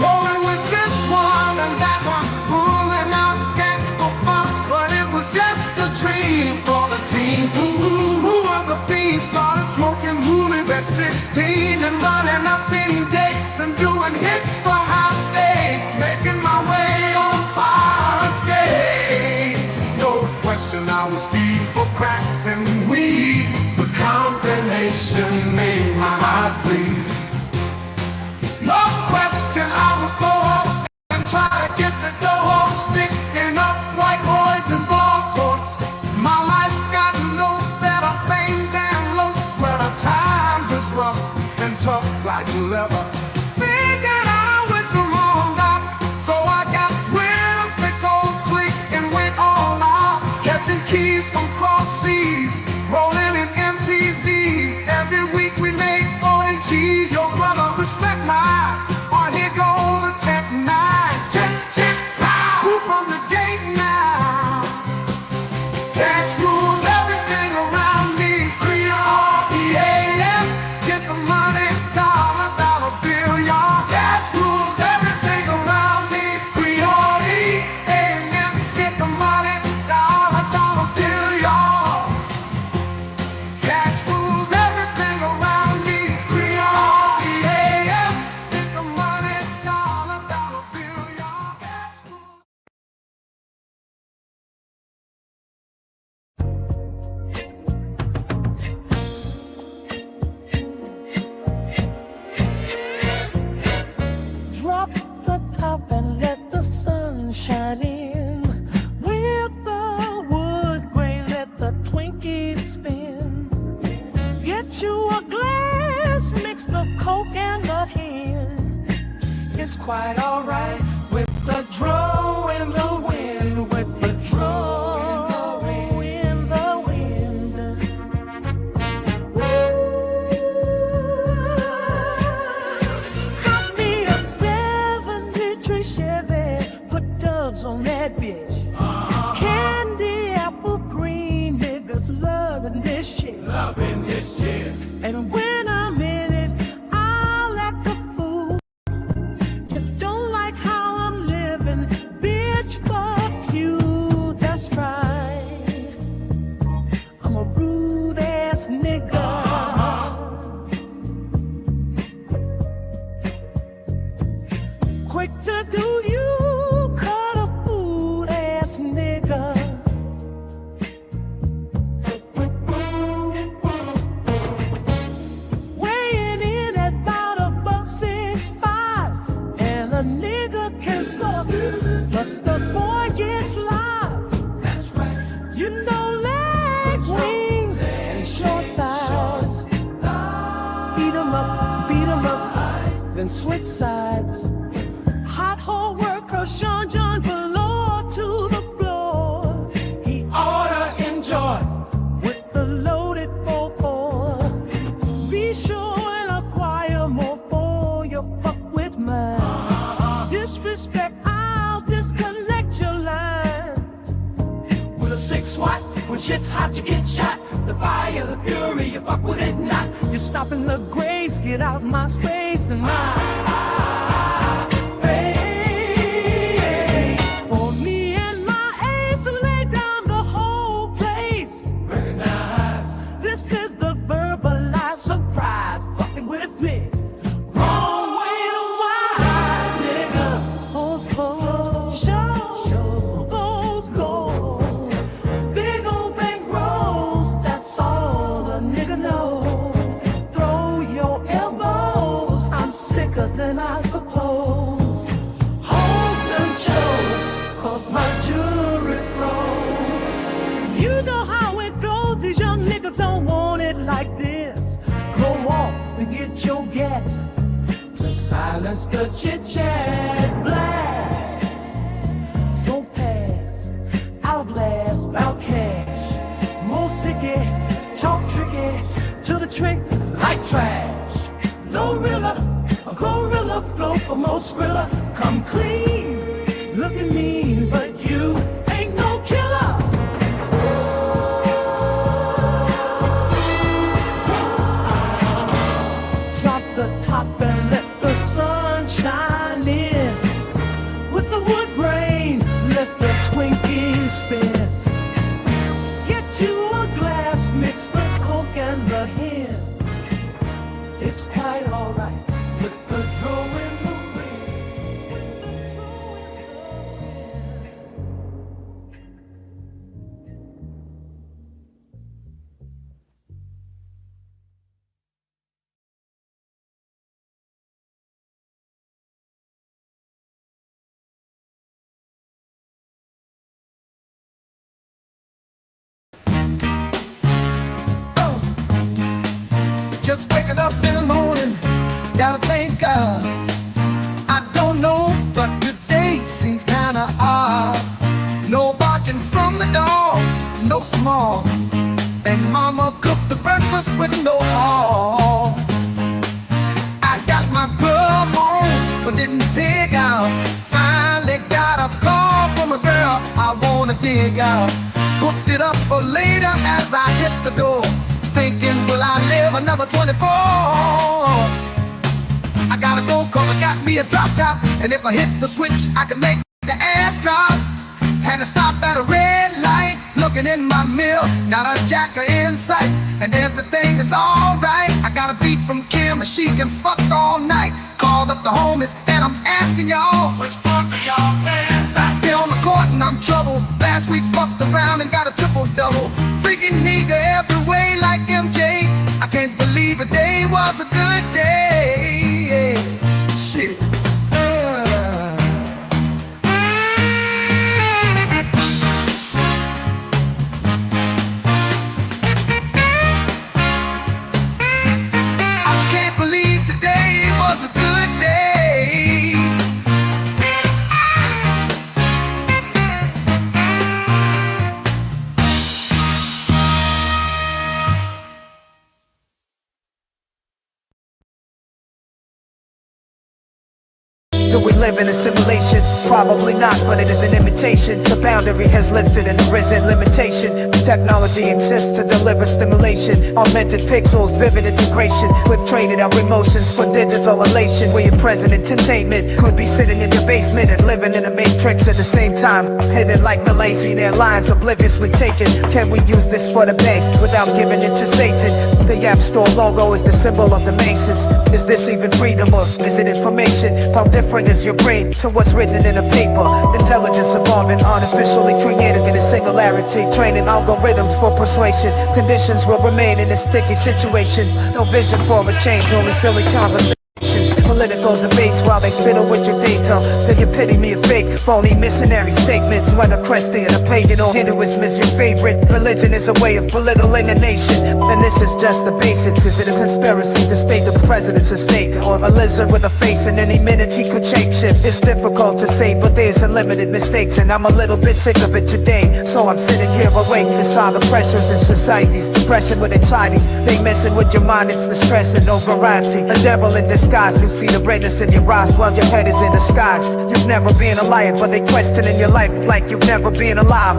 Speaker 1: Rolling with this one and that one, pulling out gas for fun. But it was just a dream for the team. Who was a fiend? Started smoking moolies at 16 and running up any dates and doing hits for house days, making my way on fire escapes. No question I was deep for cracks and weed. The combination made my eyes bleed. No question I would go up and try to get the dough, sticking up white boys and ball courts. My life got no better, same damn low sweater. Times is rough and tough like leather. Figured I went the wrong route, so I got wheels and gold click and went all out. Catching keys from cross seas, rolling in MPVs. Every week we made 40 G's. Your brother respect mine. On here go the Tech 9. Check, check, pow. Who from the gate now? Cash rules everything around me. Screen RPAM. Get the money, dollar, dollar bill, y'all. Cash rules everything around me. Screen RPAM. Get the money, dollar, dollar bill, y'all. Cash rules everything around me. Screen RPAM. Get the money, dollar, dollar bill, y'all. Cash rules.
Speaker 12: Drop the top and let the sun shine in. With the wood grain, let the Twinkies spin. Get you a glass, mix the Coke and the hen. It's quite alright with the draw in the wind, with the draw in the wind. Got me a 73 Chevy, put dubs on that bitch. Candy apple green, niggas loving this shit. And when I'm in it, I'll act a fool. You don't like how I'm living, bitch, fuck you, that's right. I'm a rude ass nigga. Quick to do you, cut a fool ass nigga. Weighing in at about $1.65, and a nigga can fuck, plus the boy gets live. That's right. You know SWAT. When shit's hot, you get shot. The fire, the fury, you fuck with it not. You're stopping the grace, get out my space and my face. For me and my ace to lay down the whole place. Recognize, this is the verbalized surprise. Fucking with me. Wrong way to wise, nigga. Hoes, hoes, show those goals. Big old bank rolls, that's all the nigga knows. Throw your elbows, I'm sicker than I suppose. Hoes them chose, cause my jury froze. You know how it goes, these young niggas don't want it like this. Go off and get your get to silence the chit-chat blast. So pass, outlast, bout cash. More sicky, talk tricky, to the trick like trash. Glorilla, a gorilla flow for most thriller. Come clean, looking mean, but you ain't no killer. Drop the top and let the sun shine in. With the wood grain, let the Twinkies spin. Get you a glass, mix the Coke and the hen. It's quite alright with the draw in the wind. With the draw in the wind.
Speaker 1: Just waking up in the morning, gotta thank God. I don't know, but today seems kinda odd. No barking from the dog, no small. And mama cooked the breakfast with no haul. I got my grub on, but didn't dig out. Finally got a call from a girl I wanna dig out. Booked it up for later as I hit the door. Thinking, will I live another 24? I gotta go cause I got me a drop top. And if I hit the switch, I can make the ass drop. Had to stop at a red light, looking in my mirror, not a jacker in sight. And everything is alright. I got a beat from Kim and she can fuck all night. Called up the homies and I'm asking y'all, which part of y'all playing basketball on the court and I'm trouble. Last week fucked around and got a triple-double. Freaking nigga every way like MJ. I can't believe a day was a good day. Shit. I can't believe today was a good day.
Speaker 12: Do we live in a simulation? Probably not, but it is an imitation. The boundary has lifted and there isn't limitation. The technology exists to deliver stimulation. Augmented pixels, vivid integration. We've traded our emotions for digital elation. Where you're present in containment. Could be sitting in your basement and living in a matrix at the same time. Hidden like Malaysian Airlines, obliviously taken. Can we use this for the base without giving it to Satan? The App Store logo is the symbol of the Masons. Is this even freedom or is it information? How different is your brain to what's written in a paper? Intelligence evolving, artificially created in a singularity. Training algorithms for persuasion. Conditions will remain in a sticky situation. No vision for a change, only silly conversations. Political debates while they fiddle with your data. Then you pity me a fake, phony missionary statements. When a Christian, a pagan, or Hinduism is your favorite. Religion is a way of belittling a nation. And this is just the basics. Is it a conspiracy to state the president's a snake? Or a lizard with a face and any minute he could shapeshift? It's difficult to say, but there's unlimited mistakes. And I'm a little bit sick of it today. So I'm sitting here awake inside the pressures in society's depression with anxieties. They messing with your mind, it's the stress and no variety. A devil in disguise, you see the redness in your eyes while your head is in the skies. You've never been a liar, but they questioning your life like you've never been alive.